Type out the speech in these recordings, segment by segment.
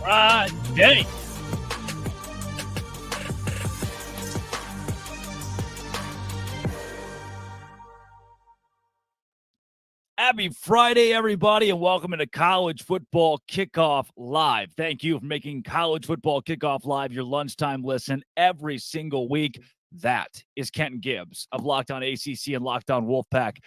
Day. Happy Friday, everybody, and welcome to College Football Kickoff Live. Thank you for making College Football Kickoff Live your lunchtime listen every single week. That is Kenton Gibbs of Locked On ACC and Locked On Wolfpack.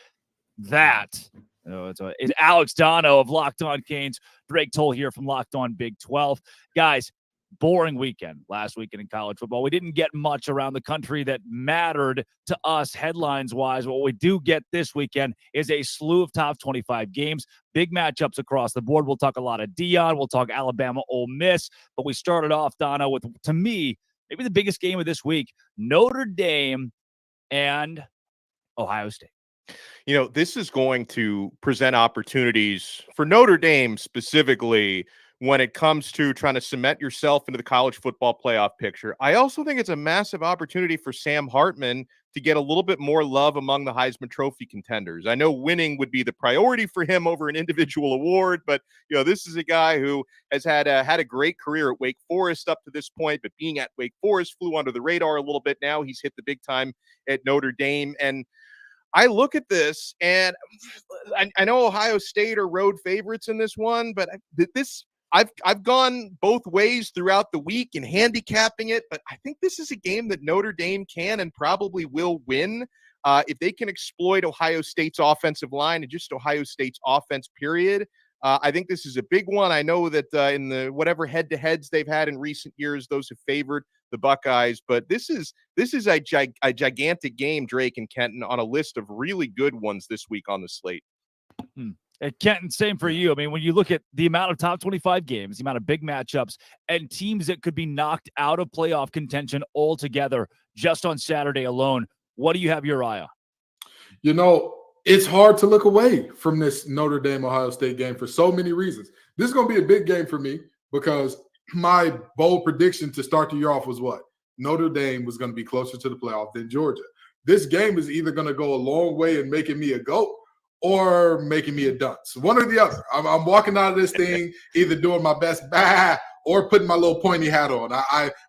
It's Alex Dono of Locked On Canes. Drake Toll here from Locked On Big 12. Guys, boring weekend last weekend in college football. We didn't get much around the country that mattered to us headlines-wise. What we do get this weekend is a slew of top 25 games, big matchups across the board. We'll talk a lot of Deion. We'll talk Alabama, Ole Miss. But we started off, Dono, with, to me, maybe the biggest game of this week, Notre Dame and Ohio State. You know, this is going to present opportunities for Notre Dame specifically when it comes to trying to cement yourself into the college football playoff picture. I also think it's a massive opportunity for Sam Hartman to get a little bit more love among the Heisman Trophy contenders. I know winning would be the priority for him over an individual award, but you know, this is a guy who has had a great career at Wake Forest up to this point, but being at Wake Forest flew under the radar a little bit. Now he's hit the big time at Notre Dame, and I look at this, and I know Ohio State are road favorites in this one, but I've gone both ways throughout the week in handicapping it, but I think this is a game that Notre Dame can and probably will win if they can exploit Ohio State's offensive line and just Ohio State's offense, period. I think this is a big one. I know that in the whatever head-to-heads they've had in recent years, those have favored the Buckeyes, but this is a gigantic game, Drake and Kenton, on a list of really good ones this week on the slate. Kenton, same for you. I mean, when you look at the amount of top 25 games, the amount of big matchups, and teams that could be knocked out of playoff contention altogether just on Saturday alone, what do you have your eye on? You know, it's hard to look away from this Notre Dame-Ohio State game for so many reasons. This is going to be a big game for me because my bold prediction to start the year off was what? Notre Dame was going to be closer to the playoff than Georgia. This game is either going to go a long way in making me a GOAT or making me a dunce. One or the other. I'm walking out of this thing either doing my best or putting my little pointy hat on.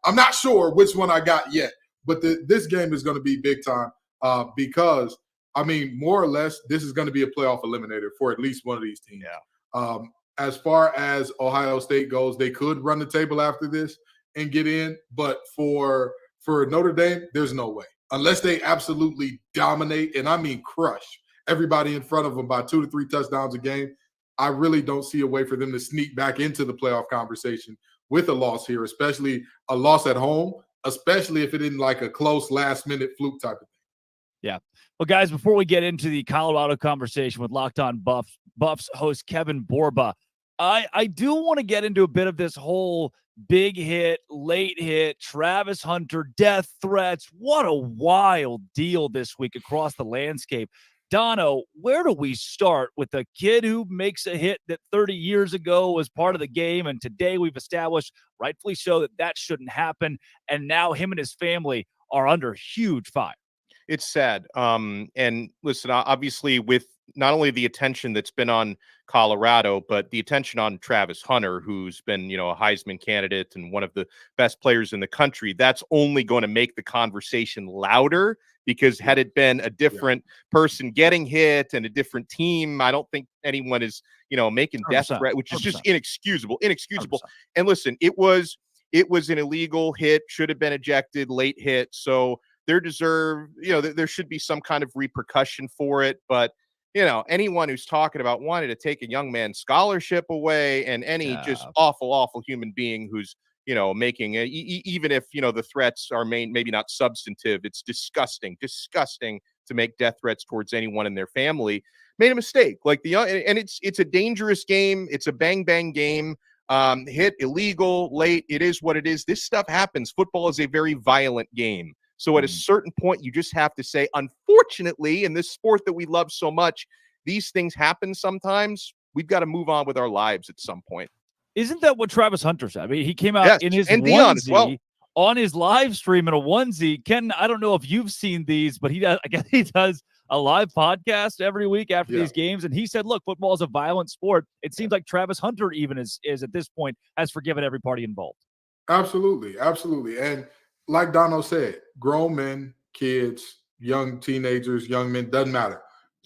I'm not sure which one I got yet, but this game is going to be big time because, I mean, more or less, this is going to be a playoff eliminator for at least one of these teams. Yeah. As far as Ohio State goes, they could run the table after this and get in, but for Notre Dame, there's no way. Unless they absolutely dominate, and I mean crush everybody in front of them by 2 to 3 touchdowns a game, I really don't see a way for them to sneak back into the playoff conversation with a loss here, especially a loss at home, especially if it isn't like a close last-minute fluke type of thing. Yeah. Well, guys, before we get into the Colorado conversation with Locked On Buffs host Kevin Borba, I do want to get into a bit of this whole big hit, late hit, Travis Hunter, death threats. What a wild deal this week across the landscape. Dono, where do we start with a kid who makes a hit that 30 years ago was part of the game, and today we've established, rightfully so, that shouldn't happen, and now him and his family are under huge fire? It's sad. And listen, obviously with not only the attention that's been on Colorado, but the attention on Travis Hunter, who's been, you know, a Heisman candidate and one of the best players in the country, that's only going to make the conversation louder, because had it been a different person getting hit and a different team, I don't think anyone is, you know, making death threat, which is just inexcusable. 100%. And listen, it was an illegal hit, should have been ejected, late hit. So there should be some kind of repercussion for it. But, you know, anyone who's talking about wanting to take a young man's scholarship away, and any just awful human being who's, you know, making it, even if, you know, the threats are maybe not substantive, it's disgusting to make death threats towards anyone in their family, made a mistake. Like and it's a dangerous game. It's a bang game. Hit, illegal, late. It is what it is. This stuff happens. Football is a very violent game. So at a certain point, you just have to say, unfortunately, in this sport that we love so much, these things happen sometimes. We've got to move on with our lives at some point. Isn't that what Travis Hunter said? I mean, he came out in his Deion as well on his live stream in a onesie. Ken, I don't know if you've seen these, but he does. I guess he does a live podcast every week after these games, and he said, "Look, football is a violent sport." It seems like Travis Hunter even is at this point has forgiven every party involved. Absolutely, absolutely, and like Dono said, grown men, kids, young teenagers, young men, doesn't matter.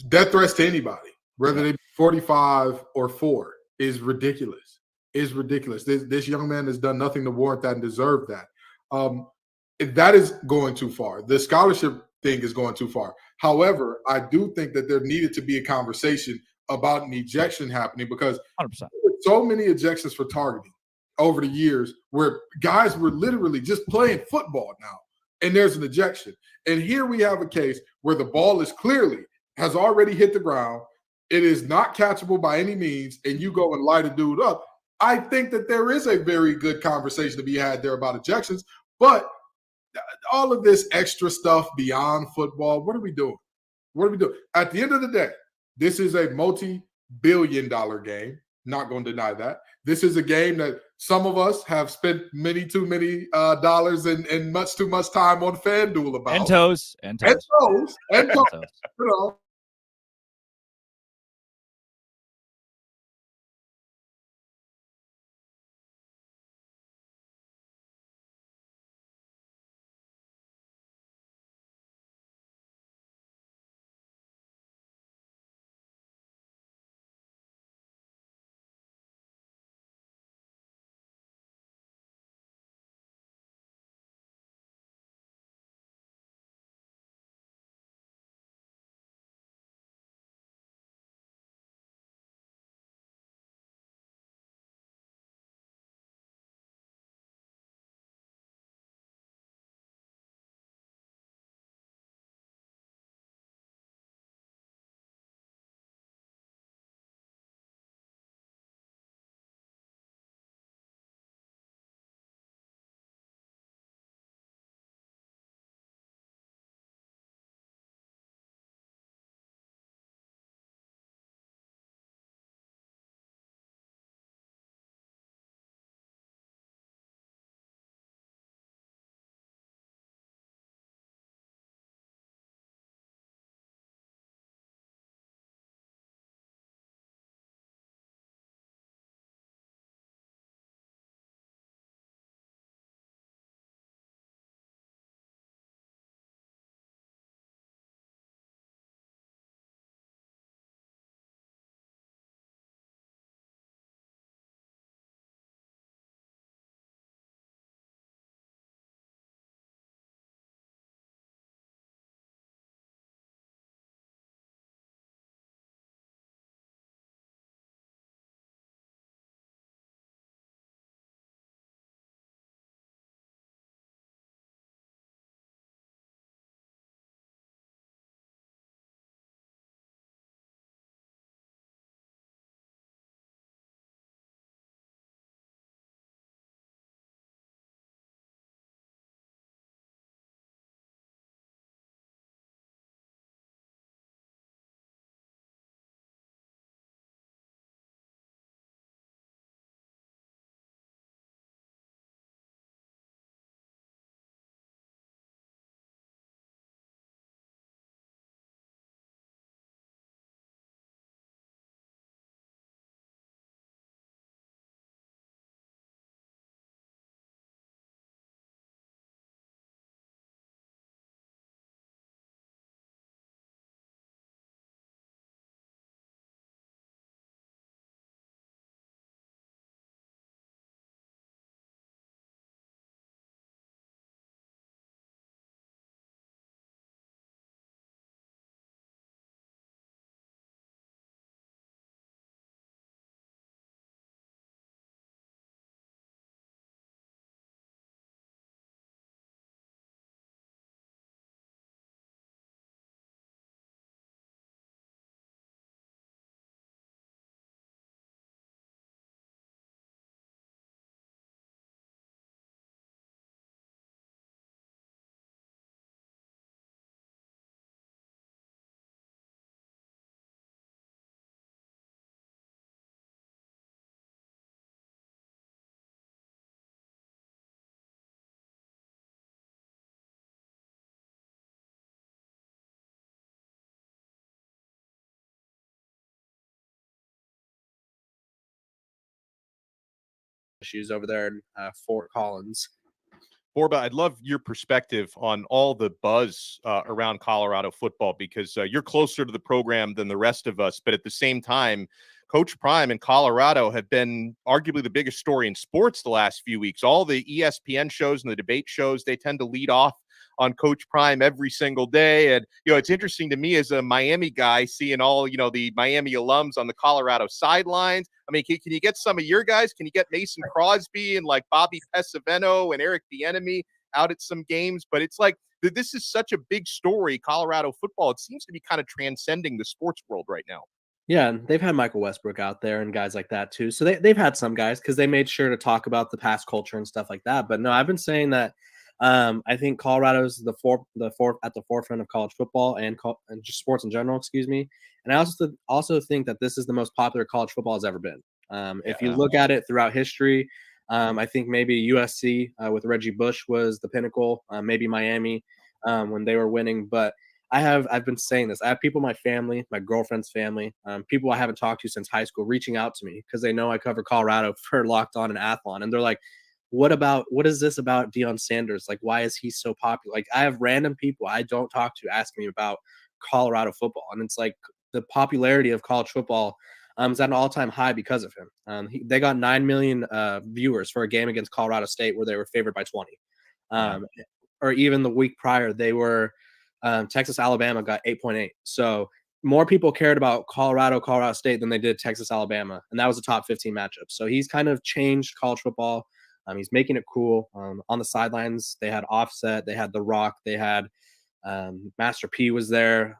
Death threats to anybody, whether they be 45 or 4, is ridiculous. Is ridiculous. This young man has done nothing to warrant that and deserve that. That is going too far. The scholarship thing is going too far. However, I do think that there needed to be a conversation about an ejection happening because 100%. so many ejections for targeting over the years where guys were literally just playing football now, and there's an ejection. And here we have a case where the ball is clearly has already hit the ground. It is not catchable by any means, and you go and light a dude up. I think that there is a very good conversation to be had there about ejections, but all of this extra stuff beyond football, what are we doing? What are we doing? At the end of the day, this is a multi-billion-dollar game. Not going to deny that. This is a game that some of us have spent too many dollars and much too much time on FanDuel about. And toes. You know, issues over there in Fort Collins. Borba, I'd love your perspective on all the buzz around Colorado football, because you're closer to the program than the rest of us. But at the same time, Coach Prime and Colorado have been arguably the biggest story in sports the last few weeks. All the ESPN shows and the debate shows, they tend to lead off on Coach Prime every single day. And, it's interesting to me as a Miami guy, seeing all, the Miami alums on the Colorado sidelines. I mean, can you get some of your guys? Can you get Mason Crosby and like Bobby Pesavento and Eric Bieniemy out at some games? But it's like, this is such a big story, Colorado football. It seems to be kind of transcending the sports world right now. Yeah, and they've had Michael Westbrook out there and guys like that too. So they've had some guys because they made sure to talk about the past culture and stuff like that. But no, I've been saying that I think Colorado's the fourth at the forefront of college football and just sports in general. Excuse me. And I also think that this is the most popular college football has ever been. If you look at it throughout history, I think maybe USC with Reggie Bush was the pinnacle. Maybe Miami when they were winning, but I've been saying this. I have people in my family, my girlfriend's family, people I haven't talked to since high school reaching out to me because they know I cover Colorado for Locked On and Athlon. And they're like, what is this about Deion Sanders? Like, why is he so popular? Like, I have random people I don't talk to asking me about Colorado football. And it's like the popularity of college football is at an all-time high because of him. They got 9 million viewers for a game against Colorado State where they were favored by 20. Or even the week prior, they were Texas, Alabama got 8.8. So more people cared about Colorado State than they did Texas, Alabama. And that was a top 15 matchup. So he's kind of changed college football. He's making it cool. On the sidelines, they had Offset, they had The Rock, they had Master P was there.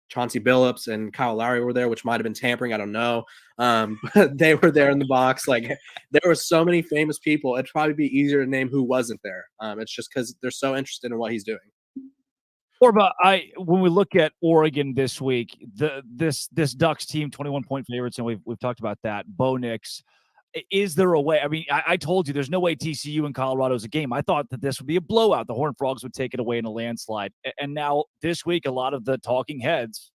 Chauncey Billups and Kyle Lowry were there, which might have been tampering. I don't know. But they were there in the box. Like, there were so many famous people. It'd probably be easier to name who wasn't there. It's just because they're so interested in what he's doing. Borba, when we look at Oregon this week, this Ducks team, 21-point favorites, and we've talked about that. Bo Nix, is there a way? I mean, I told you there's no way TCU and Colorado is a game. I thought that this would be a blowout. The Horned Frogs would take it away in a landslide. And now this week, a lot of the talking heads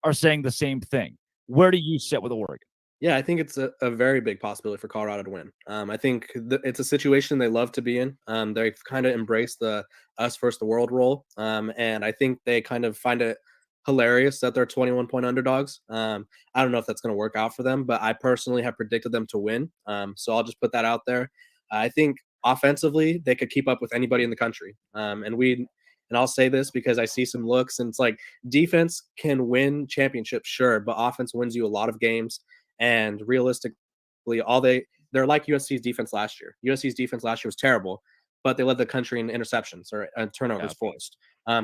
are saying the same thing. Where do you sit with Oregon? Yeah, I think it's a very big possibility for Colorado to win. I think it's a situation they love to be in. They've kind of embraced the us versus the world role. And I think they kind of find it hilarious that they're 21-point underdogs. I don't know if that's going to work out for them, but I personally have predicted them to win. So I'll just put that out there. I think offensively, they could keep up with anybody in the country. And I'll say this because I see some looks, and it's like defense can win championships, sure, but offense wins you a lot of games. And realistically, they're like USC's defense last year. USC's defense last year was terrible, but they led the country in interceptions or turnovers forced.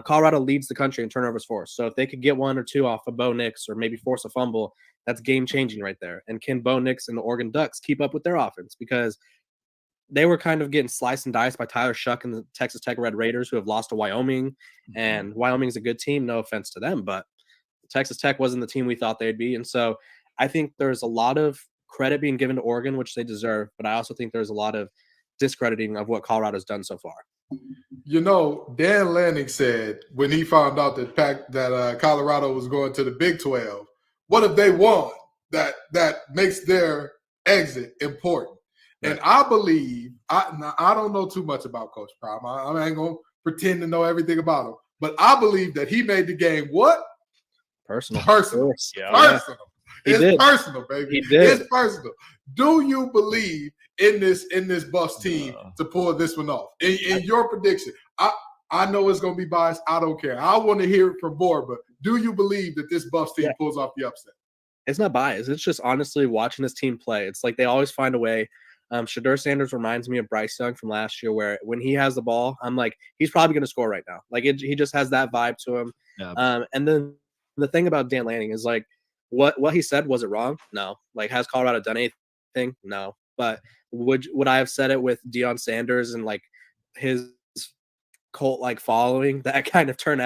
Colorado leads the country in turnovers forced. So if they could get one or two off of Bo Nix or maybe force a fumble, that's game-changing right there. And can Bo Nix and the Oregon Ducks keep up with their offense? Because they were kind of getting sliced and diced by Tyler Shuck and the Texas Tech Red Raiders, who have lost to Wyoming. And Wyoming's a good team, no offense to them, but Texas Tech wasn't the team we thought they'd be. And so I think there's a lot of credit being given to Oregon, which they deserve, but I also think there's a lot of discrediting of what Colorado's done so far. Dan Lanning said when he found out that Colorado was going to the Big 12, what if they won? That makes their exit important. Right. And I believe I don't know too much about Coach Prime. I ain't gonna pretend to know everything about him, but I believe that he made the game what? Personal. Yeah. Personal. It's personal, baby. He did. It's personal. Do you believe in this Buffs team to pull this one off? In your prediction, I know it's going to be biased. I don't care. I want to hear it from Borba. Do you believe that this Buffs team pulls off the upset? It's not biased. It's just honestly watching this team play. It's like they always find a way. Shedeur Sanders reminds me of Bryce Young from last year, where when he has the ball, I'm like, he's probably going to score right now. Like he just has that vibe to him. Yeah. And then the thing about Dan Lanning is like, what he said, was it wrong? No. Like, has Colorado done anything? No. But would I have said it with Deion Sanders and like his cult like following that kind of turn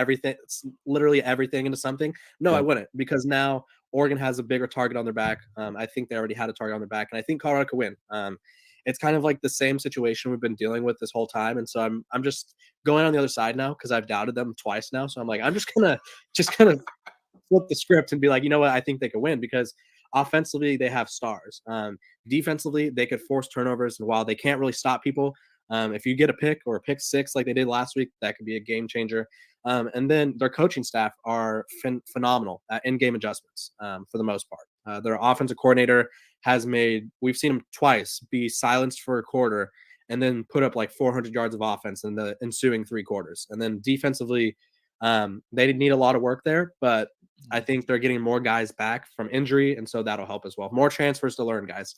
literally everything into something? No, I wouldn't, because now Oregon has a bigger target on their back. I think they already had a target on their back, and I think Colorado could win. It's kind of like the same situation we've been dealing with this whole time, and so I'm just going on the other side now because I've doubted them twice now. So I'm like, I'm just gonna flip the script and be like, you know what, I think they could win, because Offensively, they have stars. Defensively, they could force turnovers, and while they can't really stop people, if you get a pick or a pick six like they did last week, that could be a game changer. And then their coaching staff are phenomenal at in-game adjustments for the most part. Their offensive coordinator we've seen him twice be silenced for a quarter and then put up like 400 yards of offense in the ensuing 3 quarters. And then defensively, they need a lot of work there, but I think they're getting more guys back from injury, and so that'll help as well. More transfers to learn, guys.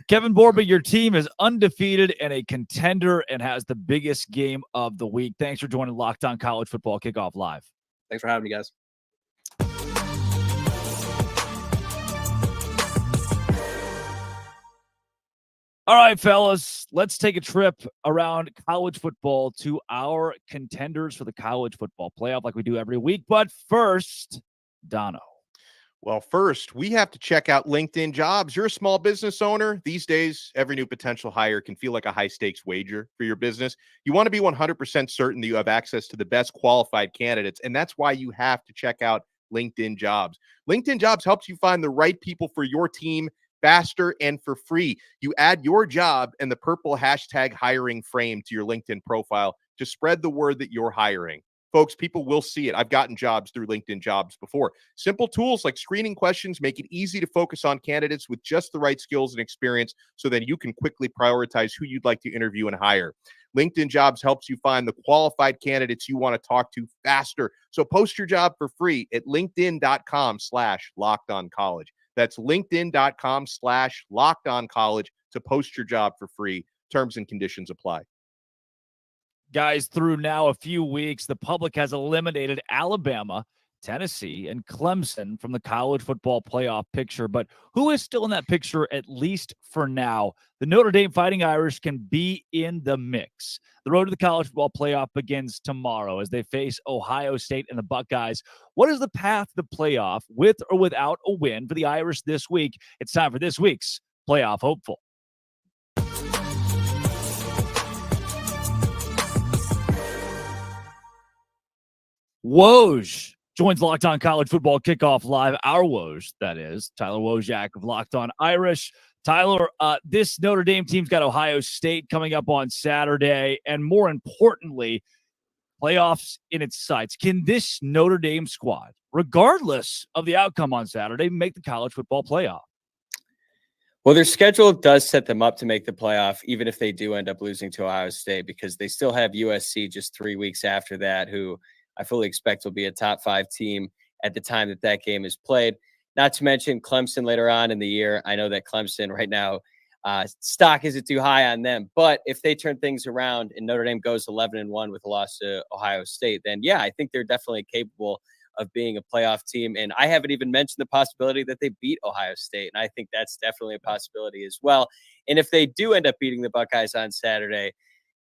Kevin Borba, your team is undefeated and a contender and has the biggest game of the week. Thanks for joining Locked On College Football Kickoff Live. Thanks for having me, guys. All right, fellas, let's take a trip around college football to our contenders for the college football playoff like we do every week. But first, Dono. Well, first, we have to check out LinkedIn Jobs. You're a small business owner. These days, every new potential hire can feel like a high-stakes wager for your business. You want to be 100% certain that you have access to the best qualified candidates, and that's why you have to check out LinkedIn Jobs. LinkedIn Jobs helps you find the right people for your team faster and for free. You add your job and the purple hashtag hiring frame to your LinkedIn profile to spread the word that you're hiring. Folks, people will see it. I've gotten jobs through LinkedIn Jobs before. Simple tools like screening questions make it easy to focus on candidates with just the right skills and experience so that you can quickly prioritize who you'd like to interview and hire. LinkedIn Jobs helps you find the qualified candidates you want to talk to faster. So post your job for free at linkedin.com/lockedoncollege. That's linkedin.com/lockedoncollege to post your job for free. Terms and conditions apply. Guys, through now a few weeks, the public has eliminated Alabama, Tennessee, and Clemson from the college football playoff picture. But who is still in that picture, at least for now? The Notre Dame Fighting Irish can be in the mix. The road to the college football playoff begins tomorrow as they face Ohio State and the Buckeyes. What is the path to the playoff with or without a win for the Irish this week? It's time for this week's Playoff Hopeful. Woj joins Locked On College Football Kickoff Live. Our Woj, that is. Tyler Wojak of Locked On Irish. Tyler, this Notre Dame team's got Ohio State coming up on Saturday, and more importantly, playoffs in its sights. Can this Notre Dame squad, regardless of the outcome on Saturday, make the college football playoff? Well, their schedule does set them up to make the playoff, even if they do end up losing to Ohio State, because they still have USC just 3 weeks after that, who I fully expect will be a top 5 team at the time that that game is played. Not to mention Clemson later on in the year. I know that Clemson right now, stock isn't too high on them. But if they turn things around and Notre Dame goes 11-1 with a loss to Ohio State, then yeah, I think they're definitely capable of being a playoff team. And I haven't even mentioned the possibility that they beat Ohio State. And I think that's definitely a possibility as well. And if they do end up beating the Buckeyes on Saturday,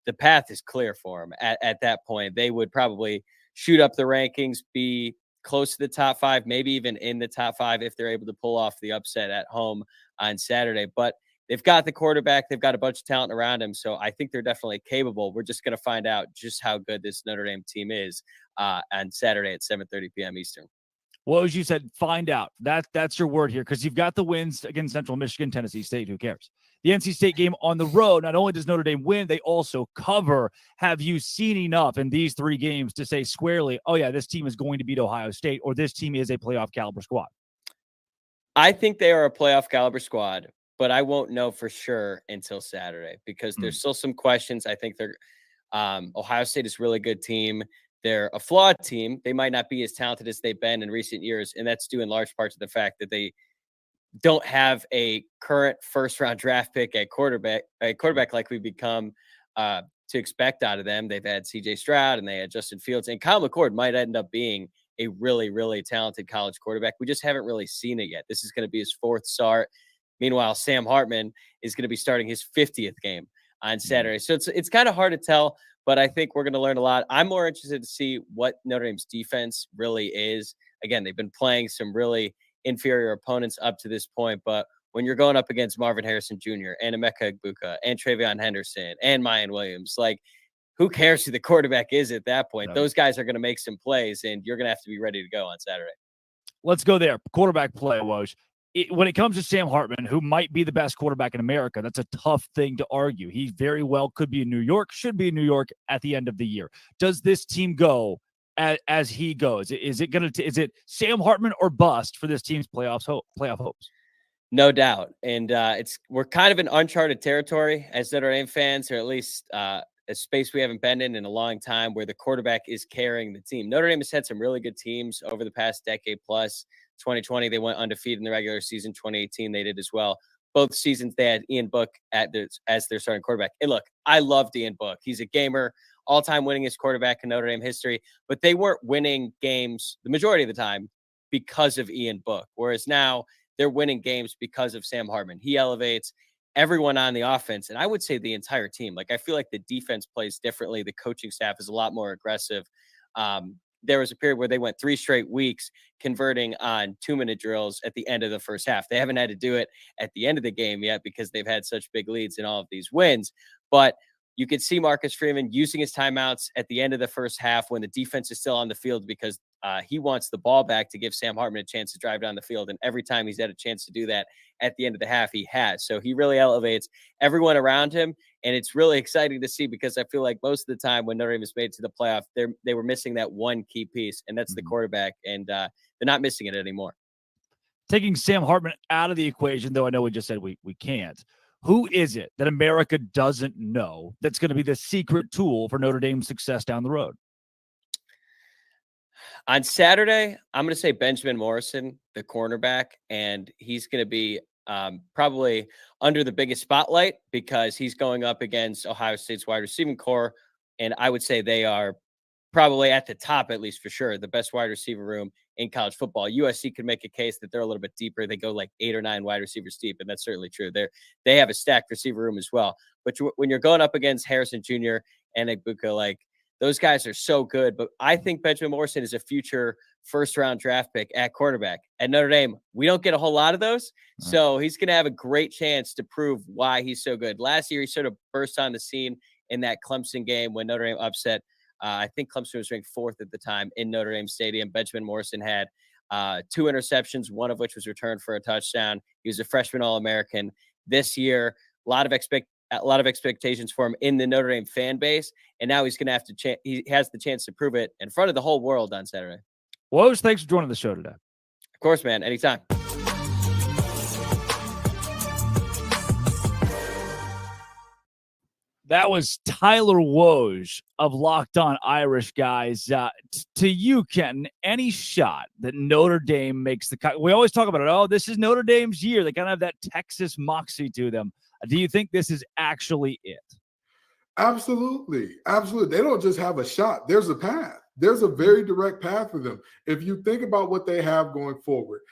the path is clear for them. At that point, they would probably shoot up the rankings, be close to the top 5, maybe even in the top 5 if they're able to pull off the upset at home on Saturday. But they've got the quarterback. They've got a bunch of talent around him. So I think they're definitely capable. We're just going to find out just how good this Notre Dame team is on Saturday at 7:30 p.m. Eastern. Well, as you said, find out. That's your word here, because you've got the wins against Central Michigan, Tennessee State. Who cares? The NC State game on the road, not only does Notre Dame win, they also cover. Have you seen enough in these 3 games to say squarely, oh, yeah, this team is going to beat Ohio State, or this team is a playoff caliber squad? I think they are a playoff caliber squad, but I won't know for sure until Saturday because there's still some questions. I think they're Ohio State is a really good team. They're a flawed team. They might not be as talented as they've been in recent years, and that's due in large part to the fact that they don't have a current first-round draft pick at quarterback like we've become to expect out of them. They've had C.J. Stroud and they had Justin Fields, and Kyle McCord might end up being a really, really talented college quarterback. We just haven't really seen it yet. This is going to be his 4th start. Meanwhile, Sam Hartman is going to be starting his 50th game on Saturday. So it's kind of hard to tell, but I think we're going to learn a lot. I'm more interested to see what Notre Dame's defense really is. Again, they've been playing some really inferior opponents up to this point, but when you're going up against Marvin Harrison Jr. and Emeka Egbuka and Travion Henderson and Mayan Williams, like, who cares who the quarterback is at that point? Right. Those guys are going to make some plays, and you're going to have to be ready to go on Saturday. Let's go there. Quarterback play, Woj. when it comes to Sam Hartman, who might be the best quarterback in America, that's a tough thing to argue. He very well could be in New York, should be in New York at the end of the year. Does this team go as he goes? Is it Sam Hartman or bust for this team's playoff hopes? No doubt. And we're kind of in uncharted territory as Notre Dame fans, or at least a space we haven't been in a long time, where the quarterback is carrying the team. Notre Dame has had some really good teams over the past decade plus. 2020, they went undefeated in the regular season. 2018, they did as well. Both seasons, they had Ian Book as their starting quarterback. And look, I loved Ian Book. He's a gamer, all-time winningest quarterback in Notre Dame history. But they weren't winning games the majority of the time because of Ian Book. Whereas now, they're winning games because of Sam Hartman. He elevates everyone on the offense, and I would say the entire team. Like, I feel like the defense plays differently. The coaching staff is a lot more aggressive. There was a period where they went 3 straight weeks converting on 2-minute drills at the end of the first half. They haven't had to do it at the end of the game yet because they've had such big leads in all of these wins. But you could see Marcus Freeman using his timeouts at the end of the first half when the defense is still on the field because he wants the ball back to give Sam Hartman a chance to drive down the field. And every time he's had a chance to do that at the end of the half, he has. So he really elevates everyone around him. And it's really exciting to see because I feel like most of the time when Notre Dame has made it to the playoff, they were missing that one key piece, and that's the quarterback. And they're not missing it anymore. Taking Sam Hartman out of the equation, though I know we just said we can't. Who is it that America doesn't know that's going to be the secret tool for Notre Dame's success down the road? On Saturday, I'm going to say Benjamin Morrison, the cornerback, and he's going to be probably under the biggest spotlight because he's going up against Ohio State's wide receiving core, and I would say they are probably at the top, at least for sure, the best wide receiver room in college football. USC could make a case that they're a little bit deeper. They go like 8 or 9 wide receivers deep, and that's certainly true. They have a stacked receiver room as well. But when you're going up against Harrison Jr. and Egbuka, like, those guys are so good. But I think Benjamin Morrison is a future first-round draft pick at quarterback. At Notre Dame, we don't get a whole lot of those. So he's going to have a great chance to prove why he's so good. Last year, he sort of burst on the scene in that Clemson game when Notre Dame upset. I think Clemson was ranked 4th at the time in Notre Dame Stadium. Benjamin Morrison had 2 interceptions, one of which was returned for a touchdown. He was a freshman All-American. This year, a lot of expectations for him in the Notre Dame fan base, and now he's going to have to. He has the chance to prove it in front of the whole world on Saturday. Woj, thanks for joining the show today. Of course, man. Anytime. That was Tyler Woj of Locked On Irish, guys. To you, Kenton, any shot that Notre Dame makes the cut? We always talk about it. Oh, this is Notre Dame's year. They kind of have that Texas moxie to them. Do you think this is actually it? Absolutely. Absolutely. They don't just have a shot. There's a path. There's a very direct path for them. If you think about what they have going forward,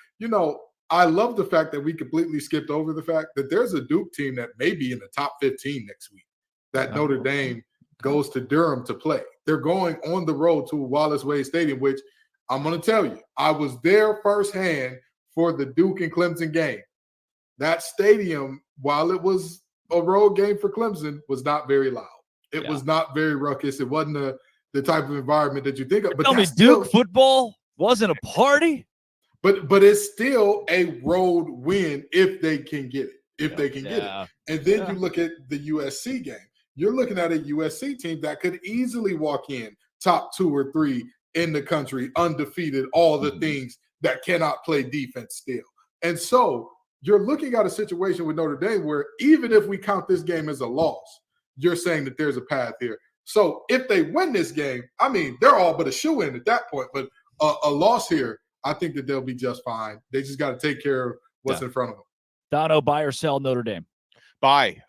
I love the fact that we completely skipped over the fact that there's a Duke team that may be in the top 15 next week. That Notre Dame goes to Durham to play. They're going on the road to Wallace Wade Stadium, which I'm going to tell you, I was there firsthand for the Duke and Clemson game. That stadium, while it was a road game for Clemson, was not very loud. It was not very ruckus. It wasn't the type of environment that you think of. But tell me, Duke football wasn't a party? But it's still a road win if they can get it. If they can get it. And then you look at the USC game. You're looking at a USC team that could easily walk in top 2 or 3 in the country, undefeated, all the things that cannot play defense still. And so you're looking at a situation with Notre Dame where even if we count this game as a loss, you're saying that there's a path here. So if they win this game, I mean, they're all but a shoe-in at that point. But a loss here, I think that they'll be just fine. They just got to take care of what's in front of them. Dono, buy or sell Notre Dame? Buy,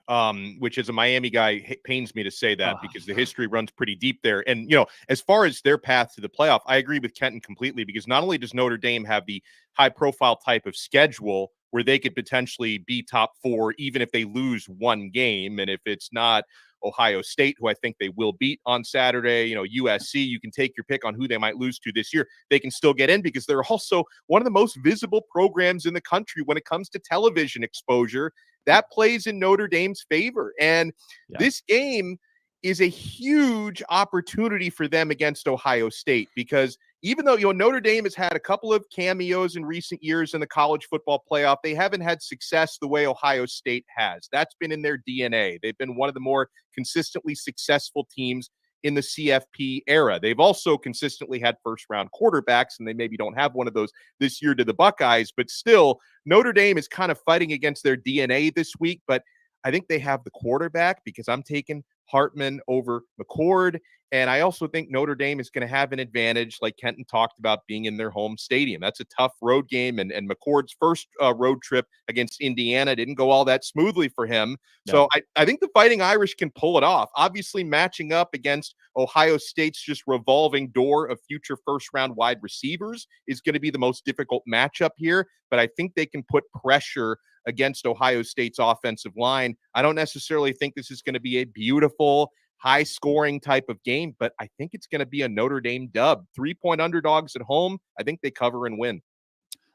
which as a Miami guy, pains me to say that because the history runs pretty deep there. And, as far as their path to the playoff, I agree with Kenton completely because not only does Notre Dame have the high-profile type of schedule where they could potentially be top 4 even if they lose one game, and if it's not Ohio State, who I think they will beat on Saturday, USC, you can take your pick on who they might lose to this year. They can still get in because they're also one of the most visible programs in the country when it comes to television exposure. That plays in Notre Dame's favor. And this game is a huge opportunity for them against Ohio State because even though, Notre Dame has had a couple of cameos in recent years in the college football playoff, they haven't had success the way Ohio State has. That's been in their DNA. They've been one of the more consistently successful teams in the CFP era. They've also consistently had first-round quarterbacks, and they maybe don't have one of those this year to the Buckeyes, but still, Notre Dame is kind of fighting against their DNA this week, but I think they have the quarterback because I'm taking Hartman over McCord. And I also think Notre Dame is going to have an advantage, like Kenton talked about, being in their home stadium. That's a tough road game. And McCord's first road trip against Indiana didn't go all that smoothly for him. So I think the Fighting Irish can pull it off. Obviously, matching up against Ohio State's just revolving door of future first-round wide receivers is going to be the most difficult matchup here. But I think they can put pressure against Ohio State's offensive line. I don't necessarily think this is going to be a beautiful, high-scoring type of game, but I think it's going to be a Notre Dame dub. 3-point underdogs at home. I think they cover and win.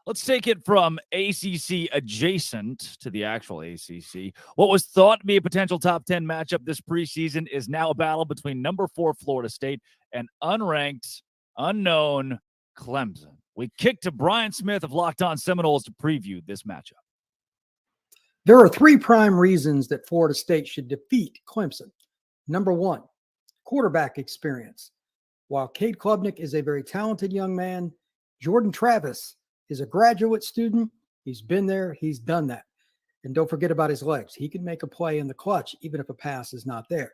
Let's take it from ACC adjacent to the actual ACC. What was thought to be a potential top 10 matchup this preseason is now a battle between number 4 Florida State and unranked, unknown Clemson. We kick to Brian Smith of Locked On Seminoles to preview this matchup. There are 3 prime reasons that Florida State should defeat Clemson. Number 1, quarterback experience. While Cade Klubnik is a very talented young man, Jordan Travis is a graduate student. He's been there. He's done that. And don't forget about his legs. He can make a play in the clutch, even if a pass is not there.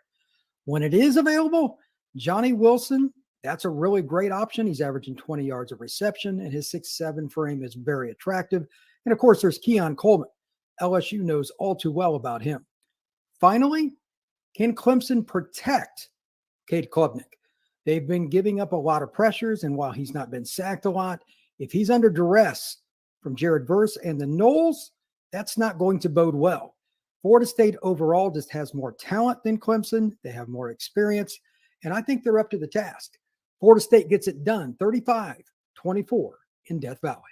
When it is available, Johnny Wilson, that's a really great option. He's averaging 20 yards of reception, and his 6'7" frame is very attractive. And, of course, there's Keon Coleman. LSU knows all too well about him. Finally, can Clemson protect Cade Klubnik? They've been giving up a lot of pressures, and while he's not been sacked a lot, if he's under duress from Jared Verse and the Noles, that's not going to bode well. Florida State overall just has more talent than Clemson. They have more experience, and I think they're up to the task. Florida State gets it done 35-24 in Death Valley.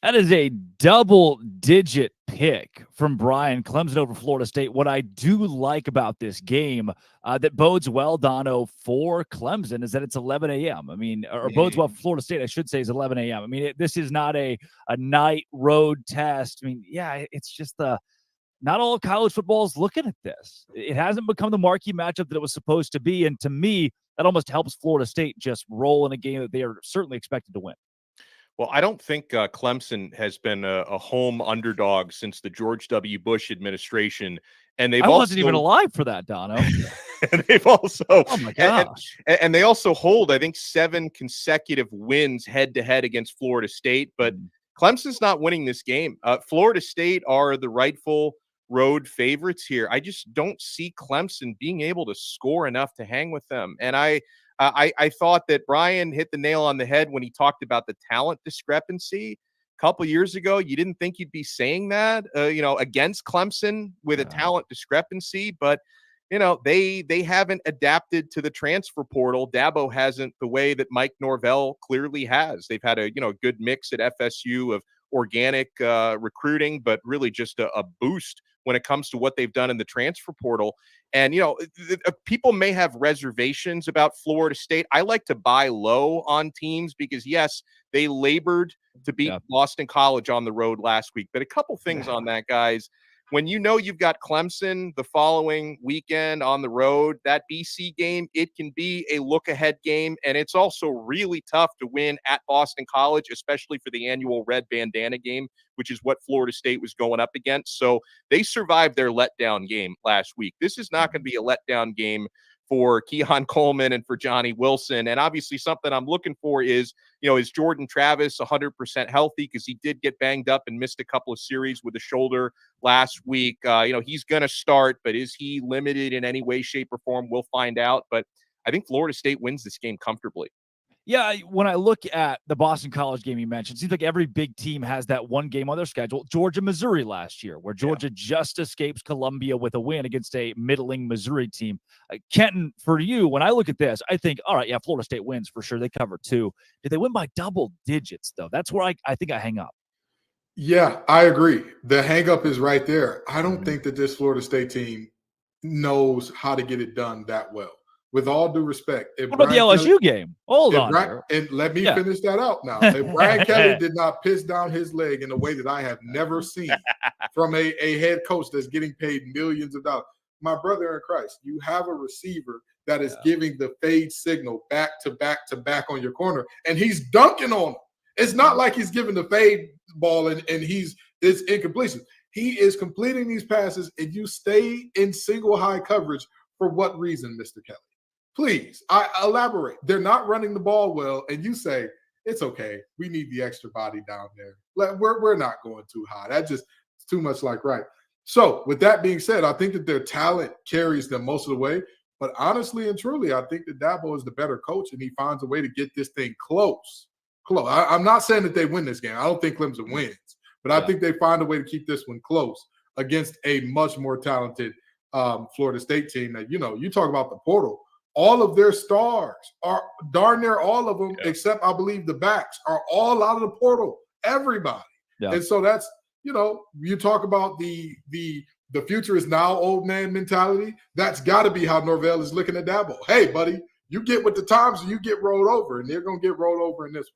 That is a double-digit pick from Brian. Clemson over Florida State. What I do like about this game that bodes well, Dono, for Clemson is that it's 11 a.m. I mean, or bodes well for Florida State, I should say, is 11 a.m. I mean, this is not a night road test. I mean, yeah, it's just not all college football is looking at this. It hasn't become the marquee matchup that it was supposed to be, and to me, that almost helps Florida State just roll in a game that they are certainly expected to win. Well, I don't think Clemson has been a home underdog since the George W. Bush administration. And I wasn't even alive for that, Dono. And they've also, oh my gosh. And they also hold, I think, 7 consecutive wins head-to-head against Florida State. But Clemson's not winning this game. Florida State are the rightful road favorites here. I just don't see Clemson being able to score enough to hang with them. And I thought that Brian hit the nail on the head when he talked about the talent discrepancy. A couple years ago, you didn't think you'd be saying that, against Clemson with a talent discrepancy, but they haven't adapted to the transfer portal. Dabo hasn't the way that Mike Norvell clearly has. They've had a good mix at FSU of organic recruiting, but really just a boost when it comes to what they've done in the transfer portal. And, people may have reservations about Florida State. I like to buy low on teams because, yes, they labored to beat Boston College on the road last week. But a couple things on that, guys. When you've got Clemson the following weekend on the road, that BC game, it can be a look-ahead game, and it's also really tough to win at Boston College, especially for the annual red bandana game, which is what Florida State was going up against. So they survived their letdown game last week. This is not going to be a letdown game for Keon Coleman and for Johnny Wilson. And obviously something I'm looking for is Jordan Travis 100% healthy? Because he did get banged up and missed a couple of series with a shoulder last week. He's going to start, but is he limited in any way, shape, or form? We'll find out. But I think Florida State wins this game comfortably. Yeah, when I look at the Boston College game you mentioned, it seems like every big team has that one game on their schedule. Georgia, Missouri last year, where Georgia just escapes Columbia with a win against a middling Missouri team. Kenton, for you, when I look at this, I think, all right, yeah, Florida State wins for sure. They cover 2. Did they win by double digits, though? That's where I think I hang up. Yeah, I agree. The hang up is right there. I don't think that this Florida State team knows how to get it done that well. with all due respect, if What about the Brian LSU game? Hold on. and let me Yeah. finish that out now. If Brian Kelly did not piss down his leg in a way that I have never seen from a head coach that's getting paid millions of dollars, my brother in Christ, you have a receiver that is giving the fade signal back to back to back on your corner, and he's dunking on him. It's not like he's giving the fade ball and it's incompletion. He is completing these passes, and you stay in single high coverage for what reason, Mr. Kelly? Please, I elaborate. They're not running the ball well, and you say, it's okay. We need the extra body down there. We're not going too high. That just is too much like right. So with that being said, I think that their talent carries them most of the way. But honestly and truly, I think that Dabo is the better coach, and he finds a way to get this thing close. I'm not saying that they win this game. I don't think Clemson wins. But I think they find a way to keep this one close against a much more talented Florida State team that, you talk about the portal. All of their stars are darn near all of them, except I believe the backs are all out of the portal. Everybody. Yeah. And so that's, you talk about the future is now old man mentality. That's got to be how Norvell is looking at Dabo. Hey, buddy, you get with the times and you get rolled over, and they're going to get rolled over in this one.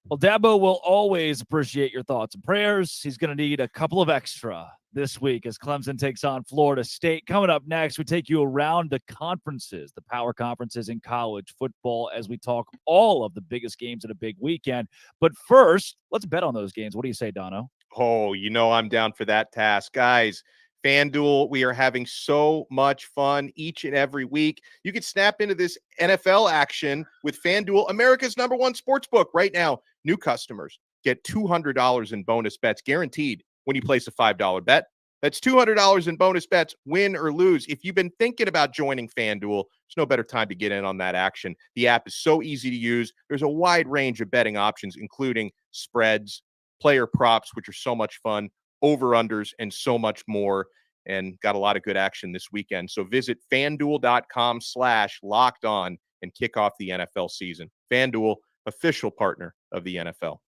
Well, Dabo will always appreciate your thoughts and prayers. He's going to need a couple of extra this week as Clemson takes on Florida State. Coming up next, we take you around the conferences, the power conferences in college football, as we talk all of the biggest games in a big weekend. But first, let's bet on those games. What do you say, Dono? Oh, I'm down for that task. Guys, FanDuel, we are having so much fun each and every week. You can snap into this NFL action with FanDuel, America's #1 sportsbook. Right now, new customers get $200 in bonus bets guaranteed when you place a $5 bet. That's $200 in bonus bets, win or lose. If you've been thinking about joining FanDuel, there's no better time to get in on that action. The app is so easy to use. There's a wide range of betting options, including spreads, player props, which are so much fun, over-unders, and so much more, and got a lot of good action this weekend. So visit FanDuel.com/lockedon and kick off the NFL season. FanDuel, official partner of the NFL.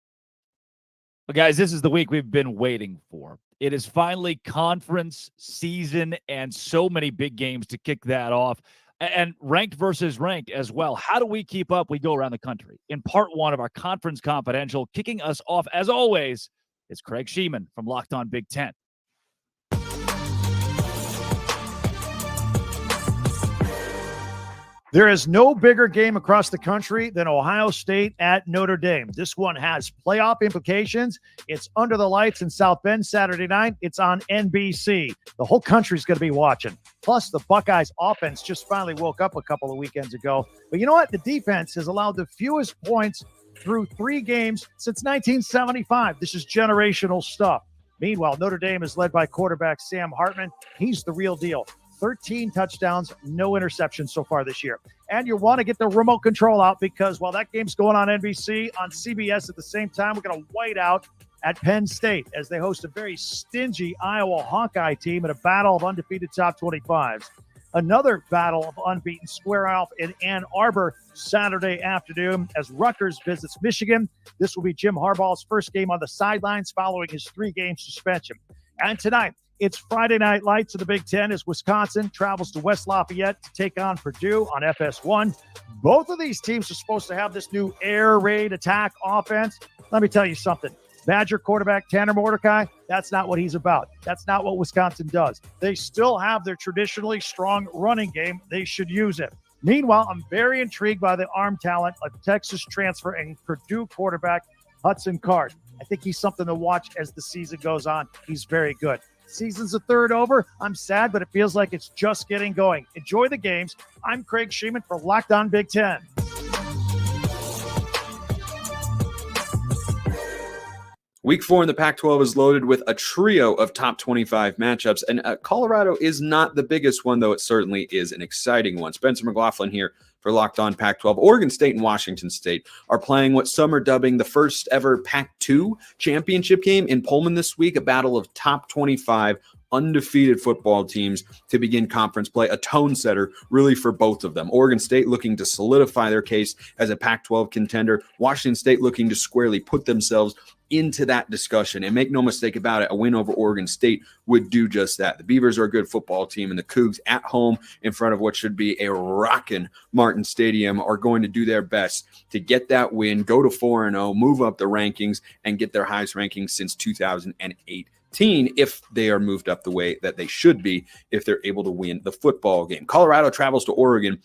Well, guys, this is the week we've been waiting for. It is finally conference season, and so many big games to kick that off. And ranked versus ranked as well. How do we keep up? We go around the country. In part one of our Conference Confidential, kicking us off, as always, is Craig Sheeman from Locked On Big Ten. There is no bigger game across the country than Ohio State at Notre Dame. This one has playoff implications. It's under the lights in South Bend Saturday night. It's on NBC. The whole country's going to be watching. Plus, the Buckeyes offense just finally woke up a couple of weekends ago. But you know what? The defense has allowed the fewest points through 3 games since 1975. This is generational stuff. Meanwhile, Notre Dame is led by quarterback Sam Hartman. He's the real deal. 13 touchdowns, no interceptions so far this year. And you want to get the remote control out because while that game's going on NBC, on CBS at the same time, we're going to white out at Penn State as they host a very stingy Iowa Hawkeye team in a battle of undefeated top 25s. Another battle of unbeaten square off in Ann Arbor Saturday afternoon as Rutgers visits Michigan. This will be Jim Harbaugh's first game on the sidelines following his 3-game suspension. And tonight, it's Friday Night Lights in the Big Ten as Wisconsin travels to West Lafayette to take on Purdue on FS1. Both of these teams are supposed to have this new air raid attack offense. Let me tell you something. Badger quarterback Tanner Mordecai, that's not what he's about. That's not what Wisconsin does. They still have their traditionally strong running game. They should use it. Meanwhile, I'm very intrigued by the arm talent of Texas transfer and Purdue quarterback Hudson Card. I think he's something to watch as the season goes on. He's very good. Season's a third over. I'm sad, but it feels like it's just getting going. Enjoy the games. I'm Craig Sheeman for Locked On Big Ten. Week 4 in the Pac-12 is loaded with a trio of top 25 matchups, and Colorado is not the biggest one, though it certainly is an exciting one. Spencer McLaughlin here for Locked On Pac-12. Oregon State and Washington State are playing what some are dubbing the first ever Pac-2 championship game in Pullman this week, a battle of top 25 undefeated football teams to begin conference play, a tone setter really for both of them. Oregon State looking to solidify their case as a Pac-12 contender, Washington State looking to squarely put themselves into that discussion. And make no mistake about it, a win over Oregon State would do just that. The Beavers are a good football team, and the Cougs at home in front of what should be a rockin' Martin Stadium are going to do their best to get that win, go to 4-0, move up the rankings, and get their highest rankings since 2008. If they are moved up the way that they should be, if they're able to win the football game. Colorado travels to Oregon.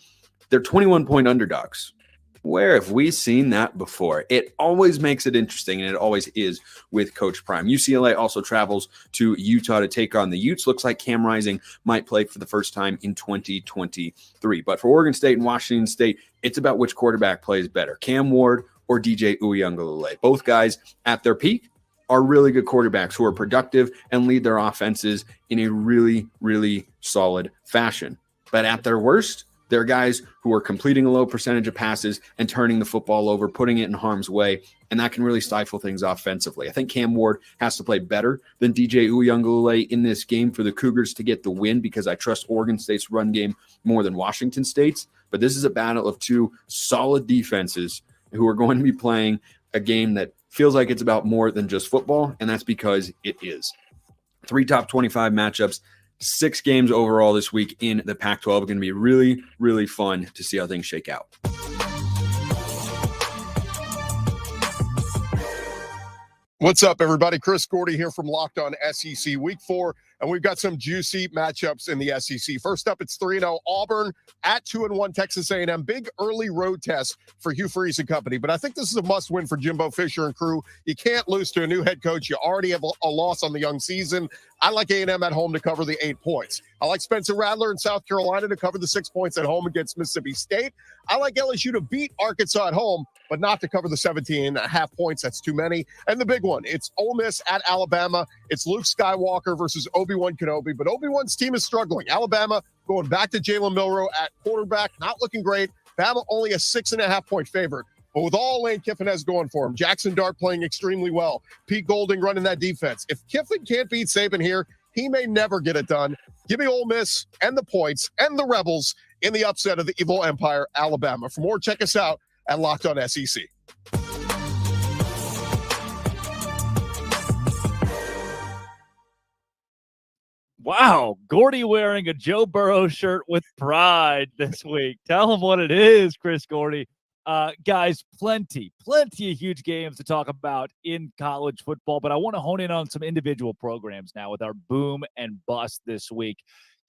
They're 21-point underdogs. Where have we seen that before? It always makes it interesting, and it always is with Coach Prime. UCLA also travels to Utah to take on the Utes. Looks like Cam Rising might play for the first time in 2023. But for Oregon State and Washington State, it's about which quarterback plays better, Cam Ward or DJ Uiagalelei. Both guys at their peak are really good quarterbacks who are productive and lead their offenses in a really, really solid fashion. But at their worst, they're guys who are completing a low percentage of passes and turning the football over, putting it in harm's way, and that can really stifle things offensively. I think Cam Ward has to play better than DJ Uiagalelei in this game for the Cougars to get the win, because I trust Oregon State's run game more than Washington State's. But this is a battle of two solid defenses who are going to be playing a game that feels like it's about more than just football, and that's because it is. 3 top 25 matchups, 6 games overall this week in the Pac-12 are going to be really, really fun to see how things shake out. What's up, everybody? Chris Gordy here from Locked On SEC Week 4, and we've got some juicy matchups in the SEC. First up, it's 3-0 Auburn at 2-1 Texas A&M. Big early road test for Hugh Freeze and company, but I think this is a must-win for Jimbo Fisher and crew. You can't lose to a new head coach. You already have a loss on the young season. I like A&M at home to cover the 8 points. I like Spencer Rattler in South Carolina to cover the 6 points at home against Mississippi State. I like LSU to beat Arkansas at home, but not to cover the 17.5 points. That's too many. And the big one, it's Ole Miss at Alabama. It's Luke Skywalker versus Obi-Wan Kenobi, but Obi-Wan's team is struggling. Alabama going back to Jalen Milroe at quarterback, not looking great. Bama only a 6.5 point favorite. But with all Lane Kiffin has going for him, Jackson Dart playing extremely well, Pete Golding running that defense. If Kiffin can't beat Saban here, he may never get it done. Give me Ole Miss and the points and the Rebels in the upset of the Evil Empire, Alabama. For more, check us out at Locked On SEC. Wow, Gordy wearing a Joe Burrow shirt with pride this week. Tell him what it is, Chris Gordy. Guys, plenty of huge games to talk about in college football, but I want to hone in on some individual programs now with our boom and bust this week.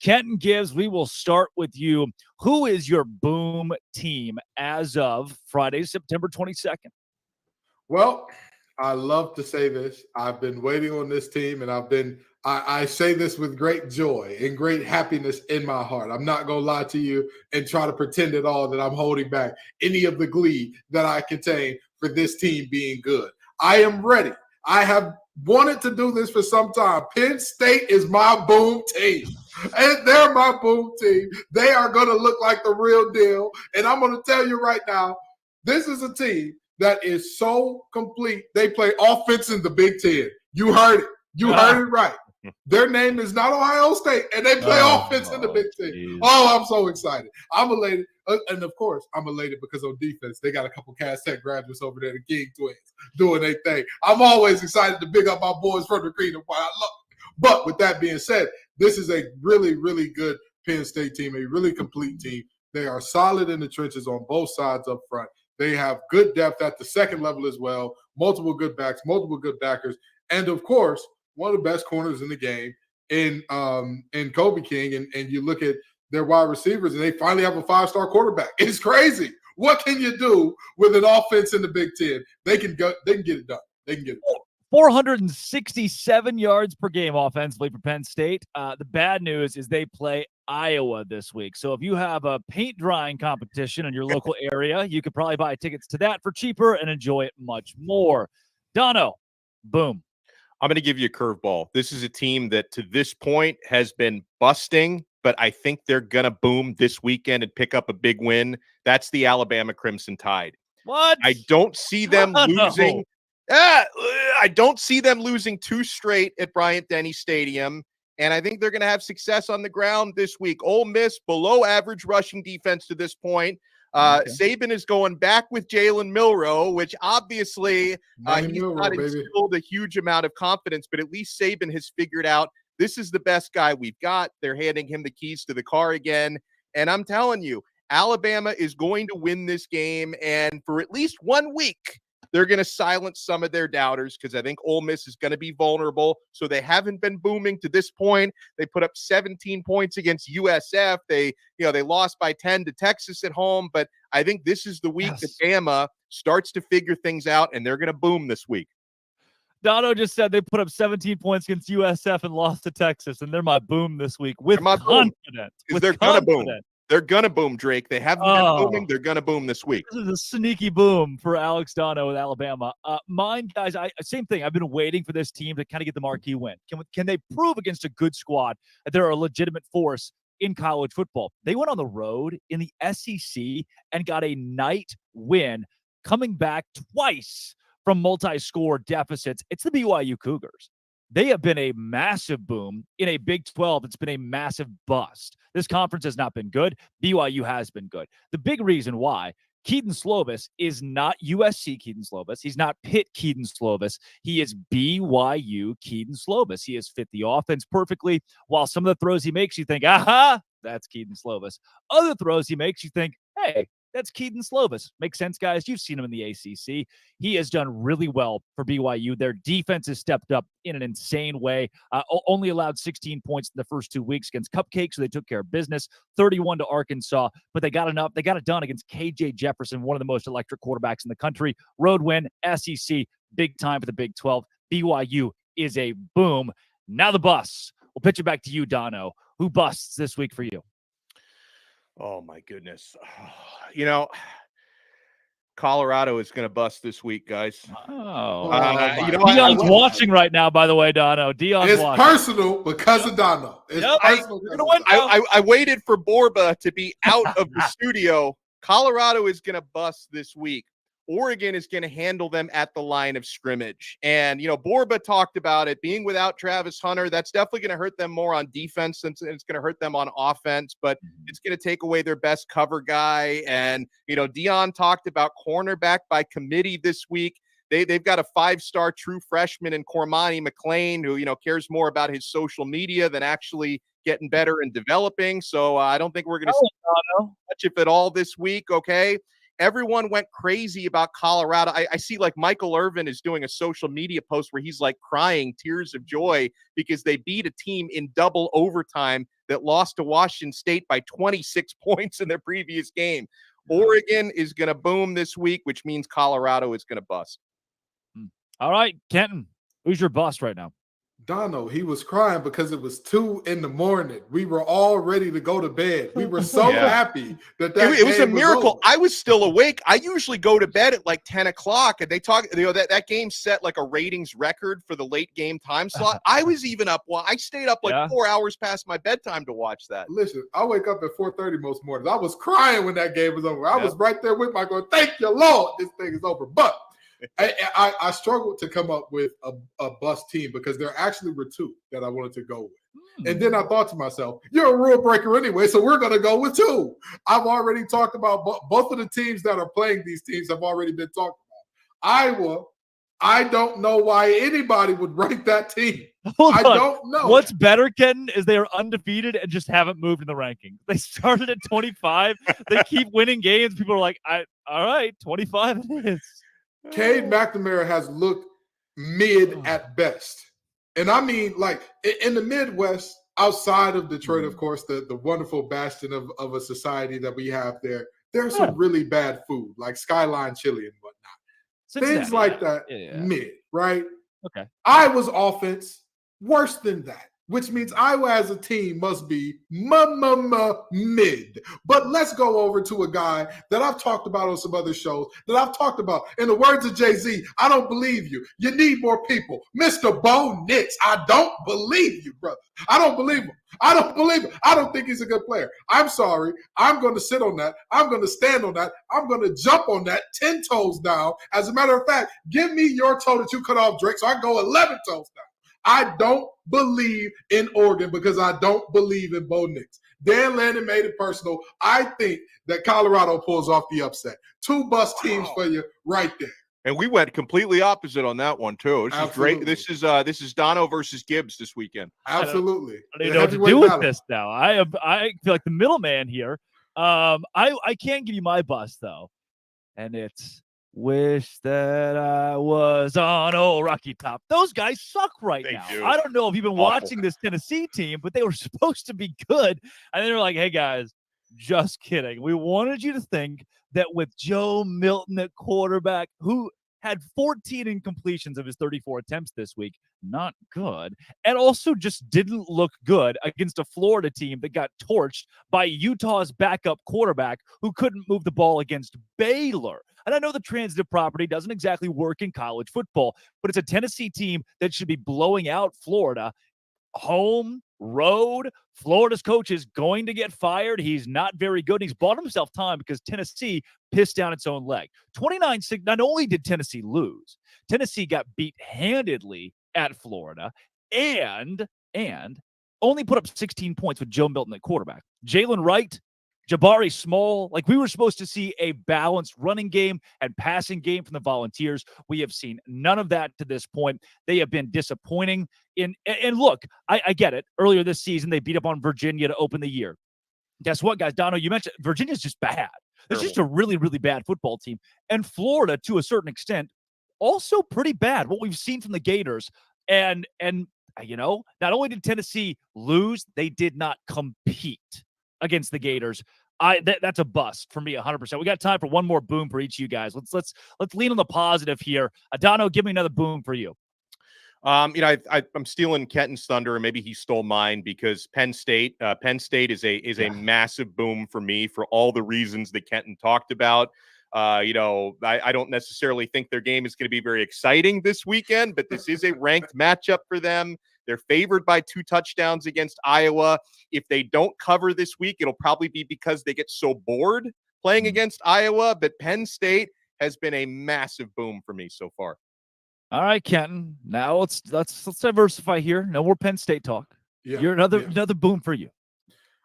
Kenton Gibbs, we will start with you. Who is your boom team as of Friday, September 22nd? Well, I love to say this. I've been waiting on this team, and I say this with great joy and great happiness in my heart. I'm not going to lie to you and try to pretend at all that I'm holding back any of the glee that I contain for this team being good. I am ready. I have wanted to do this for some time. Penn State is my boom team. And they're my boom team. They are going to look like the real deal. And I'm going to tell you right now, this is a team that is so complete. They play offense in the Big Ten. You heard it. You heard it right. Their name is not Ohio State, and they play offense in the Big Ten. Geez. Oh, I'm so excited. I'm elated. And, of course, I'm elated because on defense, they got a couple Cass Tech graduates over there, the King Twins, doing their thing. I'm always excited to big up my boys from the Creed. I love it. But with that being said, this is a really, really good Penn State team, a really complete team. They are solid in the trenches on both sides up front. They have good depth at the second level as well, multiple good backs, multiple good backers, and, of course, one of the best corners in the game in Kobe King. And you look at their wide receivers, and they finally have a 5-star quarterback. It's crazy. What can you do with an offense in the Big Ten? They can get it done. They can get it done. 467 yards per game offensively for Penn State. The bad news is they play Iowa this week. So if you have a paint drying competition in your local area, you could probably buy tickets to that for cheaper and enjoy it much more. Dono, boom. I'm going to give you a curveball. This is a team that to this point has been busting, but I think they're going to boom this weekend and pick up a big win. That's the Alabama Crimson Tide. What? I don't see them losing. I don't see them losing 2 straight at Bryant-Denny Stadium, and I think they're going to have success on the ground this week. Ole Miss, below average rushing defense to this point. Saban is going back with Jalen Milroe, which obviously he's not instilled a huge amount of confidence, but at least Saban has figured out this is the best guy we've got. They're handing him the keys to the car again. And I'm telling you, Alabama is going to win this game. And for at least 1 week, they're going to silence some of their doubters because I think Ole Miss is going to be vulnerable. So they haven't been booming to this point. They put up 17 points against USF. They lost by 10 to Texas at home. But I think this is the week that Bama starts to figure things out, and they're going to boom this week. Dono just said they put up 17 points against USF and lost to Texas, and they're my boom this week with confidence. They're going to boom. They're going to boom, Drake. They haven't been booming. They're going to boom this week. This is a sneaky boom for Alex Dono with Alabama. Mine, guys, same thing. I've been waiting for this team to kind of get the marquee win. Can they prove against a good squad that they're a legitimate force in college football? They went on the road in the SEC and got a night win, coming back twice from multi-score deficits. It's the BYU Cougars. They have been a massive boom in a Big 12. It's been a massive bust. This conference has not been good. BYU has been good. The big reason why Keaton Slovis is not USC Keaton Slovis. He's not Pitt Keaton Slovis. He is BYU Keaton Slovis. He has fit the offense perfectly. While some of the throws he makes, you think, aha, that's Keaton Slovis. Other throws he makes, you think, hey, that's Keaton Slovis. Makes sense, guys. You've seen him in the ACC. He has done really well for BYU. Their defense has stepped up in an insane way. Only allowed 16 points in the first 2 weeks against Cupcake, so they took care of business. 31 to Arkansas, but they got enough. They got it done against KJ Jefferson, one of the most electric quarterbacks in the country. Road win, SEC, big time for the Big 12. BYU is a boom. Now the bus. We'll pitch it back to you, Dono. Who busts this week for you? Oh, my goodness. Colorado is going to bust this week, guys. Deion's watching right now, by the way, Dono. Deion's watching. It's personal because of Dono. I waited for Borba to be out of the studio. Colorado is going to bust this week. Oregon is going to handle them at the line of scrimmage. And, Borba talked about it being without Travis Hunter. That's definitely going to hurt them more on defense since it's going to hurt them on offense, but it's going to take away their best cover guy. And, Deion talked about cornerback by committee this week. They've got a 5-star true freshman in Cormani McLean who, cares more about his social media than actually getting better and developing. So I don't think we're going to see much, if at all, this week. Okay. Everyone went crazy about Colorado. I see like Michael Irvin is doing a social media post where he's like crying tears of joy because they beat a team in double overtime that lost to Washington State by 26 points in their previous game. Oregon is going to boom this week, which means Colorado is going to bust. All right, Kenton, who's your bust right now? Dono, he was crying because it was 2 a.m. We were all ready to go to bed. We were so happy that it was a miracle. Over. I was still awake. I usually go to bed at like 10 o'clock, and they talk. That game set like a ratings record for the late game time slot. I was even up. Well, I stayed up like 4 hours past my bedtime to watch that. Listen, I wake up at 4:30 most mornings. I was crying when that game was over. I was right there with my going, thank you, Lord, this thing is over. But I struggled to come up with a bust team because there actually were 2 that I wanted to go with. And then I thought to myself, you're a rule breaker anyway, so we're going to go with 2. I've already talked about both of the teams that are playing these teams have already been talked about. Iowa, I don't know why anybody would rank that team. I don't know. What's better, Kenton, is they are undefeated and just haven't moved in the rankings. They started at 25. They keep winning games. People are like, all right, 25 it is. Cade McNamara has looked mid at best. And I mean, like, in the Midwest, outside of Detroit, of course, the wonderful bastion of a society that we have there, there's some really bad food, like Skyline Chili and whatnot. Things like that, mid, right? Okay. Iowa's offense, worse than that, which means Iowa as a team must be mid. But let's go over to a guy that I've talked about on some other shows, that I've talked about. In the words of Jay-Z, I don't believe you. You need more people. Mr. Bo Nix, I don't believe you, brother. I don't believe him. I don't think he's a good player. I'm sorry. I'm going to sit on that. I'm going to stand on that. I'm going to jump on that 10 toes down. As a matter of fact, give me your toe that you cut off, Drake, so I can go 11 toes down. I don't believe in Oregon because I don't believe in Bo Nix. Dan Lanning made it personal. I think that Colorado pulls off the upset. 2 bus teams for you right there. And we went completely opposite on that one too. This Absolutely. is great. This is Dono versus Gibbs this weekend. Absolutely. I don't know what to do with this now. I feel like the middleman here. I can't give you my bus though, and it's wish that I was on old Rocky Top. Those guys suck right now. do. I don't know if you've been Awful. watching this Tennessee team, but they were supposed to be good, and they were like, "Hey guys, just kidding. We wanted you to think that with Joe Milton at quarterback, who had 14 incompletions of his 34 attempts this week, not good, and also just didn't look good against a Florida team that got torched by Utah's backup quarterback who couldn't move the ball against Baylor." And I know the transitive property doesn't exactly work in college football, but it's a Tennessee team that should be blowing out Florida. Home, road, Florida's coach is going to get fired. He's not very good. He's bought himself time because Tennessee pissed down its own leg. 29-6, not only did Tennessee lose, Tennessee got beat handedly at Florida and only put up 16 points with Joe Milton at quarterback. Jalen Wright, Jabari Small, like we were supposed to see a balanced running game and passing game from the Volunteers. We have seen none of that to this point. They have been disappointing. And look, I get it. Earlier this season, they beat up on Virginia to open the year. Guess what, guys? Dono, you mentioned Virginia's just bad. It's just a really, really bad football team. And Florida, to a certain extent, also pretty bad. What we've seen from the Gators. And you know, not only did Tennessee lose, they did not compete against the Gators. That's a bust for me, 100%. We got time for one more boom for each of you guys. Let's lean on the positive here. Adano, give me another boom for you. I'm stealing Kenton's thunder, and maybe he stole mine because Penn State is a massive boom for me for all the reasons that Kenton talked about. I don't necessarily think their game is going to be very exciting this weekend, but this is a ranked matchup for them. They're favored by 2 touchdowns against Iowa. If they don't cover this week, it'll probably be because they get so bored playing against Iowa. But Penn State has been a massive boom for me so far. All right, Kenton. Now let's diversify here. No more Penn State talk. Yeah, You're another boom for you.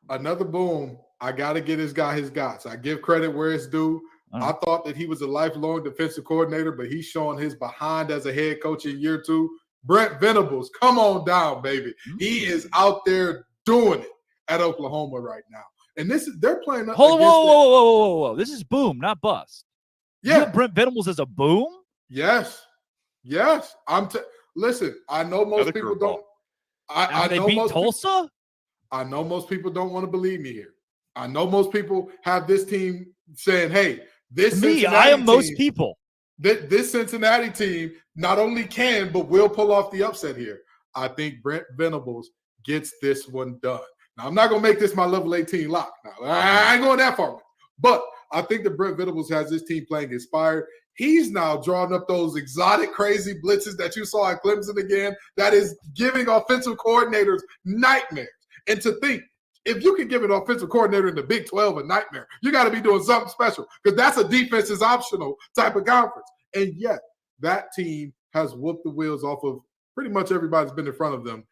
Another boom. I got to get this guy his guts. I give credit where it's due. I thought that he was a lifelong defensive coordinator, but he's showing his behind as a head coach in year 2. Brent Venables, come on down, baby. He is out there doing it at Oklahoma right now. And they're playing. Whoa. This is boom, not bust. Yeah. You have Brent Venables as a boom? Yes. Listen, I know most people don't. I they know beat most Tulsa? I know most people don't want to believe me here. I know most people have this team saying, hey, this me, Cincinnati I am team, most people. This Cincinnati team not only can, but will pull off the upset here. I think Brent Venables gets this one done. Now, I'm not going to make this my level 18 lock. Now, I ain't going that far. But I think that Brent Venables has this team playing inspired. He's now drawing up those exotic, crazy blitzes that you saw at Clemson again. That is giving offensive coordinators nightmares. And to think, if you can give an offensive coordinator in the Big 12 a nightmare, you got to be doing something special because that's a defense is optional type of conference. And yet that team has whooped the wheels off of pretty much everybody's been in front of them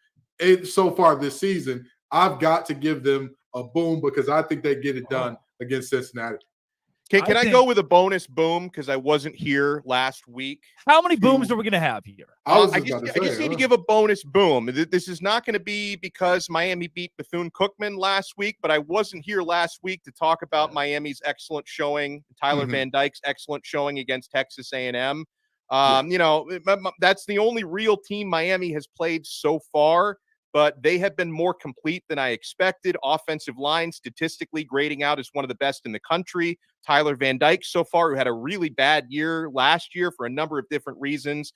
so far this season. I've got to give them a boom because I think they get it done against Cincinnati. Can I go with a bonus boom because I wasn't here last week? How many booms are we going to have here? I just need to give a bonus boom. This is not going to be because Miami beat Bethune-Cookman last week, but I wasn't here last week to talk about Miami's excellent showing, Tyler Van Dyke's excellent showing against Texas A&M. That's the only real team Miami has played so far, but they have been more complete than I expected. Offensive line statistically grading out as one of the best in the country. Tyler Van Dyke so far, who had a really bad year last year for a number of different reasons,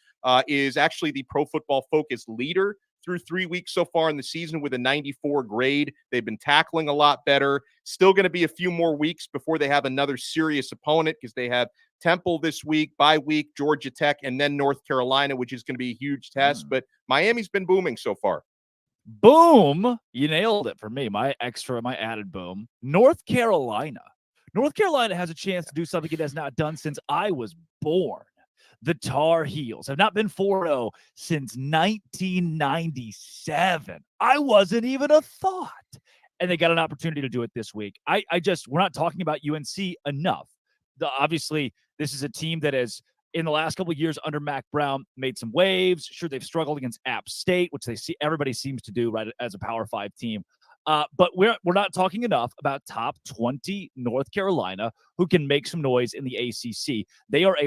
is actually the Pro Football Focus leader through 3 weeks so far in the season with a 94 grade. They've been tackling a lot better. Still going to be a few more weeks before they have another serious opponent because they have Temple this week, bye week, Georgia Tech, and then North Carolina, which is going to be a huge test. But Miami's been booming so far. Boom. You nailed it for me. My added boom. North Carolina has a chance to do something it has not done since I was born. The Tar Heels have not been 4-0 since 1997. I wasn't even a thought. And they got an opportunity to do it this week. We're not talking about UNC enough. Obviously, this is a team that has, in the last couple of years under Mac Brown, made some waves. Sure, they've struggled against App State, which everybody seems to do right as a Power 5 team. But we're not talking enough about top 20 North Carolina, who can make some noise in the ACC.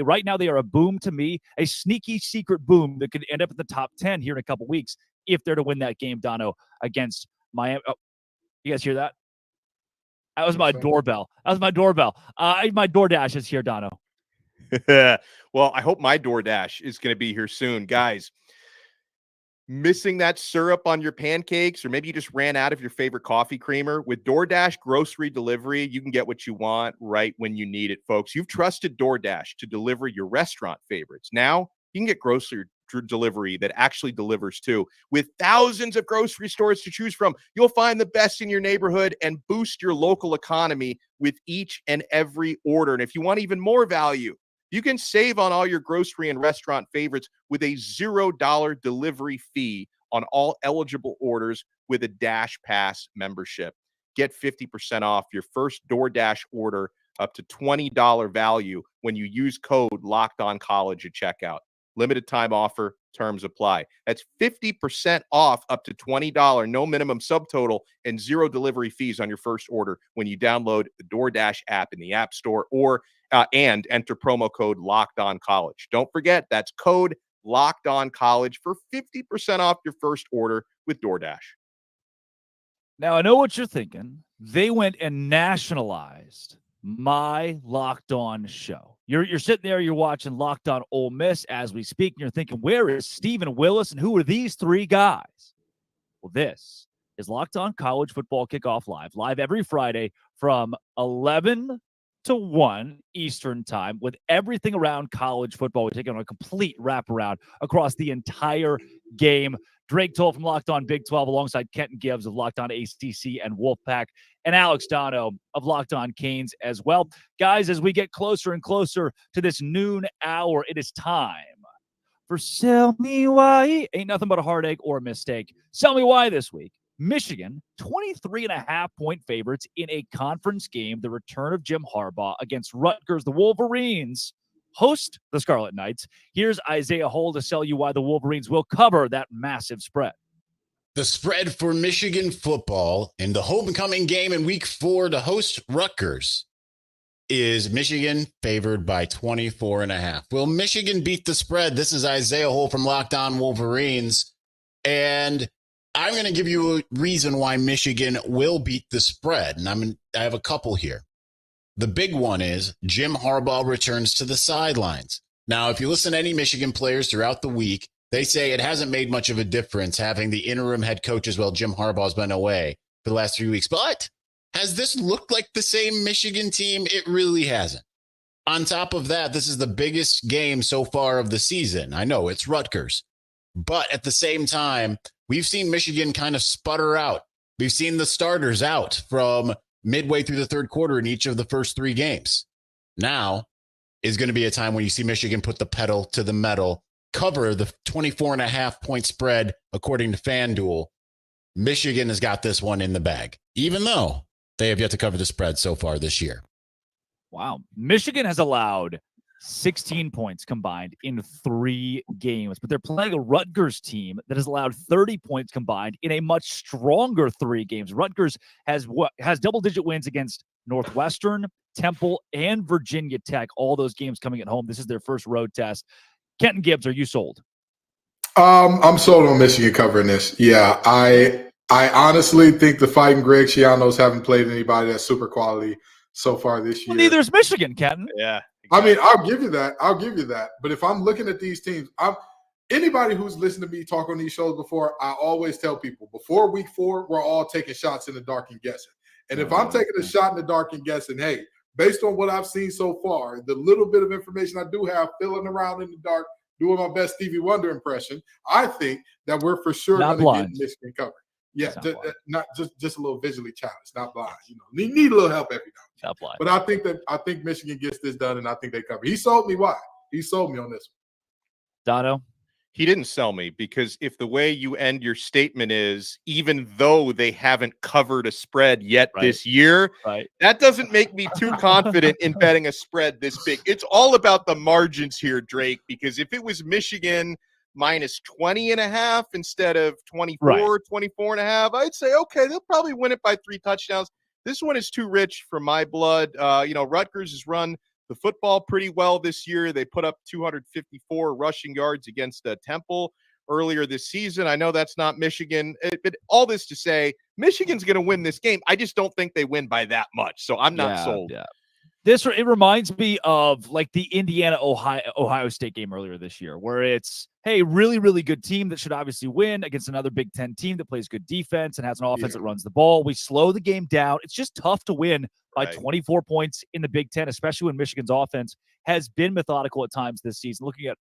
Right now they are a boom to me, a sneaky secret boom that could end up at the top 10 here in a couple weeks if they're to win that game, Dono, against Miami. Oh, you guys hear that? That was my doorbell. My DoorDash is here, Dono. Well, I hope my DoorDash is going to be here soon, guys. Missing that syrup on your pancakes, or maybe you just ran out of your favorite coffee creamer? With DoorDash grocery delivery, you can get what you want right when you need it, folks. You've trusted DoorDash to deliver your restaurant favorites. Now you can get grocery delivery that actually delivers too. With thousands of grocery stores to choose from, you'll find the best in your neighborhood and boost your local economy with each and every order. And if you want even more value, you can save on all your grocery and restaurant favorites with a $0 delivery fee on all eligible orders with a Dash Pass membership. Get 50% off your first DoorDash order up to $20 value when you use code LOCKEDONCollege at checkout. Limited time offer, terms apply. That's 50% off up to $20, no minimum subtotal, and zero delivery fees on your first order when you download the DoorDash app in the App Store and enter promo code LOCKEDONCollege. Don't forget, that's code LOCKEDONCollege for 50% off your first order with DoorDash. Now, I know what you're thinking. They went and nationalized my Locked On show. You're sitting there, you're watching Locked On Ole Miss as we speak, and you're thinking, where is Stephen Willis and who are these three guys? Well, this is Locked On College Football Kickoff live every Friday from 11 to 1 Eastern time with everything around college football. We're taking a complete wraparound across the entire game. Drake Toll from Locked On Big 12 alongside Kenton Gibbs of Locked On ACC and Wolfpack, and Alex Dono of Locked On Canes as well. Guys, as we get closer and closer to this noon hour, it is time for Sell Me Why. Ain't nothing but a heartache or a mistake. Sell Me Why this week. Michigan, 23.5-point favorites in a conference game. The return of Jim Harbaugh against Rutgers. The Wolverines host the Scarlet Knights. Here's Isaiah Hole to sell you why the Wolverines will cover that massive spread. The spread for Michigan football in the homecoming game in week 4 to host Rutgers is Michigan favored by 24.5. Will Michigan beat the spread? This is Isaiah Hole from Locked On Wolverines, and I'm going to give you a reason why Michigan will beat the spread, and I have a couple here. The big one is Jim Harbaugh returns to the sidelines. Now, if you listen to any Michigan players throughout the week, they say it hasn't made much of a difference having the interim head coach as well. Jim Harbaugh's been away for the last 3 weeks. But has this looked like the same Michigan team? It really hasn't. On top of that, this is the biggest game so far of the season. I know it's Rutgers. But at the same time, we've seen Michigan kind of sputter out. We've seen the starters out from midway through the third quarter in each of the first 3 games. Now is going to be a time when you see Michigan put the pedal to the metal, cover the 24.5-point spread, according to FanDuel. Michigan has got this one in the bag, even though they have yet to cover the spread so far this year. Wow. Michigan has allowed 16 points combined in 3 games, but they're playing a Rutgers team that has allowed 30 points combined in a much stronger 3 games. Rutgers has double-digit wins against Northwestern, Temple, and Virginia Tech. All those games coming at home. This is their first road test. Kenton Gibbs, are you sold? I'm sold on Michigan covering this. Yeah, I honestly think the Fighting Greg Schianos haven't played anybody that's super quality so far this year. Well, neither is Michigan, Kenton. Yeah. Exactly. I mean, I'll give you that. But if I'm looking at these teams, anybody who's listened to me talk on these shows before, I always tell people before week 4, we're all taking shots in the dark and guessing. And if I'm taking a shot in the dark and guessing, hey, based on what I've seen so far, the little bit of information I do have, filling around in the dark, doing my best Stevie Wonder impression, I think that we're for sure going to get Michigan covered. Yeah, not just a little visually challenged, not blind. You know, need a little help every now and then. But I think Michigan gets this done, and I think they cover. He sold me. Why? He sold me on this Dono? He didn't sell me, because if the way you end your statement is, even though they haven't covered a spread yet this year, that doesn't make me too confident in betting a spread this big. It's all about the margins here, Drake, because if it was Michigan minus 20.5 instead of 24, 24.5, I'd say, okay, they'll probably win it by 3 touchdowns. This one is too rich for my blood. Rutgers has run the football pretty well this year. They put up 254 rushing yards against Temple earlier this season. I know that's not Michigan, but all this to say, Michigan's going to win this game. I just don't think they win by that much. So I'm not sold. Yeah. It reminds me of like the Indiana Ohio State game earlier this year, where it's, hey, really, really good team that should obviously win against another Big Ten team that plays good defense and has an offense that runs the ball. We slow the game down. It's just tough to win by 24 points in the Big Ten, especially when Michigan's offense has been methodical at times this season. Looking at,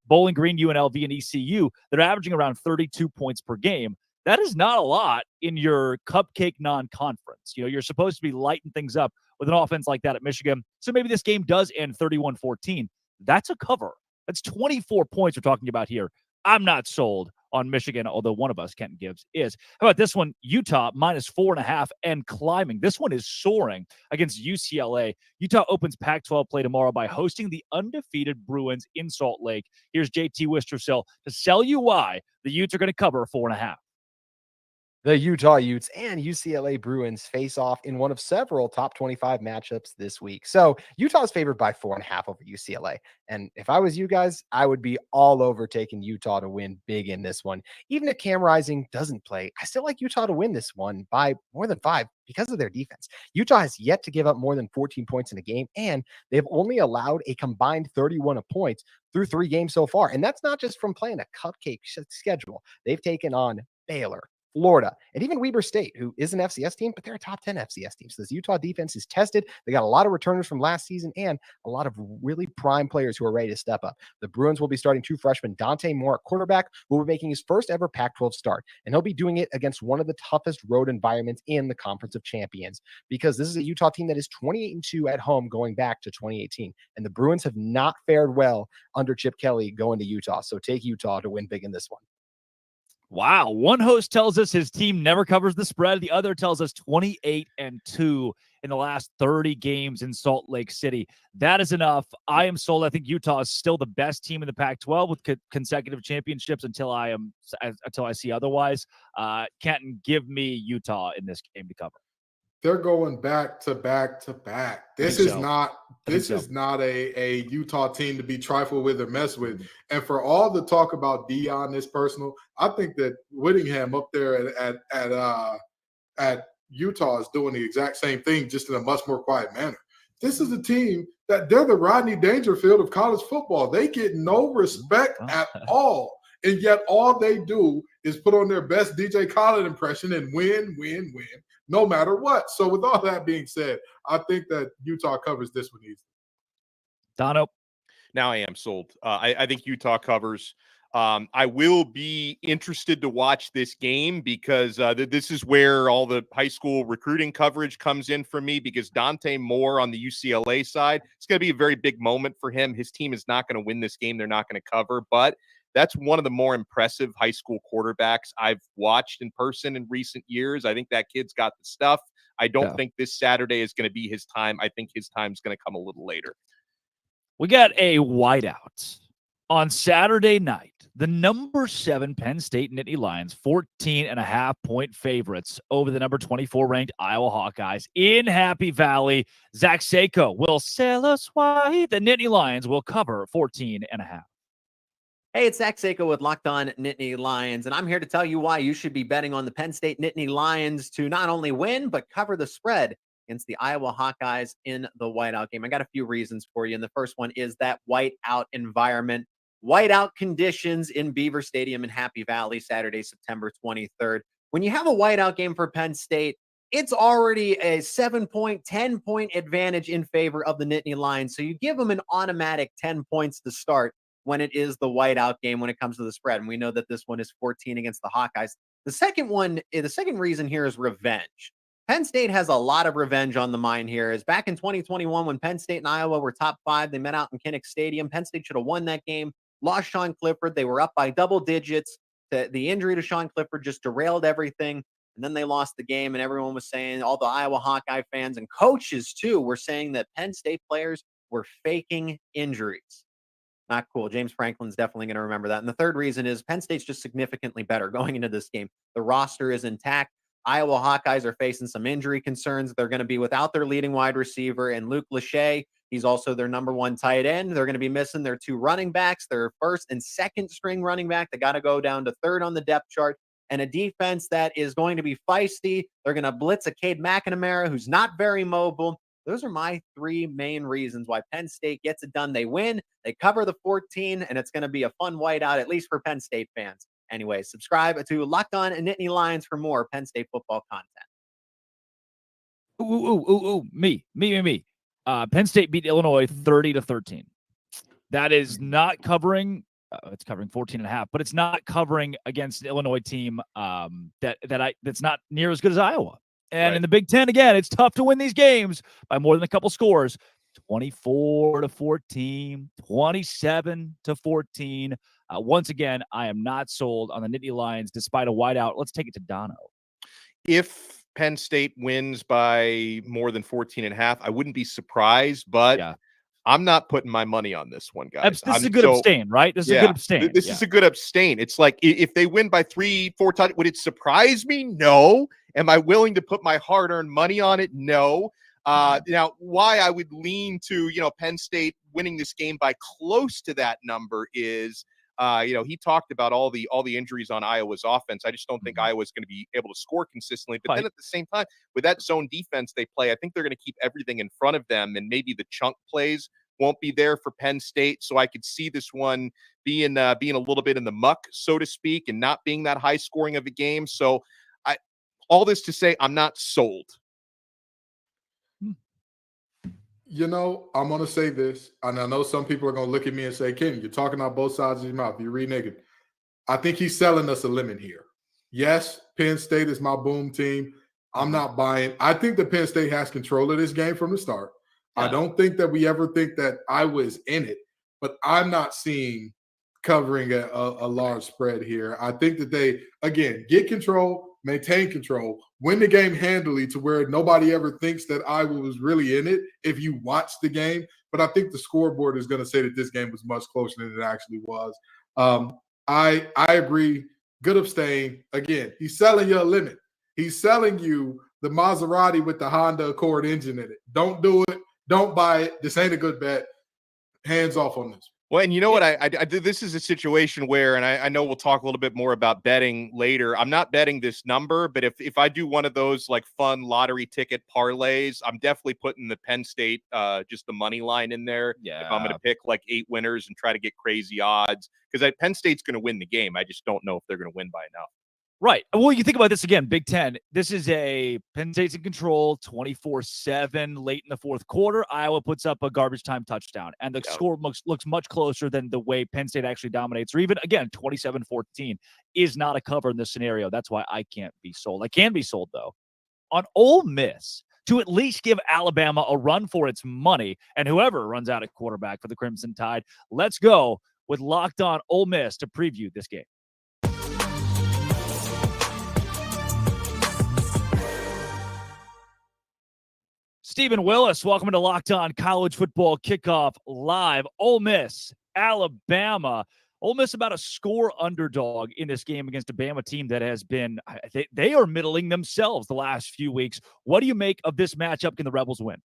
Bowling Green, UNLV, and ECU, they're averaging around 32 points per game. That is not a lot in your cupcake non-conference. You're supposed to be lighting things up with an offense like that at Michigan. So maybe this game does end 31-14. That's a cover. That's 24 points we're talking about here. I'm not sold on Michigan, although one of us, Kenton Gibbs, is. How about this one? Utah minus 4.5 and climbing. This one is soaring against UCLA. Utah opens Pac-12 play tomorrow by hosting the undefeated Bruins in Salt Lake. Here's JT Wistrcell to sell you why the Utes are going to cover 4.5. The Utah Utes and UCLA Bruins face off in one of several top 25 matchups this week. So Utah is favored by 4.5 over UCLA. And if I was you guys, I would be all over taking Utah to win big in this one. Even if Cam Rising doesn't play, I still like Utah to win this one by more than 5 because of their defense. Utah has yet to give up more than 14 points in a game, and they've only allowed a combined 31 points through 3 games so far. And that's not just from playing a cupcake schedule. They've taken on Baylor, Florida, and even Weber State, who is an FCS team, but they're a top 10 FCS team. So this Utah defense is tested. They got a lot of returners from last season and a lot of really prime players who are ready to step up. The Bruins will be starting 2 freshmen, Dante Moore at quarterback, who will be making his first ever Pac-12 start. And he'll be doing it against one of the toughest road environments in the Conference of Champions, because this is a Utah team that is 28-2 at home going back to 2018. And the Bruins have not fared well under Chip Kelly going to Utah. So take Utah to win big in this one. Wow. One host tells us his team never covers the spread. The other tells us 28-2 in the last 30 games in Salt Lake City. That is enough. I am sold. I think Utah is still the best team in the Pac-12 with consecutive championships until I see otherwise. Canton, give me Utah in this game to cover. They're going back to back to back. This is not a Utah team to be trifled with or messed with. And for all the talk about Deion is personal, I think that Whittingham up there at Utah is doing the exact same thing, just in a much more quiet manner. This is a team that they're the Rodney Dangerfield of college football. They get no respect at all. And yet all they do is put on their best DJ Khaled impression and win, no matter what. So with all that being said, I think that Utah covers this one easily. Dono? Now I am sold. I think Utah covers. I will be interested to watch this game because this is where all the high school recruiting coverage comes in for me, because Dante Moore on the UCLA side, it's going to be a very big moment for him. His team is not going to win this game. They're not going to cover, but that's one of the more impressive high school quarterbacks I've watched in person in recent years. I think that kid's got the stuff. I don't think this Saturday is going to be his time. I think his time's going to come a little later. We got a whiteout on Saturday night. The number 7 Penn State Nittany Lions, 14.5-point favorites over the number 24 ranked Iowa Hawkeyes in Happy Valley. Zach Seiko will sell us why the Nittany Lions will cover 14.5. Hey, it's Zach Seiko with Locked On Nittany Lions, and I'm here to tell you why you should be betting on the Penn State Nittany Lions to not only win, but cover the spread against the Iowa Hawkeyes in the whiteout game. I got a few reasons for you, and the first one is that whiteout environment. Whiteout conditions in Beaver Stadium in Happy Valley, Saturday, September 23rd. When you have a whiteout game for Penn State, it's already a 7-point, 10-point advantage in favor of the Nittany Lions, so you give them an automatic 10 points to start when it is the whiteout game when it comes to the spread. And we know that this one is 14 against the Hawkeyes. The second reason here is revenge. Penn State has a lot of revenge on the mind here. As back in 2021, when Penn State and Iowa were top 5, they met out in Kinnick Stadium. Penn State should have won that game. lost Sean Clifford. They were up by double digits. The injury to Sean Clifford just derailed everything. And then they lost the game, and everyone was saying, all the Iowa Hawkeye fans and coaches too were saying that Penn State players were faking injuries. Not cool. James Franklin's definitely going to remember that. And the third reason is Penn State's just significantly better going into this game. The roster is intact. Iowa Hawkeyes are facing some injury concerns. They're going to be without their leading wide receiver and Luke Lachey. He's also their number one tight end. They're going to be missing their 2 running backs, their first and second string running back. They got to go down to 3rd on the depth chart, and a defense that is going to be feisty. They're going to blitz a Cade McNamara, who's not very mobile. Those are my 3 main reasons why Penn State gets it done. They win, they cover the 14, and it's going to be a fun whiteout, at least for Penn State fans. Anyway, subscribe to Locked On Nittany Lions for more Penn State football content. Me. Penn State beat Illinois 30-13. That is not covering. It's covering 14.5, but it's not covering against an Illinois team that's not near as good as Iowa. And in the Big Ten, again, it's tough to win these games by more than a couple scores. 24-14, 27-14. Once again, I am not sold on the Nittany Lions despite a whiteout. Let's take it to Dono. If Penn State wins by more than 14.5, I wouldn't be surprised, but I'm not putting my money on this one, guys. This is a good abstain, right? This is a good abstain. This is a good abstain. It's like if they win by 3-4 touchdowns, would it surprise me? No. Am I willing to put my hard-earned money on it? No. Now, why I would lean to, Penn State winning this game by close to that number is, he talked about all the injuries on Iowa's offense. I just don't think Iowa's going to be able to score consistently. But then at the same time, with that zone defense they play, I think they're going to keep everything in front of them, and maybe the chunk plays won't be there for Penn State. So I could see this one being a little bit in the muck, so to speak, and not being that high scoring of a game. So all this to say, I'm not sold. I'm going to say this, and I know some people are going to look at me and say, Kenny, you're talking out both sides of your mouth. You're reneging. I think he's selling us a lemon here. Yes, Penn State is my boom team. I'm not buying. I think that Penn State has control of this game from the start. Yeah. I don't think that we ever think that Iowa is in it, but I'm not seeing covering a large spread here. I think that they, again, get control, maintain control, win the game handily to where nobody ever thinks that Iowa was really in it if you watch the game. But I think the scoreboard is going to say that this game was much closer than it actually was. I agree. Good abstain. Again, he's selling you a lemon. He's selling you the Maserati with the Honda Accord engine in it. Don't do it. Don't buy it. This ain't a good bet. Hands off on this. Well, and you know what? I this is a situation where, and I know we'll talk a little bit more about betting later. I'm not betting this number, but if I do one of those like fun lottery ticket parlays, I'm definitely putting the Penn State, just the money line in there. Yeah. If I'm going to pick like 8 winners and try to get crazy odds, because Penn State's going to win the game. I just don't know if they're going to win by enough. Right. Well, you think about this again, Big Ten. This is a Penn State's in control 24-7 late in the fourth quarter. Iowa puts up a garbage time touchdown, and the score looks much closer than the way Penn State actually dominates, or even, again, 27-14 is not a cover in this scenario. That's why I can't be sold. I can be sold, though, on Ole Miss to at least give Alabama a run for its money, and whoever runs out at quarterback for the Crimson Tide. Let's go with Locked On Ole Miss to preview this game. Stephen Willis, welcome to Locked On College Football Kickoff Live. Ole Miss, Alabama. Ole Miss about a score underdog in this game against a Bama team that has been, they are middling themselves the last few weeks. What do you make of this matchup? Can the Rebels win?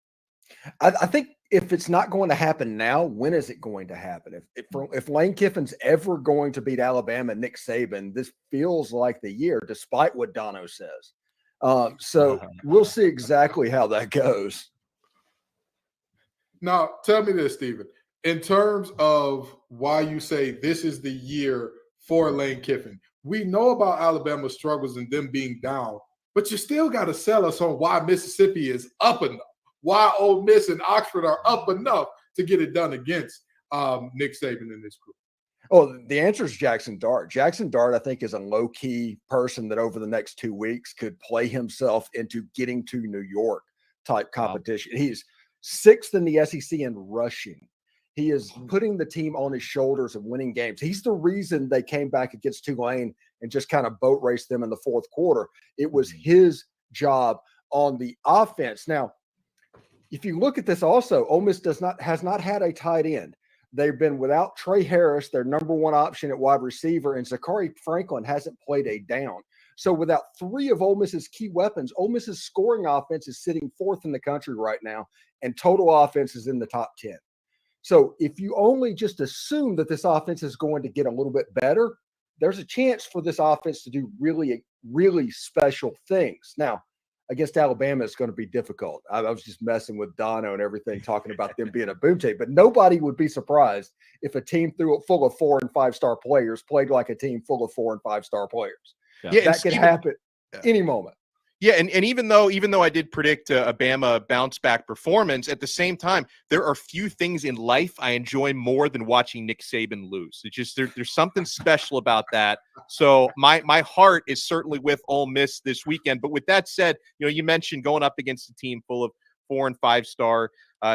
I think if it's not going to happen now, when is it going to happen? If Lane Kiffin's ever going to beat Alabama and Nick Saban, this feels like the year, despite what Dono says. So we'll see exactly how that goes. Now, tell me this, Stephen. In terms of why you say this is the year for Lane Kiffin, we know about Alabama's struggles and them being down, but you still got to sell us on why Mississippi is up enough, why Ole Miss and Oxford are up enough to get it done against Nick Saban and this group. Oh, the answer is Jackson Dart. Jackson Dart, I think, is a low-key person that over the next 2 weeks could play himself into getting to New York type competition. Wow. He's 6th in the SEC in rushing. He is putting the team on his shoulders and winning games. He's the reason they came back against Tulane and just kind of boat raced them in the fourth quarter. It was his job on the offense. Now, if you look at this also, Ole Miss has not had a tight end. They've been without Trey Harris, their number one option at wide receiver, and Zachary Franklin hasn't played a down. So without three of Ole Miss's key weapons, Ole Miss's scoring offense is sitting fourth in the country right now, and total offense is in the top 10. So if you only just assume that this offense is going to get a little bit better, there's a chance for this offense to do really, really special things. Now, against Alabama, it's going to be difficult. I was just messing with Dono and everything, talking about them being a boom team, but nobody would be surprised if a team full of 4- and 5-star players played like a team full of 4- and 5-star players. Yeah, that could happen any moment. Yeah, and even though I did predict a Bama bounce back performance, at the same time, there are few things in life I enjoy more than watching Nick Saban lose. It's just there's something special about that. So my heart is certainly with Ole Miss this weekend. But with that said, you mentioned going up against a team full of 4- and 5-star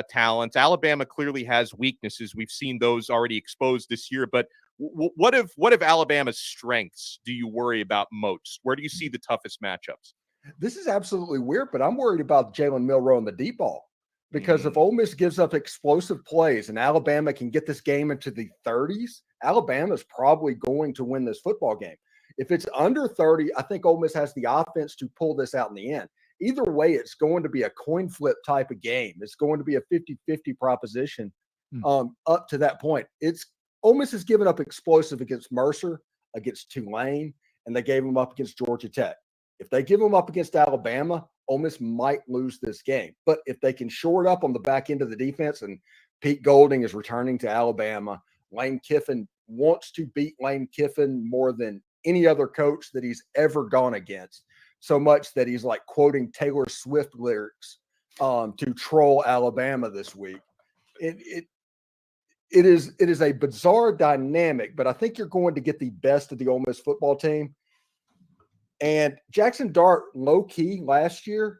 talents. Alabama clearly has weaknesses. We've seen those already exposed this year. But what if Alabama's strengths do you worry about most? Where do you see the toughest matchups? This is absolutely weird, but I'm worried about Jalen Milroe and the deep ball because if Ole Miss gives up explosive plays and Alabama can get this game into the 30s, Alabama's probably going to win this football game. If it's under 30, I think Ole Miss has the offense to pull this out in the end. Either way, it's going to be a coin flip type of game. It's going to be a 50-50 proposition up to that point. Ole Miss has given up explosive against Mercer, against Tulane, and they gave them up against Georgia Tech. If they give them up against Alabama, Ole Miss might lose this game. But if they can shore it up on the back end of the defense, and Pete Golding is returning to Alabama, Lane Kiffin wants to beat Lane Kiffin more than any other coach that he's ever gone against, so much that he's like quoting Taylor Swift lyrics to troll Alabama this week. It is a bizarre dynamic, but I think you're going to get the best of the Ole Miss football team. And Jackson Dart, low key last year,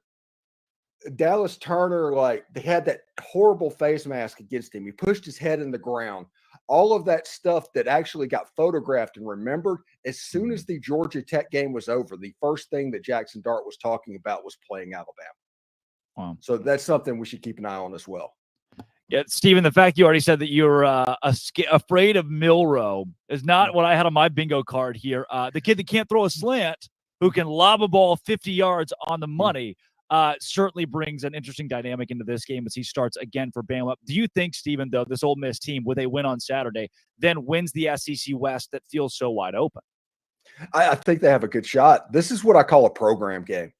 Dallas Turner, they had that horrible face mask against him. He pushed his head in the ground. All of that stuff that actually got photographed and remembered. As soon as the Georgia Tech game was over, the first thing that Jackson Dart was talking about was playing Alabama. Wow. So that's something we should keep an eye on as well. Yeah, Stephen, the fact you already said that you're afraid of Milroe is not what I had on my bingo card here. The kid that can't throw a slant, who can lob a ball 50 yards on the money, certainly brings an interesting dynamic into this game as he starts again for Bama. Do you think, Stephen, though, this Ole Miss team, with a win on Saturday, then wins the SEC West that feels so wide open? I think they have a good shot. This is what I call a program game.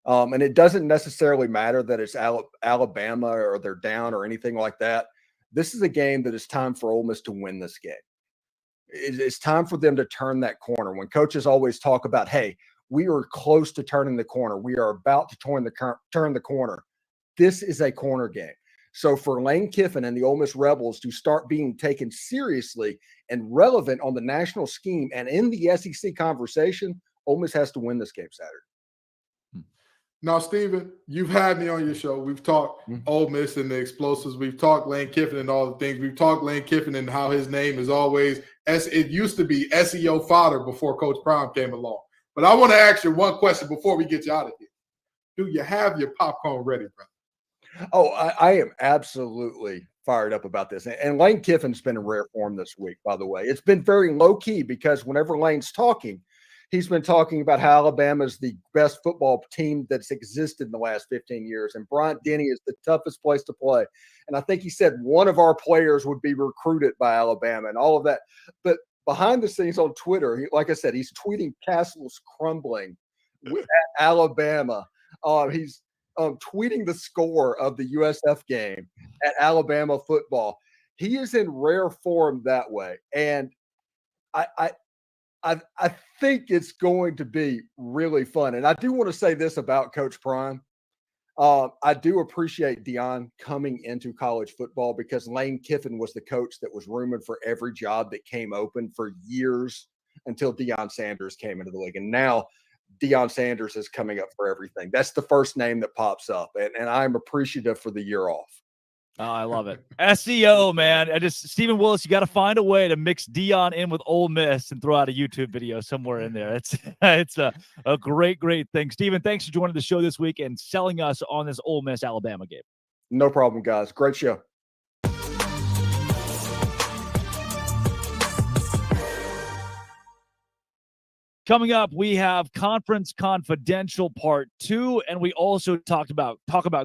And it doesn't necessarily matter that it's Alabama or they're down or anything like that. This is a game that it's time for Ole Miss to win this game. It's time for them to turn that corner. When coaches always talk about, hey, we are close to turning the corner. We are about to turn the corner. This is a corner game. So for Lane Kiffin and the Ole Miss Rebels to start being taken seriously and relevant on the national scheme and in the SEC conversation, Ole Miss has to win this game Saturday. Now, Stephen, you've had me on your show. We've talked Ole Miss and the explosives. We've talked Lane Kiffin and all the things. We've talked Lane Kiffin and how his name is always it used to be SEO fodder before Coach Prime came along. But I want to ask you one question before we get you out of here. Do you have your popcorn ready, brother? Oh, I am absolutely fired up about this. And Lane Kiffin's been in rare form this week, by the way. It's been very low-key because whenever Lane's talking, he's been talking about how Alabama is the best football team that's existed in the last 15 years. And Bryant-Denny is the toughest place to play. And I think he said one of our players would be recruited by Alabama and all of that. But behind the scenes on Twitter, like I said, he's tweeting castles crumbling at Alabama. He's tweeting the score of the USF game at Alabama football. He is in rare form that way. And I think it's going to be really fun. And I do want to say this about Coach Prime. I do appreciate Deion coming into college football because Lane Kiffin was the coach that was rumored for every job that came open for years until Deion Sanders came into the league. And now Deion Sanders is coming up for everything. That's the first name that pops up. And I'm appreciative for the year off. Oh, I love it. SEO, man. Stephen Willis, you got to find a way to mix Deion in with Ole Miss and throw out a YouTube video somewhere in there. It's a great thing. Stephen, thanks for joining the show this week and selling us on this Ole Miss Alabama game. No problem, guys. Great show. Coming up, we have Conference Confidential Part 2, and we also talk about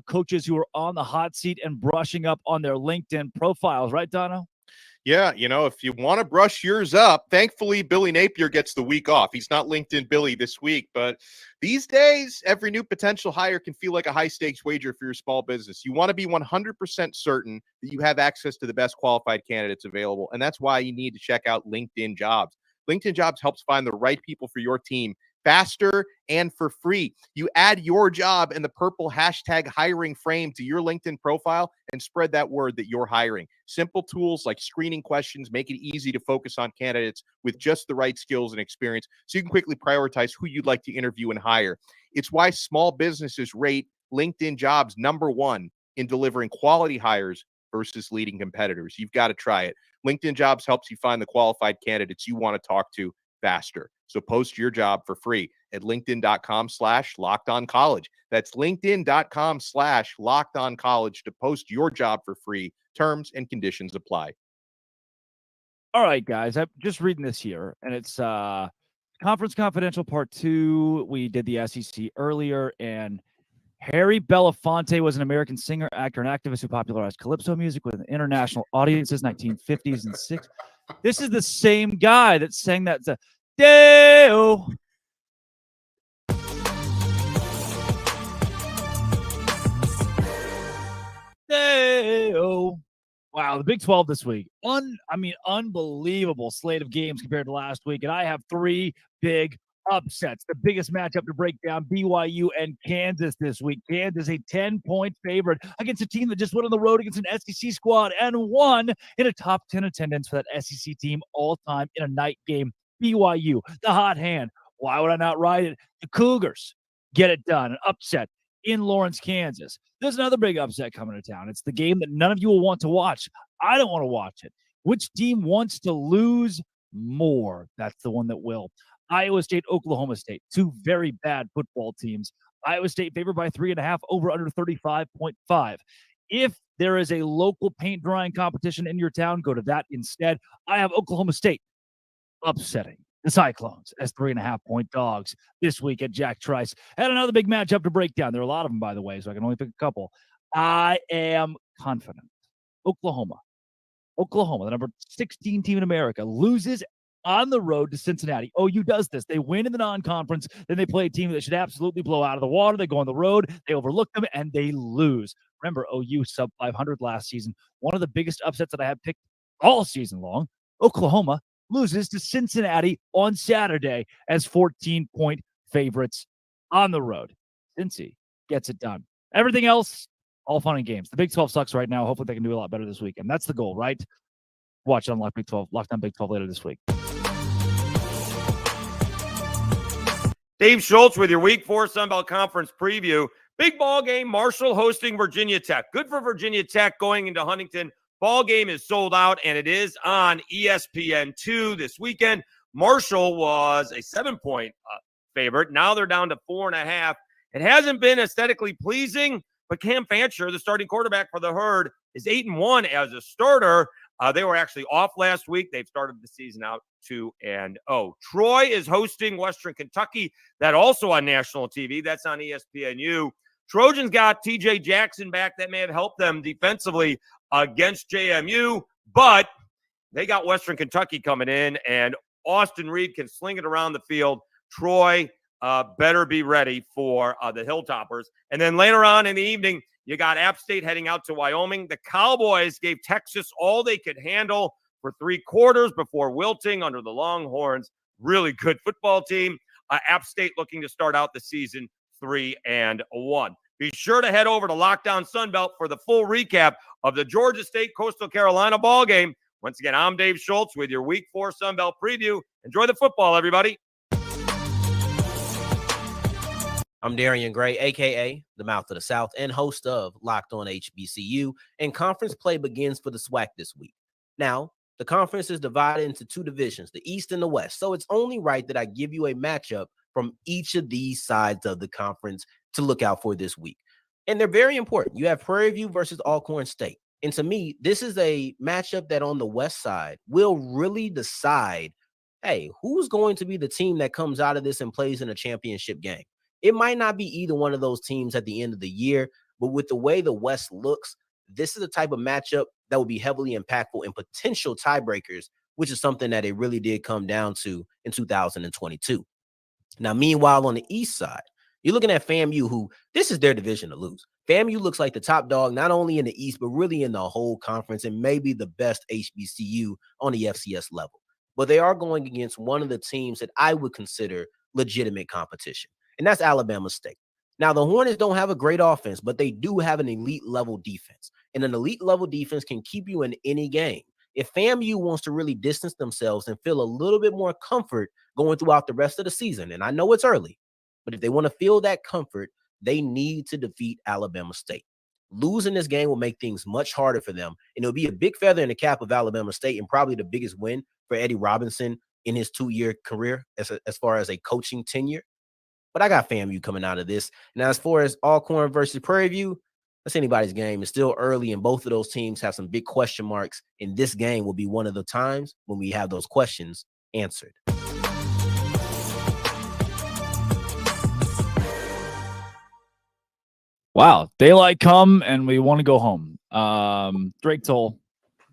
coaches who are on the hot seat and brushing up on their LinkedIn profiles. Right, Dono? Yeah, if you want to brush yours up, thankfully Billy Napier gets the week off. He's not LinkedIn Billy this week, but these days, every new potential hire can feel like a high-stakes wager for your small business. You want to be 100% certain that you have access to the best qualified candidates available, and that's why you need to check out LinkedIn Jobs. LinkedIn Jobs helps find the right people for your team faster and for free. You add your job and the purple hashtag hiring frame to your LinkedIn profile and spread that word that you're hiring. Simple tools like screening questions make it easy to focus on candidates with just the right skills and experience so you can quickly prioritize who you'd like to interview and hire. It's why small businesses rate LinkedIn Jobs #1 in delivering quality hires versus leading competitors. You've got to try it. LinkedIn Jobs helps you find the qualified candidates you want to talk to faster. So post your job for free at linkedin.com/lockedoncollege. That's linkedin.com/lockedoncollege to post your job for free. Terms and conditions apply. All right, guys, I'm just reading this here, and it's Conference Confidential Part 2. We did the SEC earlier, and Harry Belafonte was an American singer, actor, and activist who popularized calypso music with international audiences in the 1950s and 60s. This is the same guy that sang that Deo. Deo. Wow, the Big 12 this week. Unbelievable slate of games compared to last week. And I have 3 big upsets. The biggest matchup to break down, BYU and Kansas this week. Kansas a 10-point favorite against a team that just went on the road against an SEC squad and won in a top 10 attendance for that SEC team all time in a night game. BYU, the hot hand. Why would I not ride it? The Cougars get it done. An upset in Lawrence, Kansas. There's another big upset coming to town. It's the game that none of you will want to watch. I don't want to watch it. Which team wants to lose more? That's the one that will. Iowa State, Oklahoma State, 2 very bad football teams. Iowa State favored by 3.5, over under 35.5. If there is a local paint drying competition in your town, go to that instead. I have Oklahoma State upsetting the Cyclones as 3.5-point dogs this week at Jack Trice. And another big matchup to break down. There are a lot of them, by the way, so I can only pick a couple. I am confident. Oklahoma, the number 16 team in America, loses on the road to Cincinnati. OU does this. They win in the non-conference. Then they play a team that should absolutely blow out of the water. They go on the road. They overlook them, and they lose. Remember, OU sub 500 last season. One of the biggest upsets that I have picked all season long. Oklahoma loses to Cincinnati on Saturday as 14-point favorites on the road. Cincy gets it done. Everything else, all fun and games. The Big 12 sucks right now. Hopefully they can do a lot better this weekend. That's the goal, right? Watch it on Lockdown Big 12 later this week. Dave Schultz with your Week 4 Sun Belt Conference preview. Big ball game, Marshall hosting Virginia Tech. Good for Virginia Tech going into Huntington. Ball game is sold out, and it is on ESPN2 this weekend. Marshall was a 7-point favorite. Now they're down to 4.5. It hasn't been aesthetically pleasing, but Cam Fancher, the starting quarterback for the Herd, is 8-1 as a starter. They were actually off last week. They've started the season out 2-0. Troy is hosting Western Kentucky. That also on national TV. That's on ESPNU. Trojans got TJ Jackson back. That may have helped them defensively against JMU, but they got Western Kentucky coming in, and Austin Reed can sling it around the field. Troy better be ready for the Hilltoppers. And then later on in the evening, you got App State heading out to Wyoming. The Cowboys gave Texas all they could handle for 3 quarters before wilting under the Longhorns. Really good football team. App State looking to start out the season 3-1. Be sure to head over to Lockdown Sunbelt for the full recap of the Georgia State Coastal Carolina ball game. Once again, I'm Dave Schultz with your Week 4 Sunbelt preview. Enjoy the football, everybody. I'm Darian Gray, aka the Mouth of the South, and host of Locked On HBCU. And conference play begins for the SWAC this week. Now, the conference is divided into two divisions, the East and the West. So it's only right that I give you a matchup from each of these sides of the conference to look out for this week. And they're very important. You have Prairie View versus Alcorn State. And to me, this is a matchup that on the West side will really decide, hey, who's going to be the team that comes out of this and plays in a championship game? It might not be either one of those teams at the end of the year, but with the way the West looks, this is the type of matchup that will be heavily impactful in potential tiebreakers, which is something that it really did come down to in 2022. Now, meanwhile, on the East side, you're looking at FAMU, who this is their division to lose. FAMU looks like the top dog, not only in the East, but really in the whole conference and maybe the best HBCU on the FCS level. But they are going against one of the teams that I would consider legitimate competition, and that's Alabama State. Now, the Hornets don't have a great offense, but they do have an elite level defense, and an elite level defense can keep you in any game. If FAMU wants to really distance themselves and feel a little bit more comfort going throughout the rest of the season, and I know it's early, but if they want to feel that comfort, they need to defeat Alabama State. Losing this game will make things much harder for them, and it'll be a big feather in the cap of Alabama State and probably the biggest win for Eddie Robinson in his 2-year career as far as a coaching tenure. But I got FAMU coming out of this. Now, as far as Alcorn versus Prairie View, that's anybody's game. It's still early, and both of those teams have some big question marks, and this game will be one of the times when we have those questions answered. Wow. Daylight come, and we want to go home. Drake Toll,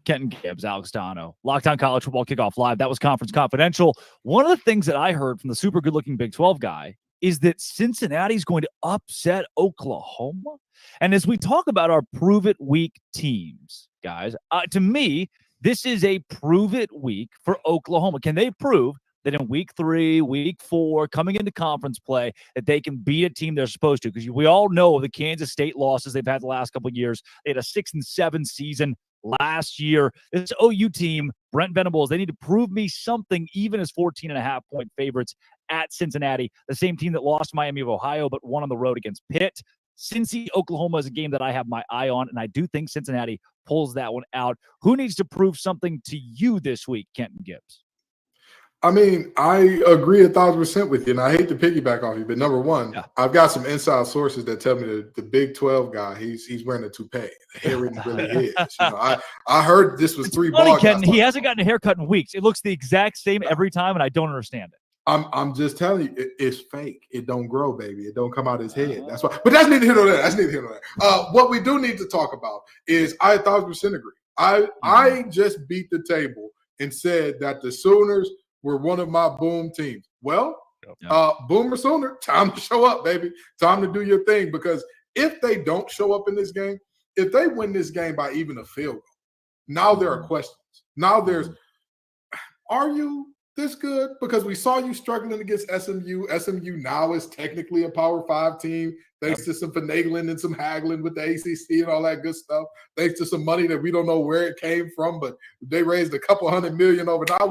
Kenton Gibbs, Alex Dono, Lockdown College Football Kickoff Live. That was Conference Confidential. One of the things that I heard from the super good-looking Big 12 guy is that Cincinnati's going to upset Oklahoma. And as we talk about our prove-it-week teams, guys, to me, this is a prove-it week for Oklahoma. Can they prove that in week 3, week 4, coming into conference play, that they can beat a team they're supposed to? Because we all know the Kansas State losses they've had the last couple of years. They had a 6-7 season last year. This OU team, Brent Venables, they need to prove me something, even as 14.5-point favorites at Cincinnati, the same team that lost Miami of Ohio but won on the road against Pitt. Cincy, Oklahoma is a game that I have my eye on, and I do think Cincinnati pulls that one out. Who needs to prove something to you this week, Kenton Gibbs? I mean, I agree 1,000% with you, and I hate to piggyback off you, but number one, I've got some inside sources that tell me that the Big 12 guy, he's wearing a toupee. The hair really is. You know, I heard this was 3 funny, ball guys. Kenton, he hasn't gotten a haircut in weeks. It looks the exact same every time, and I don't understand it. I'm just telling you, it's fake. It don't grow, baby. It don't come out his head. That's why. But that's neither here nor there. That's neither here nor there. What we do need to talk about is I 1,000% agree. I just beat the table and said that the Sooners were one of my boom teams. Well, Boomer Sooner, time to show up, baby. Time to do your thing, because if they don't show up in this game, if they win this game by even a field goal, now there are questions. Now there's, are you this good? Because we saw you struggling against SMU. SMU now is technically a Power 5 team, thanks to some finagling and some haggling with the ACC and all that good stuff. Thanks to some money that we don't know where it came from, but they raised a couple $100 million overnight.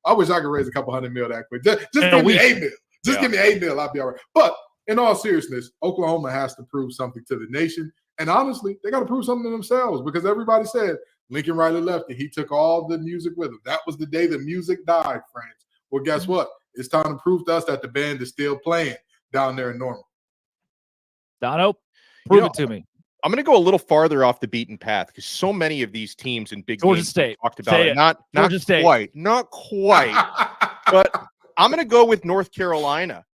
I wish I could raise a couple $100 million that quick. Just give me $8 million. Just give me $8 million. I'll be all right. But in all seriousness, Oklahoma has to prove something to the nation. And honestly, they got to prove something to themselves, because everybody said Lincoln Riley left and he took all the music with him. That was the day the music died, friends. Well, guess what? It's time to prove to us that the band is still playing down there in Norman. Dono, prove it to me. I'm going to go a little farther off the beaten path, because so many of these teams in big Georgia games State talked about it. Not quite. But I'm going to go with North Carolina.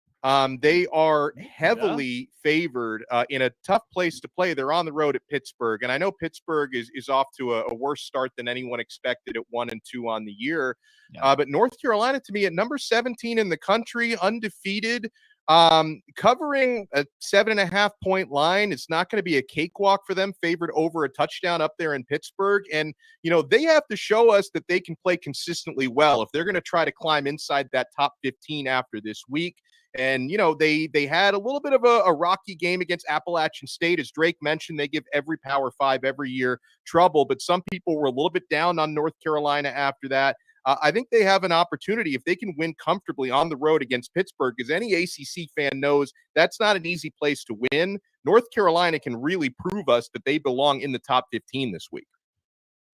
They are heavily favored in a tough place to play. They're on the road at Pittsburgh, and I know Pittsburgh is off to a worse start than anyone expected at 1-2 on the year. But North Carolina, to me, at number 17 in the country, undefeated, covering a 7.5-point line. It's not going to be a cakewalk for them, favored over a touchdown up there in Pittsburgh. And, you know, they have to show us that they can play consistently well if they're going to try to climb inside that top 15 after this week. And, you know, they had a little bit of a rocky game against Appalachian State. As Drake mentioned, they give every Power 5 every year trouble, but some people were a little bit down on North Carolina after that. I think they have an opportunity if they can win comfortably on the road against Pittsburgh, because any ACC fan knows that's not an easy place to win. North Carolina can really prove us that they belong in the top 15 this week.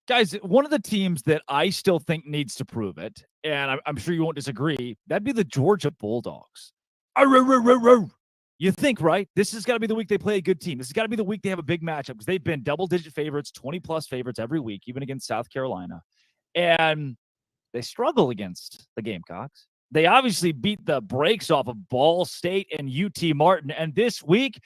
Guys, one of the teams that I still think needs to prove it, and I'm sure you won't disagree, that'd be the Georgia Bulldogs. You think, right? This has got to be the week they play a good team. This has got to be the week they have a big matchup, because they've been double-digit favorites, 20-plus favorites every week, even against South Carolina. And they struggle against the Gamecocks. They obviously beat the brakes off of Ball State and UT Martin. And this week,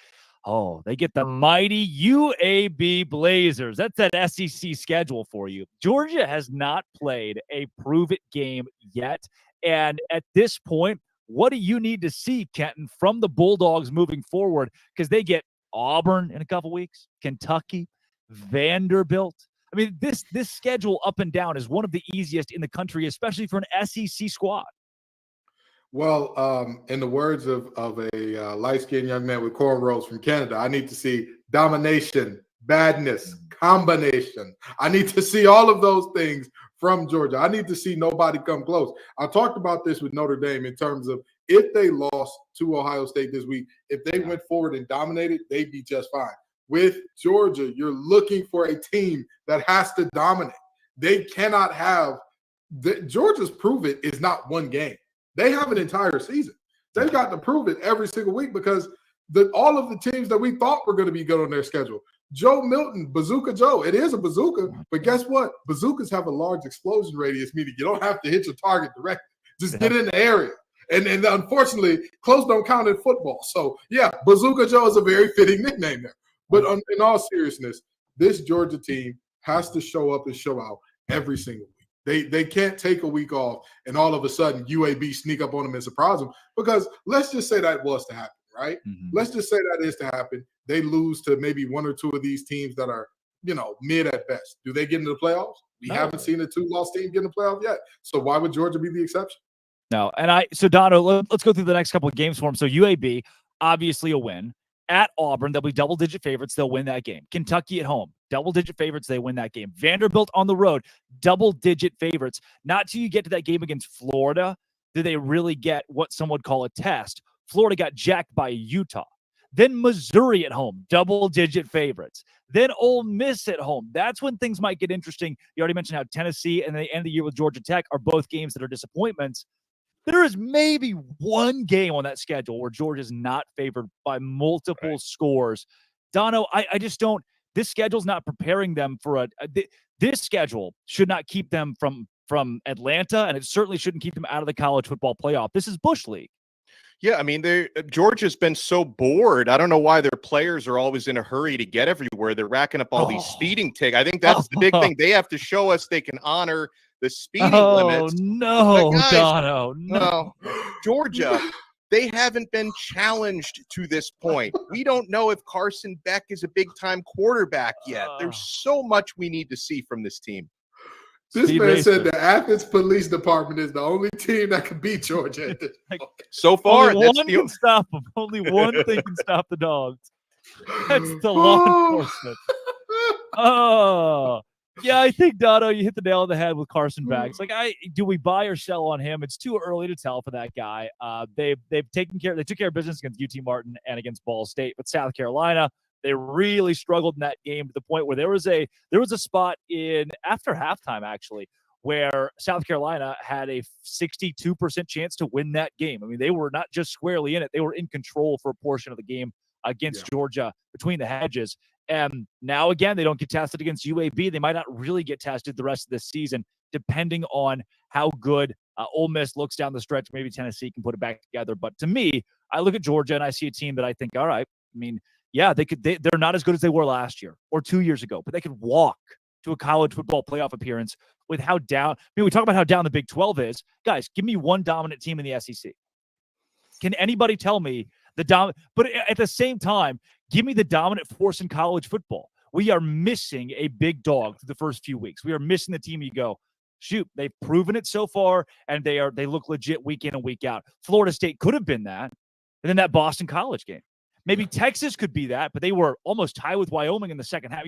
they get the mighty UAB Blazers. That's that SEC schedule for you. Georgia has not played a prove-it game yet. And at this point, what do you need to see, Kenton, from the Bulldogs moving forward? Because they get Auburn in a couple weeks, Kentucky, Vanderbilt. I mean, this schedule up and down is one of the easiest in the country, especially for an SEC squad. Well, in the words of a light-skinned young man with cornrows from Canada, I need to see domination, badness, combination. I need to see all of those things from Georgia. I need to see nobody come close. I talked about this with Notre Dame in terms of if they lost to Ohio State this week, if they went forward and dominated, they'd be just fine. With Georgia, you're looking for a team that has to dominate. They cannot have – Georgia's prove it is not one game. They have an entire season. They've got to prove it every single week, because all of the teams that we thought were going to be good on their schedule. Joe Milton, Bazooka Joe. It is a bazooka, but guess what? Bazookas have a large explosion radius, meaning you don't have to hit your target directly. Just get in the area. And unfortunately, close don't count in football. So, yeah, Bazooka Joe is a very fitting nickname there. But in all seriousness, this Georgia team has to show up and show out every single week. They can't take a week off and all of a sudden UAB sneak up on them and surprise them, because let's just say that was to happen, right? Mm-hmm. Let's just say that is to happen. They lose to maybe one or two of these teams that are, mid at best. Do they get into the playoffs? We haven't seen a two-loss team get in the playoffs yet. So why would Georgia be the exception? No. And so Dono, let's go through the next couple of games for them. So UAB, obviously a win. At Auburn, they'll be double-digit favorites. They'll win that game. Kentucky at home, double-digit favorites. They win that game. Vanderbilt on the road, double-digit favorites. Not till you get to that game against Florida do they really get what some would call a test. Florida got jacked by Utah. Then Missouri at home, double-digit favorites. Then Ole Miss at home. That's when things might get interesting. You already mentioned how Tennessee and the end of the year with Georgia Tech are both games that are disappointments. There is maybe one game on that schedule where Georgia's not favored by multiple scores. Dono, I just don't – this schedule's not preparing them for this schedule should not keep them from Atlanta, and it certainly shouldn't keep them out of the college football playoff. This is Bush League. Yeah, I mean, Georgia's been so bored. I don't know why their players are always in a hurry to get everywhere. They're racking up all these speeding tickets. I think that's the big thing. They have to show us they can honor the speeding limits. No, guys, Dono, no. Georgia, they haven't been challenged to this point. We don't know if Carson Beck is a big-time quarterback yet. There's so much we need to see from this team. This man said the Athens Police Department is the only team that can beat Georgia. So far, only one can stop them. Only one thing can stop the Dogs. That's the law enforcement. Oh, yeah, I think, Dono, you hit the nail on the head with Carson Beck. It's like, do we buy or sell on him? It's too early to tell for that guy. They took care of business against UT Martin and against Ball State, but South Carolina, they really struggled in that game to the point where there was a spot in after halftime, actually, where South Carolina had a 62% chance to win that game. I mean, they were not just squarely in it. They were in control for a portion of the game against Georgia between the hedges. And now, again, they don't get tested against UAB. They might not really get tested the rest of this season, depending on how good Ole Miss looks down the stretch. Maybe Tennessee can put it back together. But to me, I look at Georgia and I see a team that I think, all right, I mean, yeah, they're not as good as they were last year or 2 years ago, but they could walk to a college football playoff appearance with how down. I mean, we talk about how down the Big 12 is. Guys, give me one dominant team in the SEC. Can anybody tell me but at the same time, give me the dominant force in college football. We are missing a big dog through the first few weeks. We are missing the team you go, shoot, they've proven it so far, and they look legit week in and week out. Florida State could have been that, and then that Boston College game. Maybe Texas could be that, but they were almost tied with Wyoming in the second half.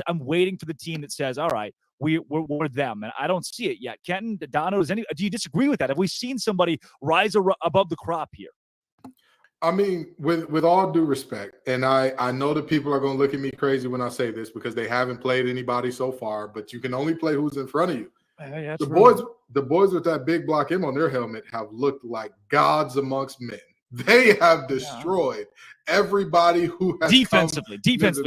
I'm waiting for the team that says, all right, we're them, and I don't see it yet. Kenton, Dono, do you disagree with that? Have we seen somebody rise above the crop here? I mean, with all due respect, and I know that people are going to look at me crazy when I say this because they haven't played anybody so far, but you can only play who's in front of you. Yeah, the boys with that big block M on their helmet have looked like gods amongst men. They have destroyed everybody who has defensively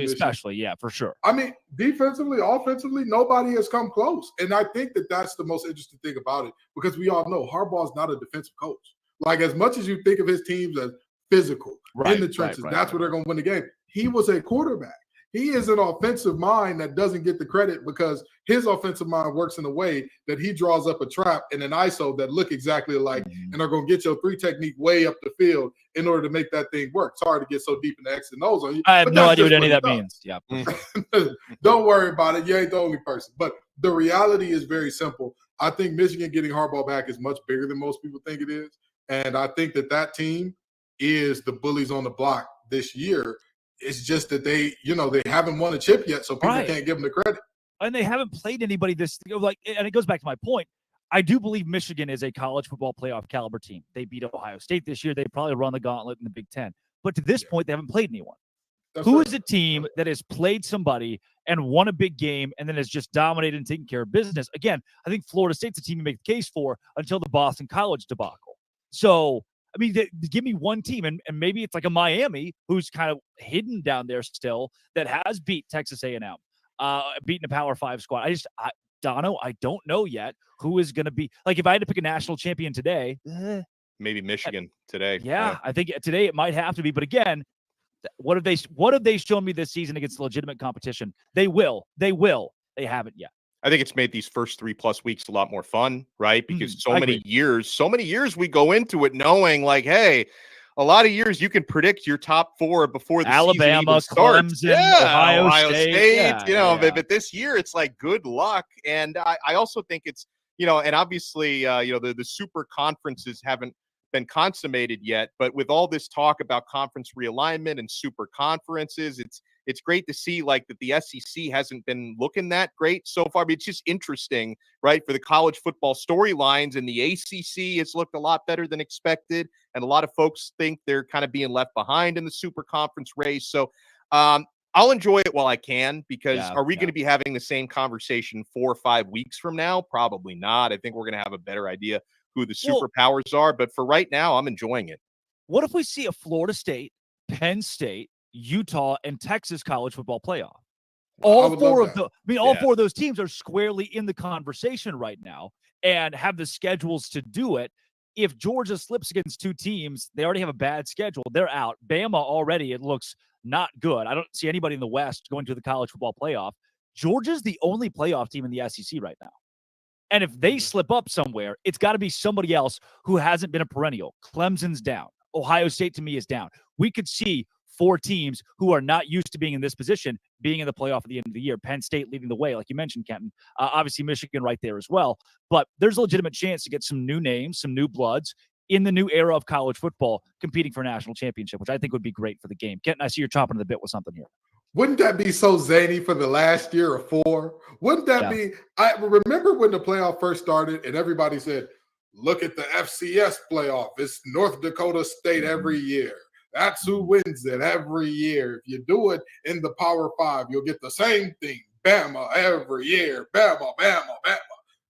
especially, yeah, for sure. I mean, defensively, offensively, nobody has come close. And I think that that's the most interesting thing about it, because we all know Harbaugh's not a defensive coach. Like, as much as you think of his teams as physical in the trenches, that's where they're going to win the game. He was a quarterback. He is an offensive mind that doesn't get the credit because his offensive mind works in a way that he draws up a trap and an ISO that look exactly alike and are going to get your 3 technique way up the field in order to make that thing work. Sorry to get so deep in the X and O's on you. I have no idea what any of that means. Yeah. Don't worry about it. You ain't the only person. But the reality is very simple. I think Michigan getting Harbaugh back is much bigger than most people think it is. And I think that team is the bullies on the block this year. It's just that they haven't won a chip yet, so people can't give them the credit. And they haven't played anybody and it goes back to my point. I do believe Michigan is a college football playoff caliber team. They beat Ohio State this year. They probably run the gauntlet in the Big Ten. But to this point, they haven't played anyone. Who is a team that has played somebody and won a big game and then has just dominated and taken care of business? Again, I think Florida State's a team you make the case for until the Boston College debacle. So, I mean, give me one team, and maybe it's like a Miami who's kind of hidden down there still that has beat Texas A&M, beaten a Power 5 squad. Dono, I don't know yet who is going to be. Like, if I had to pick a national champion today, maybe Michigan today. Yeah, I think today it might have to be. But again, what have they shown me this season against legitimate competition? They will. They haven't yet. I think it's made these first 3+ weeks a lot more fun, right? Because so many years we go into it knowing like, hey, a lot of years you can predict your top 4 before the Alabama, season even starts. Clemson, Ohio State. But this year it's like good luck. And I also think it's, and obviously, the super conferences haven't been consummated yet, but with all this talk about conference realignment and super conferences, it's great to see like that the SEC hasn't been looking that great so far. But it's just interesting, right? For the college football storylines, and the ACC has looked a lot better than expected. And a lot of folks think they're kind of being left behind in the super conference race. So I'll enjoy it while I can, because are we going to be having the same conversation 4 or 5 weeks from now? Probably not. I think we're going to have a better idea who the superpowers are. But for right now, I'm enjoying it. What if we see a Florida State, Penn State, Utah, and Texas college football playoff? All 4 of those teams are squarely in the conversation right now and have the schedules to do it. If Georgia slips against 2 teams, they already have a bad schedule. They're out. Bama already, it looks not good. I don't see anybody in the West going to the college football playoff. Georgia's the only playoff team in the SEC right now. And if they slip up somewhere, it's got to be somebody else who hasn't been a perennial. Clemson's down. Ohio State, to me, is down. We could see 4 teams who are not used to being in this position being in the playoff at the end of the year. Penn State leading the way, like you mentioned, Kenton. Obviously, Michigan right there as well. But there's a legitimate chance to get some new names, some new bloods in the new era of college football competing for a national championship, which I think would be great for the game. Kenton, I see you're chomping at the bit with something here. Wouldn't that be so zany for the last year or 4? Wouldn't that be? I remember when the playoff first started and everybody said, look at the FCS playoff. It's North Dakota State every year. That's who wins it every year. If you do it in the Power 5, you'll get the same thing. Bama every year. Bama.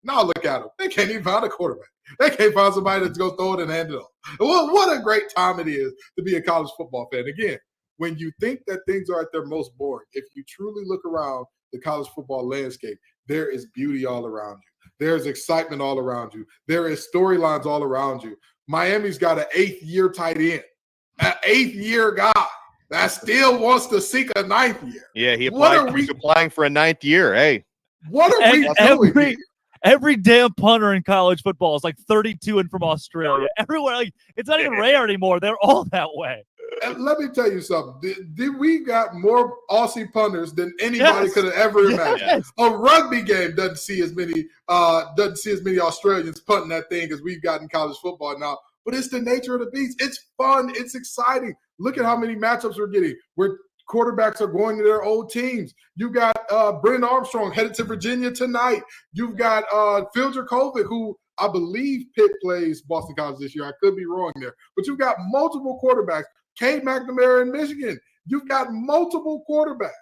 Now look at them. They can't even find a quarterback. They can't find somebody that's going to throw it and hand it off. What a great time it is to be a college football fan. Again, when you think that things are at their most boring, if you truly look around the college football landscape, there is beauty all around you. There's excitement all around you. There is storylines all around you. Miami's got an 8th-year tight end, an 8th-year guy that still wants to seek a 9th year. Yeah, he's applying for a 9th year. Hey, what are we doing here? Every damn punter in college football is like 32 and from Australia. Everywhere, like it's not even rare anymore. They're all that way. And let me tell you something. We got more Aussie punters than anybody could have ever imagined. A rugby game doesn't see as many Australians punting that thing as we've got in college football now. But it's the nature of the beast. It's fun. It's exciting. Look at how many matchups we're getting. We're quarterbacks are going to their old teams. You got Brennan Armstrong headed to Virginia tonight. You've got Phil Dracovic, who I believe Pitt plays Boston College this year. I could be wrong there. But you've got multiple quarterbacks. Cade McNamara in Michigan. You've got multiple quarterbacks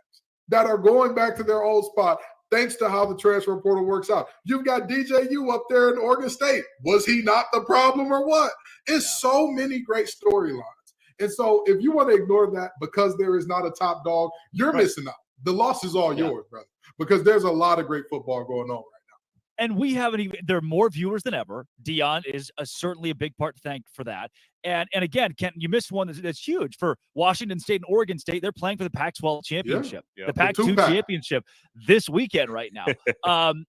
that are going back to their old spot thanks to how the transfer portal works out. You've got DJU up there in Oregon State. Was he not the problem or what? It's so many great storylines. And so if you want to ignore that because there is not a top dog, you're missing out. The loss is all yours, brother, because there's a lot of great football going on right now. And we haven't even, there are more viewers than ever. Deion is certainly a big part to thank for that. And again, Kenton, you missed one that's huge for Washington State and Oregon State. They're playing for the Pac-12 championship, the Pac-2 championship this weekend right now.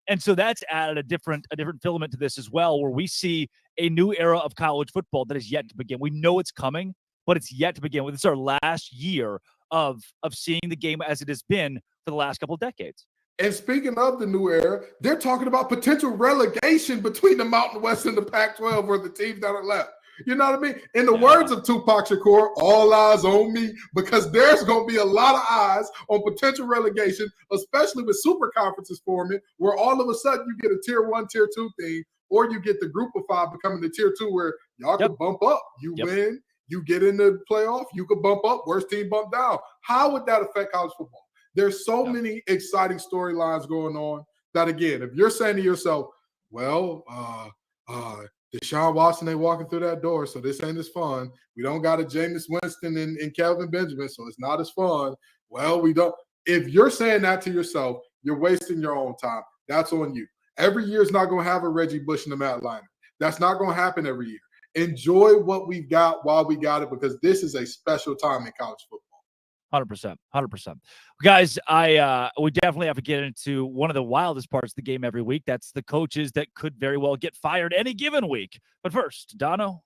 And so that's added a different filament to this as well, where we see a new era of college football that is yet to begin. We know it's coming, but it's yet to begin. It's our last year of seeing the game as it has been for the last couple of decades. And speaking of the new era, they're talking about potential relegation between the Mountain West and the Pac-12 or the teams that are left. You know what I mean? In the words of Tupac Shakur, all eyes on me, because there's going to be a lot of eyes on potential relegation, especially with super conferences forming, where all of a sudden you get a tier 1, tier 2 thing, or you get the group of 5 becoming the tier 2 where y'all can bump up. You win, you get in the playoff, you could bump up, worst team bump down. How would that affect college football? There's so many exciting storylines going on that, again, if you're saying to yourself, well, Deshaun Watson ain't walking through that door, so this ain't as fun. We don't got a Jameis Winston and Kelvin Benjamin, so it's not as fun. Well, we don't. If you're saying that to yourself, you're wasting your own time. That's on you. Every year is not going to have a Reggie Bush and a Matt Leinart. That's not going to happen every year. Enjoy what we've got while we got it, because this is a special time in college football. 100%. Guys, we definitely have to get into one of the wildest parts of the game every week. That's the coaches that could very well get fired any given week. But first, Dono.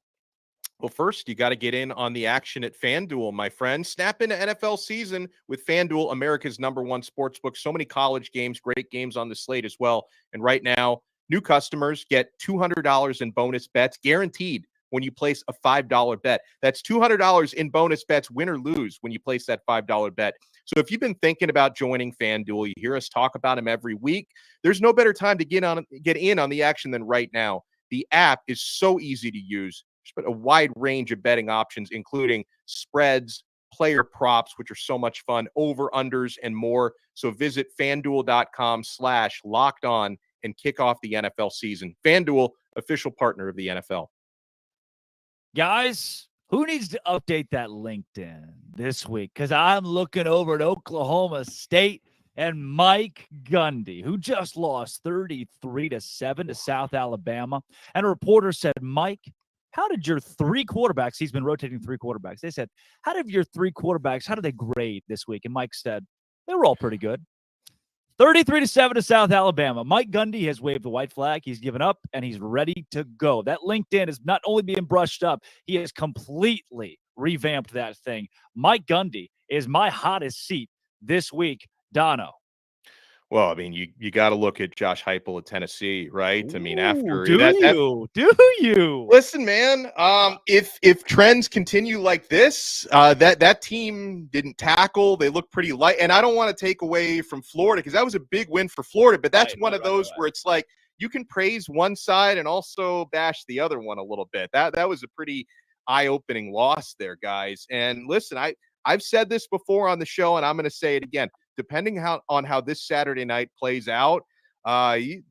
Well, first, you got to get in on the action at FanDuel, my friend. Snap into NFL season with FanDuel, America's #1 sportsbook. So many college games, great games on the slate as well. And right now, new customers get $200 in bonus bets guaranteed when you place a $5 bet. That's $200 in bonus bets, win or lose, when you place that $5 bet. So if you've been thinking about joining FanDuel, you hear us talk about them every week, there's no better time to get in on the action than right now. The app is so easy to use. There's a wide range of betting options, including spreads, player props, which are so much fun, over-unders, and more. So visit FanDuel.com/lockedon and kick off the NFL season. FanDuel, official partner of the NFL. Guys, who needs to update that LinkedIn this week? Because I'm looking over at Oklahoma State and Mike Gundy, who just lost 33-7 to South Alabama. And a reporter said, Mike, how did your 3 quarterbacks, he's been rotating 3 quarterbacks. They said, how did your 3 quarterbacks, how did they grade this week? And Mike said, they were all pretty good. 33-7 to South Alabama. Mike Gundy has waved the white flag. He's given up, and he's ready to go. That LinkedIn is not only being brushed up, he has completely revamped that thing. Mike Gundy is my hottest seat this week. Dono. Well, I mean, you got to look at Josh Heupel at Tennessee, right? I mean, after do you? Listen, man, if trends continue like this, that team didn't tackle. They look pretty light, and I don't want to take away from Florida because that was a big win for Florida. But that's one of those where it's like you can praise one side and also bash the other one a little bit. That was a pretty eye-opening loss there, guys. And listen, I've said this before on the show, and I'm going to say it again. Depending on how this Saturday night plays out, I'm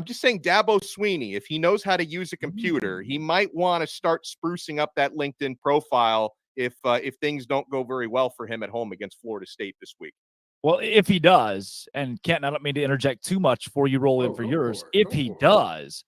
just saying Dabo Swinney, if he knows how to use a computer, he might want to start sprucing up that LinkedIn profile if things don't go very well for him at home against Florida State this week. Well, if he does, and Kenton, I don't mean to interject too much before you roll in for yours. If he does,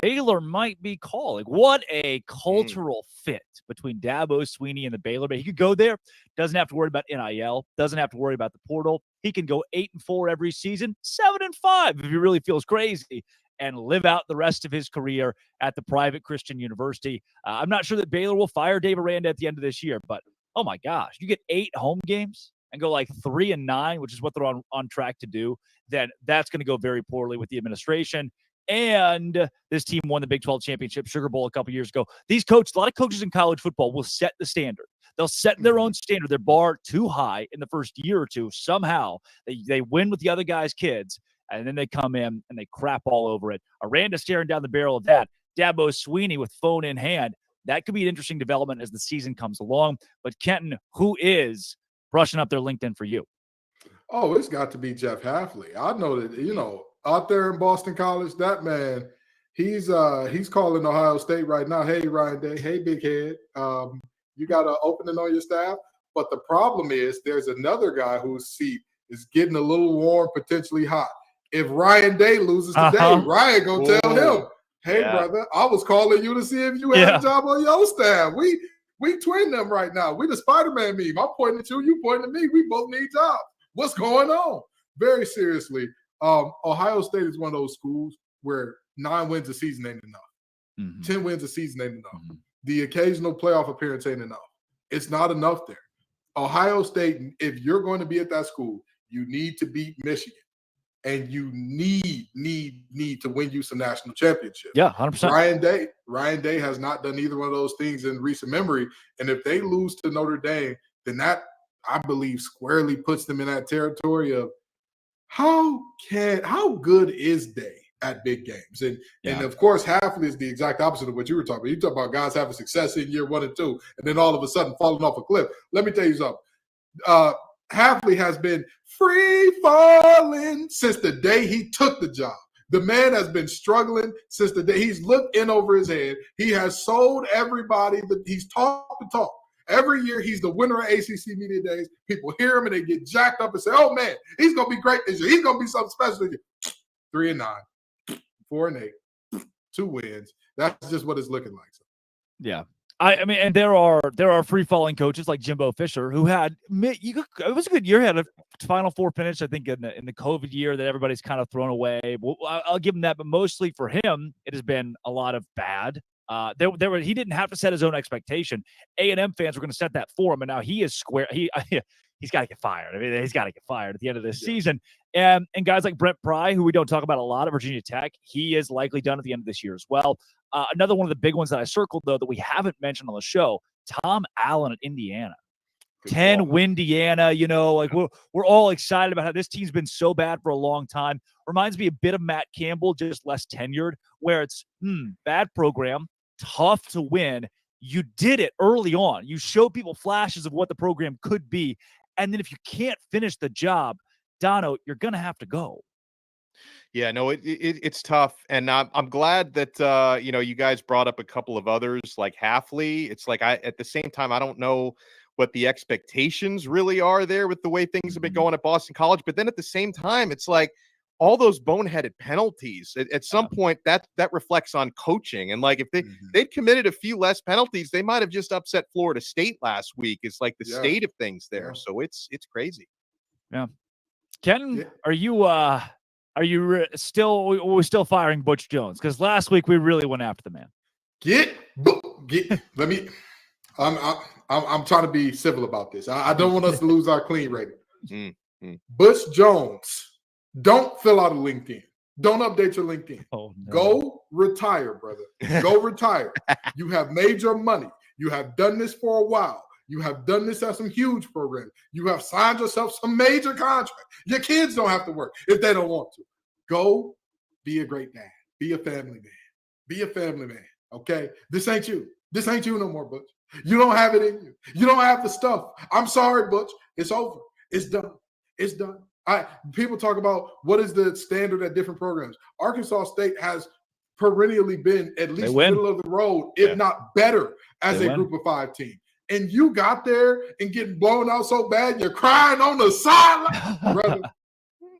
Baylor might be calling. What a cultural fit between Dabo Swinney and the Baylor. But he could go there, doesn't have to worry about NIL, doesn't have to worry about the portal. He can go 8-4 every season, 7-5 if he really feels crazy, and live out the rest of his career at the private Christian university. I'm not sure that Baylor will fire Dave Aranda at the end of this year, but oh my gosh, you get 8 home games and go like 3-9, which is what they're on track to do, then that's going to go very poorly with the administration. And this team won the Big 12 championship Sugar Bowl a couple years ago. A lot of coaches in college football will set the standard. They'll set their own standard, their bar too high in the first year or two. Somehow they win with the other guys' kids, and then they come in and they crap all over it. Aranda staring down the barrel of that. Dabo Sweeney with phone in hand. That could be an interesting development as the season comes along. But Kenton, who is brushing up their LinkedIn for you? Oh, it's got to be Jeff Hafley. I know that, out there in Boston College, that man, he's calling Ohio State right now. Hey, Ryan Day. Hey, big head. You got an opening on your staff. But the problem is there's another guy whose seat is getting a little warm, potentially hot. If Ryan Day loses today, Ryan gonna tell him, hey, brother, I was calling you to see if you had a job on your staff. We twin them right now. We the Spider-Man meme. I'm pointing at you, you pointing at me. We both need jobs. What's going on? Very seriously, Ohio State is one of those schools where 9 wins a season ain't enough. 10 wins a season ain't enough. The occasional playoff appearance ain't enough. It's not enough there. Ohio State, if you're going to be at that school, you need to beat Michigan. And you need to win you some national championships. Yeah, 100%. Ryan Day has not done either one of those things in recent memory. And if they lose to Notre Dame, then that, I believe, squarely puts them in that territory of how good is Day at big games? And of course, Hafley is the exact opposite of what you were talking about. You talk about guys having success in year 1 and 2, and then all of a sudden falling off a cliff. Let me tell you something. Hafley has been free falling since the day he took the job. The man has been struggling since the day he's looked in over his head. He has sold everybody that he's talked the talk. Every year he's the winner of ACC Media Days. People hear him and they get jacked up and say, "Oh man, he's gonna be great this year. He's gonna be something special this year." 3-9, 4-8, 2 wins. That's just what it's looking like. Yeah. I mean, and there are free falling coaches like Jimbo Fisher who had it was a good year. He had a Final Four finish, I think, in the COVID year that everybody's kind of thrown away. Well, I'll give him that, but mostly for him, it has been a lot of bad. He didn't have to set his own expectation. A&M fans were going to set that for him, and now he is square. He's got to get fired. I mean, he's got to get fired at the end of this season. And guys like Brent Pry, who we don't talk about a lot at Virginia Tech, he is likely done at the end of this year as well. Another one of the big ones that I circled, though, that we haven't mentioned on the show, Tom Allen at Indiana. 10-win Indiana, we're all excited about how this team's been so bad for a long time. Reminds me a bit of Matt Campbell, just less tenured, where it's bad program, tough to win. You did it early on. You show people flashes of what the program could be. And then if you can't finish the job, Dono, you're going to have to go. Yeah, no, it's tough. And I'm glad that, you guys brought up a couple of others like Hafley. It's like at the same time, I don't know what the expectations really are there with the way things have been going at Boston College. But then at the same time, it's like all those boneheaded penalties at some point that reflects on coaching. And like if they'd committed a few less penalties, they might have just upset Florida State last week. It's like the state of things there. So it's crazy. Yeah. Ken, are you still firing Butch Jones? Because last week we really went after the man. Let me. I'm trying to be civil about this. I don't want us to lose our clean rating. Butch Jones, don't fill out a LinkedIn. Don't update your LinkedIn. Oh, no. Go retire, brother. Go retire. You have made your money. You have done this for a while. You have done this at some huge programs. You have signed yourself some major contract. Your kids don't have to work if they don't want to. Go be a great dad. Be a family man. Be a family man, okay? This ain't you. This ain't you no more, Butch. You don't have it in you. You don't have the stuff. I'm sorry, Butch. It's over. It's done. It's done. People talk about what is the standard at different programs. Arkansas State has perennially been at least middle of the road, if not better, as a group of 5 team. And you got there and getting blown out so bad, you're crying on the sideline. Brother,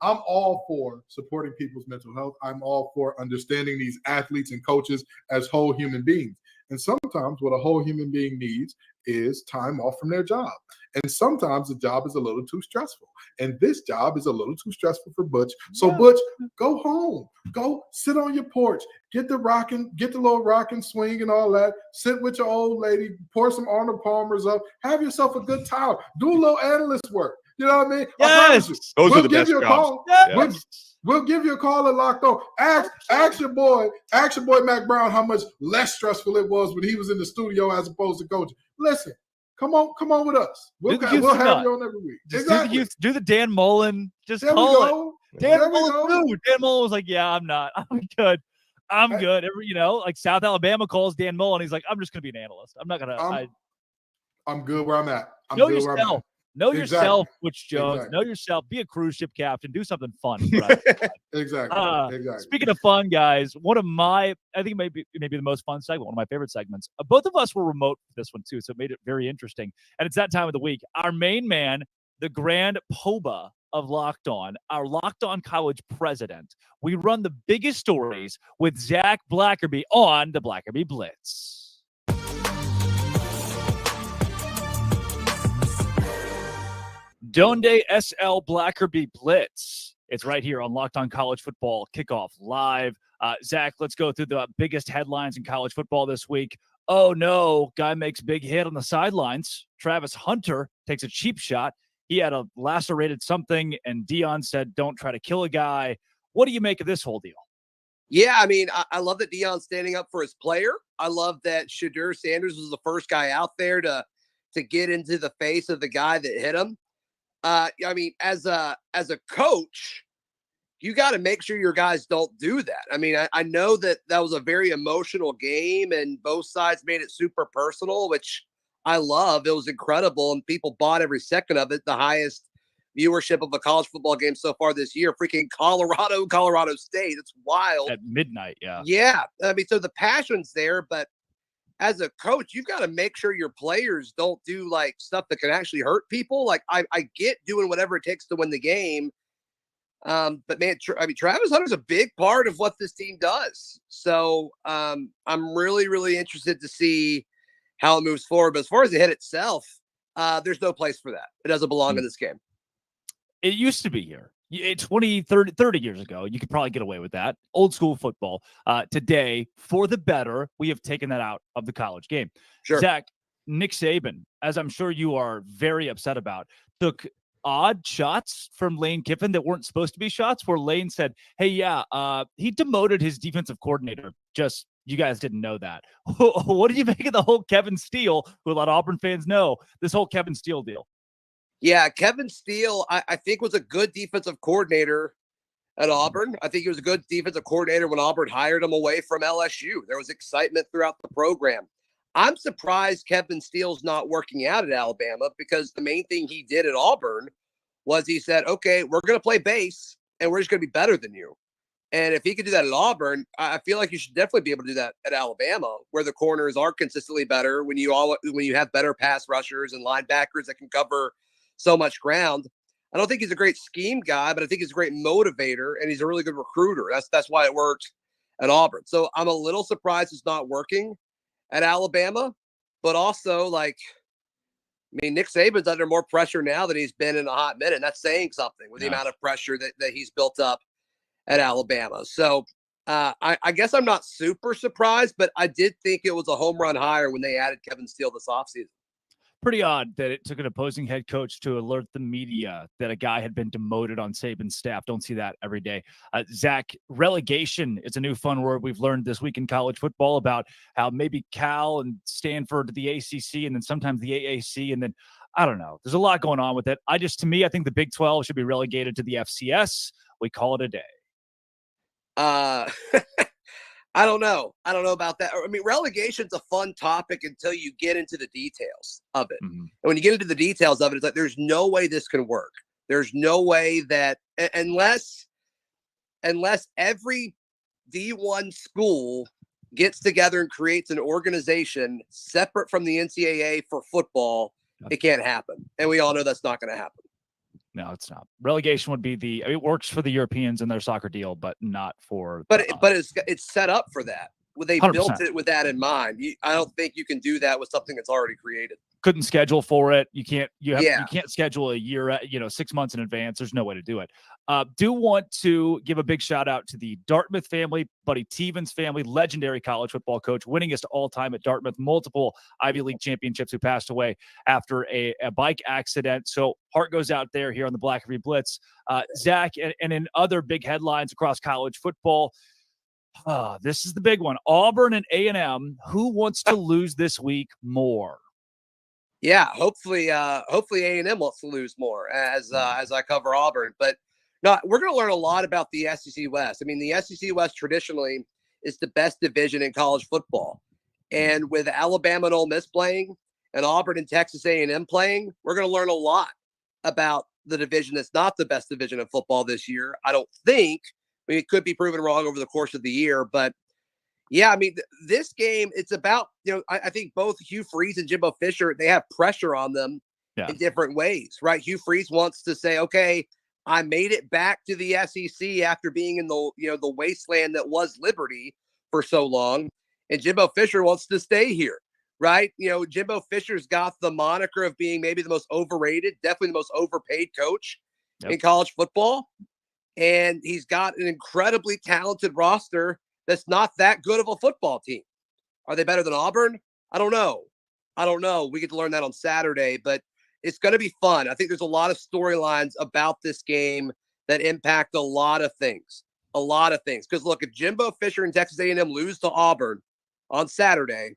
I'm all for supporting people's mental health. I'm all for understanding these athletes and coaches as whole human beings. And sometimes what a whole human being needs is time off from their job. And sometimes the job is a little too stressful. And this job is a little too stressful for Butch. So Butch, go home. Go sit on your porch. Get the little rocking swing and all that. Sit with your old lady. Pour some Arnold Palmers up. Have yourself a good time. Do a little analyst work. You know what I mean? Yes. I promise you. Those are the best jobs. Yes. We'll give you a call at Locked On. Ask your boy Mac Brown how much less stressful it was when he was in the studio as opposed to coaching. Listen, come on with us. We'll have you on every week. Exactly. Do the Dan Mullen. Just there call we go. it. Dan Mullen was like, yeah, I'm not. I'm good. I'm good. Like South Alabama calls Dan Mullen. He's like, I'm just going to be an analyst. I'm not going to. I'm good where I'm at. Know yourself. Know yourself, Butch Jones. Exactly. Know yourself. Be a cruise ship captain. Do something fun. Exactly. Speaking of fun, guys, one of my, I think maybe the most fun segment, one of my favorite segments. Both of us were remote for this one too, so it made it very interesting. And it's that time of the week. Our main man, the grand poba of Locked On, our Locked On College president. We run the biggest stories with Zach Blackerby on the Blackerby Blitz. Donde SL Blackerby Blitz. It's right here on Locked On College Football Kickoff Live. Zach, let's go through the biggest headlines in college football this week. Oh, no. Guy makes big hit on the sidelines. Travis Hunter takes a cheap shot. He had a lacerated something, and Deion said, don't try to kill a guy. What do you make of this whole deal? Yeah, I mean, I love that Deion's standing up for his player. I love that Deion Sanders was the first guy out there to get into the face of the guy that hit him. I mean, as a coach, you got to make sure your guys don't do that. I mean, I know that was a very emotional game and both sides made it super personal, which I love. It was incredible and people bought every second of it. The highest viewership of a college football game so far this year, freaking Colorado State. It's wild. At midnight, yeah. Yeah. I mean, so the passion's there, but as a coach, you've got to make sure your players don't do like stuff that can actually hurt people. Like I get doing whatever it takes to win the game. But man, Travis Hunter's a big part of what this team does. So I'm really, really interested to see how it moves forward. But as far as the hit itself, there's no place for that. It doesn't belong in this game. It used to be here. 20, 30 years ago, you could probably get away with that. Old school football. Today, for the better, we have taken that out of the college game. Sure. Zach, Nick Saban, as I'm sure you are very upset about, took odd shots from Lane Kiffin that weren't supposed to be shots, where Lane said, hey, he demoted his defensive coordinator. Just, you guys didn't know that. What did you make of the whole Kevin Steele, who a lot of Auburn fans know, this whole Kevin Steele deal? Yeah, Kevin Steele, I think, was a good defensive coordinator at Auburn. I think he was a good defensive coordinator when Auburn hired him away from LSU. There was excitement throughout the program. I'm surprised Kevin Steele's not working out at Alabama because the main thing he did at Auburn was he said, okay, we're going to play base and we're just going to be better than you. And if he could do that at Auburn, I feel like you should definitely be able to do that at Alabama, where the corners are consistently better when you have better pass rushers and linebackers that can cover so much ground. I don't think he's a great scheme guy, but I think he's a great motivator and he's a really good recruiter. That's why it worked at Auburn. So I'm a little surprised it's not working at Alabama, but also Nick Saban's under more pressure now than he's been in a hot minute. And that's saying something with the amount of pressure that he's built up at Alabama. So I guess I'm not super surprised, but I did think it was a home run hire when they added Kevin Steele this offseason. Pretty odd that it took an opposing head coach to alert the media that a guy had been demoted on Saban's staff. Don't see that every day. Zach, relegation is a new fun word we've learned this week in college football about how maybe Cal and Stanford to the ACC and then sometimes the AAC. And then, I don't know. There's a lot going on with it. I think the Big 12 should be relegated to the FCS. We call it a day. I don't know about that. I mean, relegation's a fun topic until you get into the details of it. Mm-hmm. And when you get into the details of it, it's like, there's no way this can work. There's no way that unless every D1 school gets together and creates an organization separate from the NCAA for football, it can't happen. And we all know that's not going to happen. No, it's not. Relegation would be it works for the Europeans in their soccer deal, but not for. But it's set up for that. They 100%. Built it with that in mind. I don't think you can do that with something that's already created. Couldn't schedule for it. You can't. You can't schedule a year. 6 months in advance. There's no way to do it. Do want to give a big shout out to the Dartmouth family, Buddy Tevens family, legendary college football coach, winningest all time at Dartmouth, multiple Ivy League championships, who passed away after a bike accident. So heart goes out there here on the Blackerby Blitz. Zach, and in other big headlines across college football. This is the big one. Auburn and A&M. Who wants to lose this week more? Yeah, hopefully A&M wants to lose more as I cover Auburn. But no, we're going to learn a lot about the SEC West. I mean, the SEC West traditionally is the best division in college football, and with Alabama and Ole Miss playing, and Auburn and Texas A&M playing, we're going to learn a lot about the division that's not the best division in football this year. I don't think. I mean, it could be proven wrong over the course of the year, but yeah, I mean, this game, it's about, I think both Hugh Freeze and Jimbo Fisher, they have pressure on them in different ways, right? Hugh Freeze wants to say, okay, I made it back to the SEC after being in the wasteland that was Liberty for so long. And Jimbo Fisher wants to stay here, right? Jimbo Fisher's got the moniker of being maybe the most overrated, definitely the most overpaid coach in college football. And he's got an incredibly talented roster that's not that good of a football team. Are they better than Auburn? I don't know. We get to learn that on Saturday, but it's going to be fun. I think there's a lot of storylines about this game that impact a lot of things. Because look, if Jimbo Fisher and Texas A&M lose to Auburn on Saturday,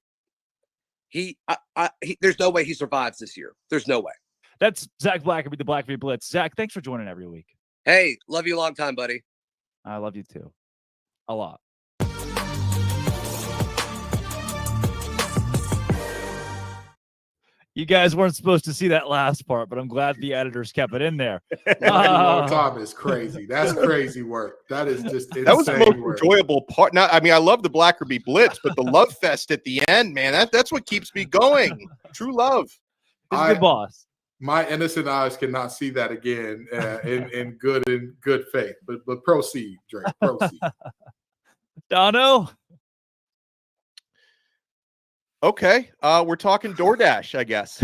there's no way he survives this year. There's no way. That's Zach Blackerby, the Blackerby Blitz. Zach, thanks for joining every week. Hey, love you a long time, buddy. I love you too. A lot. You guys weren't supposed to see that last part, but I'm glad the editors kept it in there. Long time is crazy. That's crazy work. That is just insane. That was the most enjoyable part. Now, I mean, I love the Blackerby Blitz, but the love fest at the end, man, that's what keeps me going. True love. He's a good boss. My innocent eyes cannot see that again in good faith. But proceed, Drake. Proceed. Dono. Okay, we're talking DoorDash, I guess.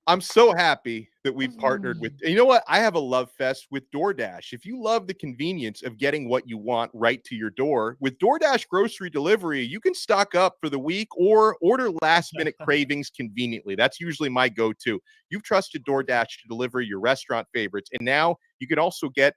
I'm so happy that we've partnered with, you know what? I have a love fest with DoorDash. If you love the convenience of getting what you want right to your door, with DoorDash grocery delivery, you can stock up for the week or order last-minute cravings conveniently. That's usually my go-to. You've trusted DoorDash to deliver your restaurant favorites, and now you can also get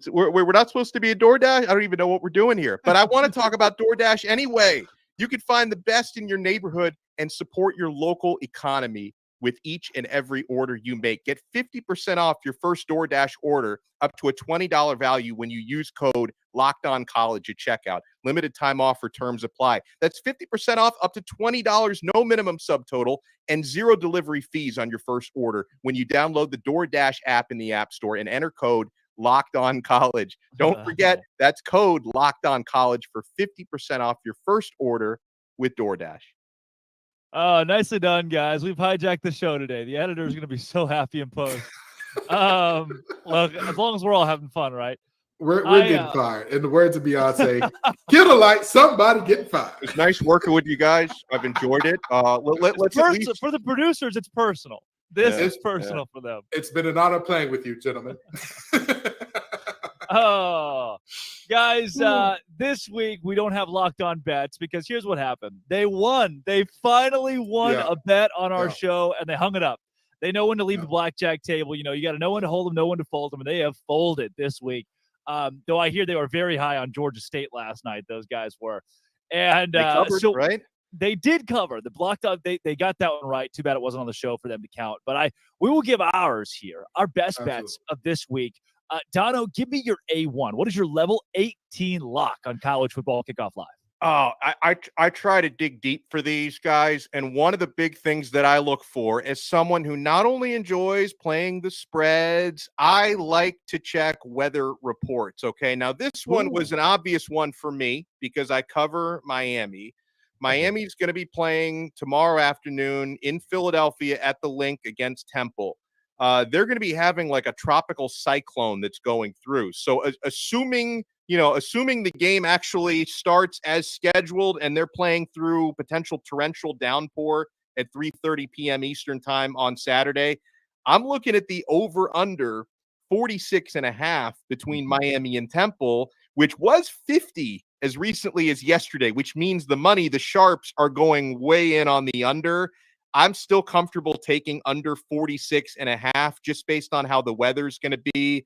we're not supposed to be a DoorDash. I don't even know what we're doing here, but I want to talk about DoorDash anyway. You can find the best in your neighborhood and support your local economy with each and every order you make. Get 50% off your first DoorDash order up to a $20 value when you use code LOCKEDONCOLLEGE at checkout. Limited time offer, terms apply. That's 50% off up to $20, no minimum subtotal, and zero delivery fees on your first order when you download the DoorDash app in the App Store and enter code LOCKEDONCOLLEGE. Don't forget, that's code LOCKEDONCOLLEGE for 50% off your first order with DoorDash. Oh, nicely done, guys. We've hijacked the show today. The editor is going to be so happy in post. Look, as long as we're all having fun, right? We're getting fired. In the words of Beyonce, kill a light, somebody get fired. It's nice working with you guys. I've enjoyed it. Let's for the producers, it's personal. This is personal for them. It's been an honor playing with you, gentlemen. Oh, guys, this week we don't have locked on bets because here's what happened. They won. They finally won a bet on our show, and they hung it up. They know when to leave the blackjack table. You got to know when to hold them, know when to fold them, and they have folded this week. Though I hear they were very high on Georgia State last night. Those guys were. And they covered, right? They did cover the blocked out. They got that one right. Too bad it wasn't on the show for them to count. But we will give ours here, our best bets of this week. Dono, give me your A1. What is your level 18 lock on College Football Kickoff Live? Oh, I try to dig deep for these guys. And one of the big things that I look for as someone who not only enjoys playing the spreads, I like to check weather reports. Okay. Now, this one was an obvious one for me because I cover Miami. Miami's going to be playing tomorrow afternoon in Philadelphia at the Link against Temple. They're going to be having like a tropical cyclone that's going through. So assuming the game actually starts as scheduled and they're playing through potential torrential downpour at 3:30 p.m. Eastern time on Saturday, I'm looking at the over-under 46.5 between Miami and Temple, which was 50 as recently as yesterday, which means the sharps are going way in on the under. I'm still comfortable taking under 46.5 just based on how the weather's going to be,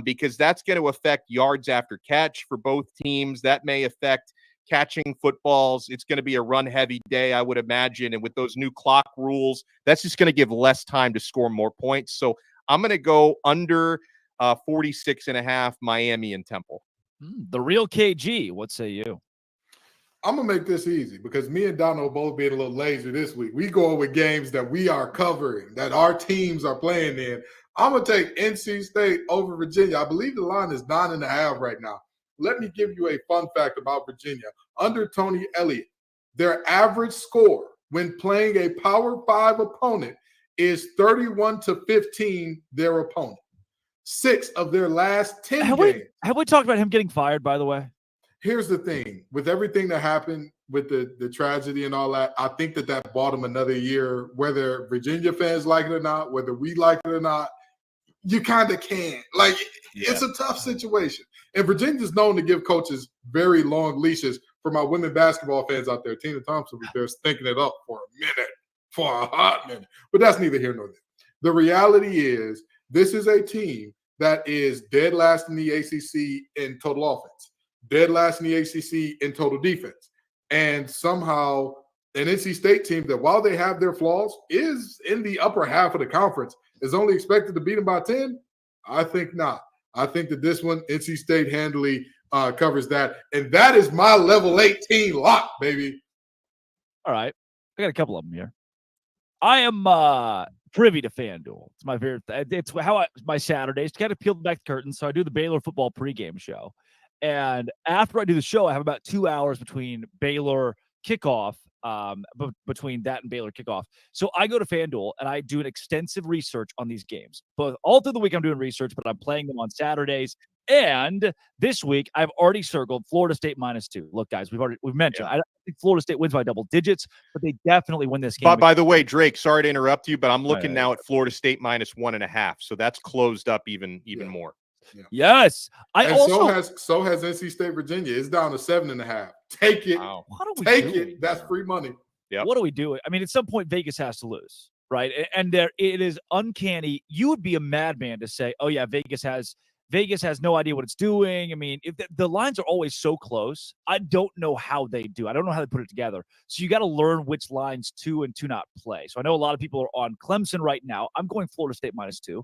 because that's going to affect yards after catch for both teams. That may affect catching footballs. It's going to be a run-heavy day, I would imagine. And with those new clock rules, that's just going to give less time to score more points. So I'm going to go under 46.5 Miami and Temple. The real KG. What say you? I'm going to make this easy because me and Donald both being a little lazy this week. We go with games that we are covering, that our teams are playing in. I'm going to take NC State over Virginia. I believe the line is 9.5 right now. Let me give you a fun fact about Virginia. Under Tony Elliott, their average score when playing a Power 5 opponent is 31-15 their opponent. 6 of their last 10 games. Have we talked about him getting fired, by the way? Here's the thing. With everything that happened with the tragedy and all that, I think that bought him another year, whether Virginia fans like it or not, whether we like it or not. You kind of can't. Like, It's a tough situation. And Virginia's known to give coaches very long leashes. For my women basketball fans out there, Tina Thompson was there thinking it up for a hot minute. But that's neither here nor there. The reality is this is a team that is dead last in the ACC in total offense, dead last in the ACC in total defense. And somehow an NC State team that, while they have their flaws, is in the upper half of the conference, is only expected to beat them by 10? I think not. I think that this one, NC State handily covers that. And that is my level 18 lock, baby. All right. I got a couple of them here. I am privy to FanDuel. It's my favorite. It's how my Saturdays kind of peel back the curtain. So I do the Baylor football pregame show. And after I do the show, I have about 2 hours between Baylor kickoff, between that and Baylor kickoff. So I go to FanDuel and I do an extensive research on these games. But all through the week I'm doing research, but I'm playing them on Saturdays. And this week I've already circled Florida State -2. Look, guys, we've mentioned. I don't think Florida State wins by double digits, but they definitely win this game. But by the way, Drake, sorry to interrupt you, but I'm looking now at Florida State -1.5. So that's closed up even more. Yeah. Yes. So has NC State Virginia. It's down to 7.5. Take it. Wow. Take it. That's free money. Yep. What are we doing? I mean, at some point, Vegas has to lose, right? And it is uncanny. You would be a madman to say, "Oh yeah, Vegas has no idea what it's doing." I mean, if the lines are always so close, I don't know how they do. I don't know how they put it together. So you got to learn which lines to and to not play. So I know a lot of people are on Clemson right now. I'm going Florida State -2.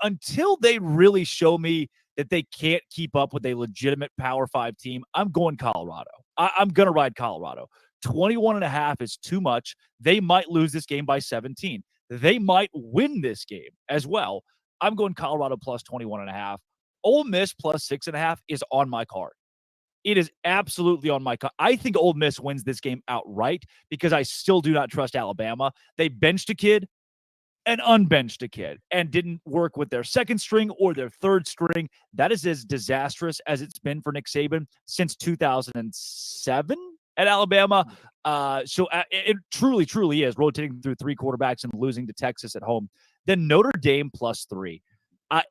Until they really show me that they can't keep up with a legitimate Power 5 team, I'm going Colorado. I'm going to ride Colorado. 21.5 is too much. They might lose this game by 17. They might win this game as well. I'm going Colorado plus 21.5. Ole Miss plus 6.5 is on my card. It is absolutely on my card. I think Ole Miss wins this game outright because I still do not trust Alabama. They benched a kid and unbenched a kid and didn't work with their second string or their third string. That is as disastrous as it's been for Nick Saban since 2007 at Alabama. So it truly, truly is rotating through 3 quarterbacks and losing to Texas at home. Then Notre Dame +3.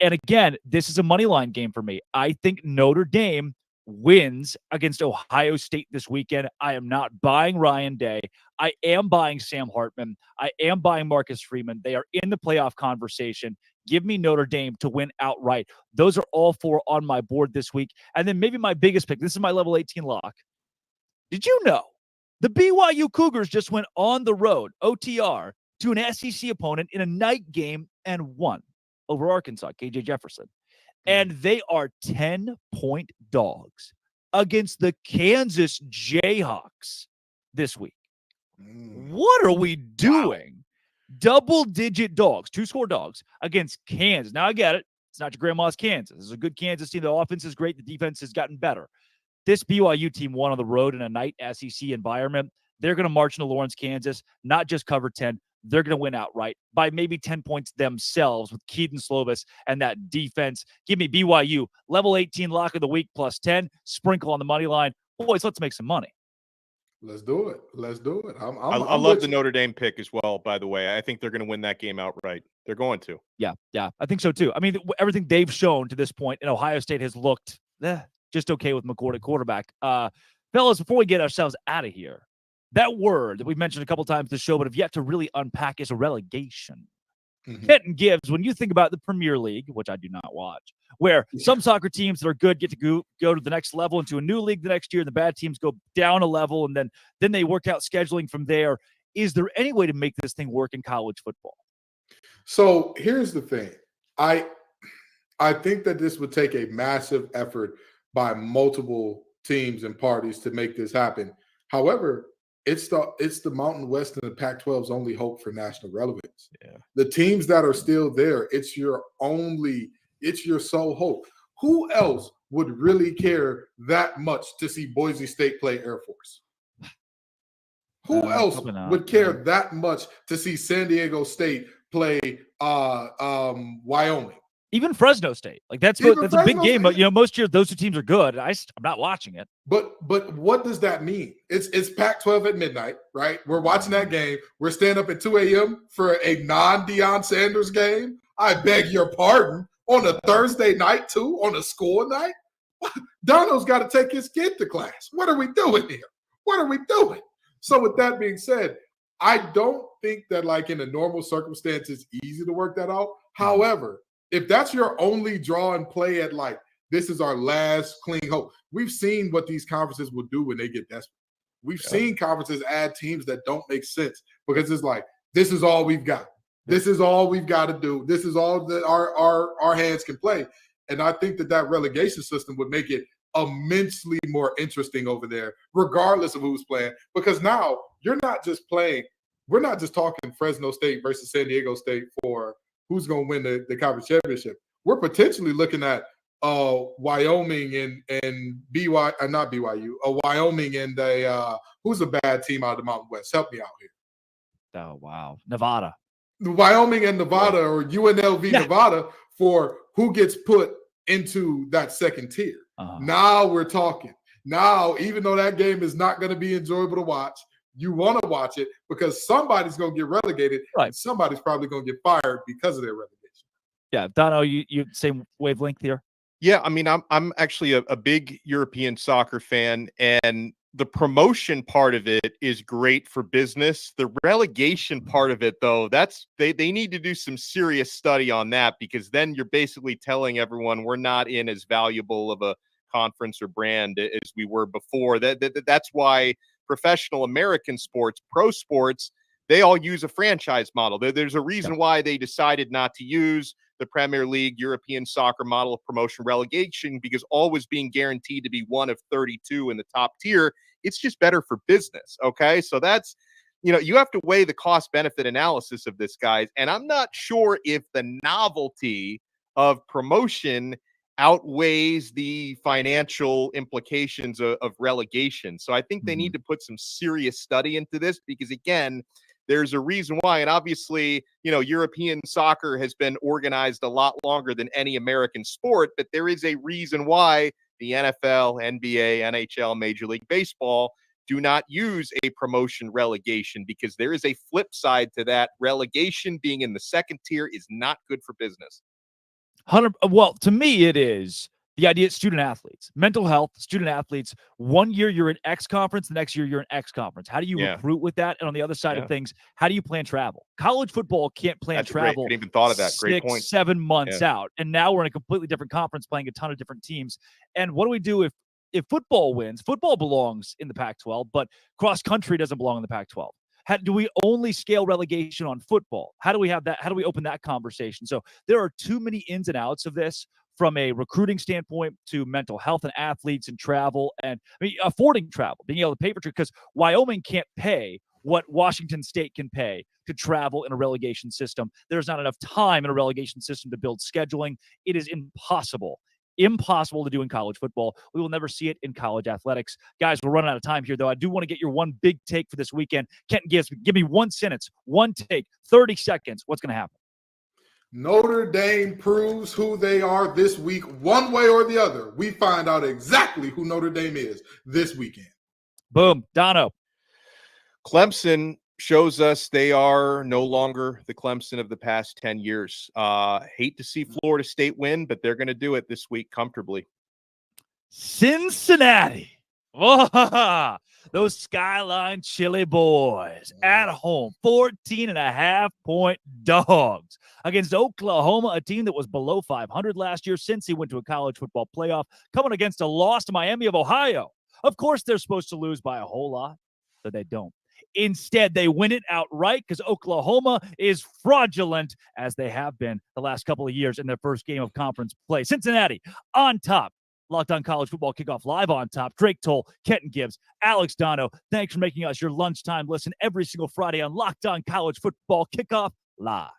And again, this is a money line game for me. I think Notre Dame wins against Ohio State this weekend. I am not buying Ryan Day. I am buying Sam Hartman. I am buying Marcus Freeman. They are in the playoff conversation. Give me Notre Dame to win outright. Those are all 4 on my board this week. And then maybe my biggest pick. This is my level 18 lock. Did you know the BYU Cougars just went on the road, OTR, to an SEC opponent in a night game and won over Arkansas, KJ Jefferson? And they are 10-point dogs against the Kansas Jayhawks this week. What are we doing? Double-digit dogs, 2-score dogs against Kansas. Now, I get it. It's not your grandma's Kansas. It's a good Kansas team. The offense is great. The defense has gotten better. This BYU team won on the road in a night SEC environment. They're going to march into Lawrence, Kansas, not just cover 10. They're going to win outright by maybe 10 points themselves with Keaton Slovis and that defense. Give me BYU, level 18 lock of the week +10, sprinkle on the money line. Boys, let's make some money. Let's do it. I love the Notre Dame pick as well, by the way. I think they're going to win that game outright. They're going to. Yeah, I think so too. I mean, everything they've shown to this point, and Ohio State has looked just okay with McCord at quarterback. Fellas, before we get ourselves out of here, that word that we've mentioned a couple times this show but have yet to really unpack is a relegation. Kenton Gibbs, when you think about the Premier League, which I do not watch, where some soccer teams that are good get to go to the next level into a new league the next year. And the bad teams go down a level, and then they work out scheduling from there. Is there any way to make this thing work in college football? So here's the thing. I think that this would take a massive effort by multiple teams and parties to make this happen. However, it's the Mountain West and the Pac-12's only hope for national relevance. Yeah. The teams that are still there, it's your sole hope. Who else would really care that much to see Boise State play Air Force? Who else would care that much to see San Diego State play Wyoming? Even Fresno State, like that's a big game. But most years those two teams are good. I'm not watching it. But what does that mean? It's Pac-12 at midnight, right? We're watching that game. We're staying up at 2 a.m. for a non-Deion Sanders game. I beg your pardon. On a Thursday night too, on a school night. Dono's got to take his kid to class. What are we doing here? What are we doing? So with that being said, I don't think that like in a normal circumstance, it's easy to work that out. However, if that's your only draw and play at like, this is our last clean hope. We've seen what these conferences will do when they get desperate. We've seen conferences add teams that don't make sense because it's like, this is all we've got. This is all we've got to do. This is all that our hands can play. And I think that relegation system would make it immensely more interesting over there, regardless of who's playing. Because now you're not just playing, we're not just talking Fresno State versus San Diego State for who's going to win the conference championship. We're potentially looking at Wyoming and not BYU, Wyoming and who's a bad team out of the Mountain West? Help me out here. Oh, wow. Nevada. Wyoming and Nevada or UNLV Nevada for who gets put into that second tier. Now we're talking. Now, even though that game is not going to be enjoyable to watch, you want to watch it because somebody's going to get relegated and somebody's probably going to get fired because of their relegation. Yeah, Dono, you same wavelength here? Yeah, I mean, I'm actually a big European soccer fan, and the promotion part of it is great for business. The relegation part of it, though, they need to do some serious study on that because then you're basically telling everyone we're not in as valuable of a conference or brand as we were before. That's why professional American sports, pro sports, they all use a franchise model. There's a reason why they decided not to use the Premier League European soccer model of promotion relegation, because always being guaranteed to be one of 32 in the top tier, it's just better for business. Okay. So that's, you have to weigh the cost benefit analysis of this, guys. And I'm not sure if the novelty of promotion outweighs the financial implications of relegation. So I think they need to put some serious study into this because, again, there's a reason why. And obviously, European soccer has been organized a lot longer than any American sport, but there is a reason why the NFL, NBA, NHL, Major League Baseball do not use a promotion relegation because there is a flip side to that. Relegation being in the second tier is not good for business. Well, to me, it is. The idea is student athletes, mental health, student athletes. 1 year you're in X conference, the next year you're in X conference. How do you recruit with that? And on the other side of things, how do you plan travel? College football can't plan travel. I didn't even thought of that. Great point. 7 months out. And now we're in a completely different conference playing a ton of different teams. And what do we do if football wins? Football belongs in the Pac-12, but cross country doesn't belong in the Pac-12. Do we only scale relegation on football? How do we have that? How do we open that conversation? So there are too many ins and outs of this, from a recruiting standpoint to mental health and athletes and travel and affording travel, being able to pay for it, because Wyoming can't pay what Washington State can pay to travel in a relegation system. There's not enough time in a relegation system to build scheduling. It is impossible to do in college football. We will never see it in college athletics. Guys, we're running out of time here, though. I do want to get your one big take for this weekend. Kenton, give me one sentence, one take, 30 seconds. What's going to happen? Notre Dame proves who they are this week, one way or the other. We find out exactly who Notre Dame is this weekend. Boom. Dono. Clemson shows us they are no longer the Clemson of the past 10 years. Hate to see Florida State win, but they're going to do it this week comfortably. Cincinnati. Those Skyline Chili Boys at home, 14.5-point dogs against Oklahoma, a team that was below 500 last year since he went to a college football playoff, coming against a loss to Miami of Ohio. Of course, they're supposed to lose by a whole lot, but they don't. Instead, they win it outright because Oklahoma is fraudulent, as they have been the last couple of years in their first game of conference play. Cincinnati on top. Locked On College Football Kickoff live on top. Drake Toll, Kenton Gibbs, Alex Dono. Thanks for making us your lunchtime listen every single Friday on Locked On College Football Kickoff live.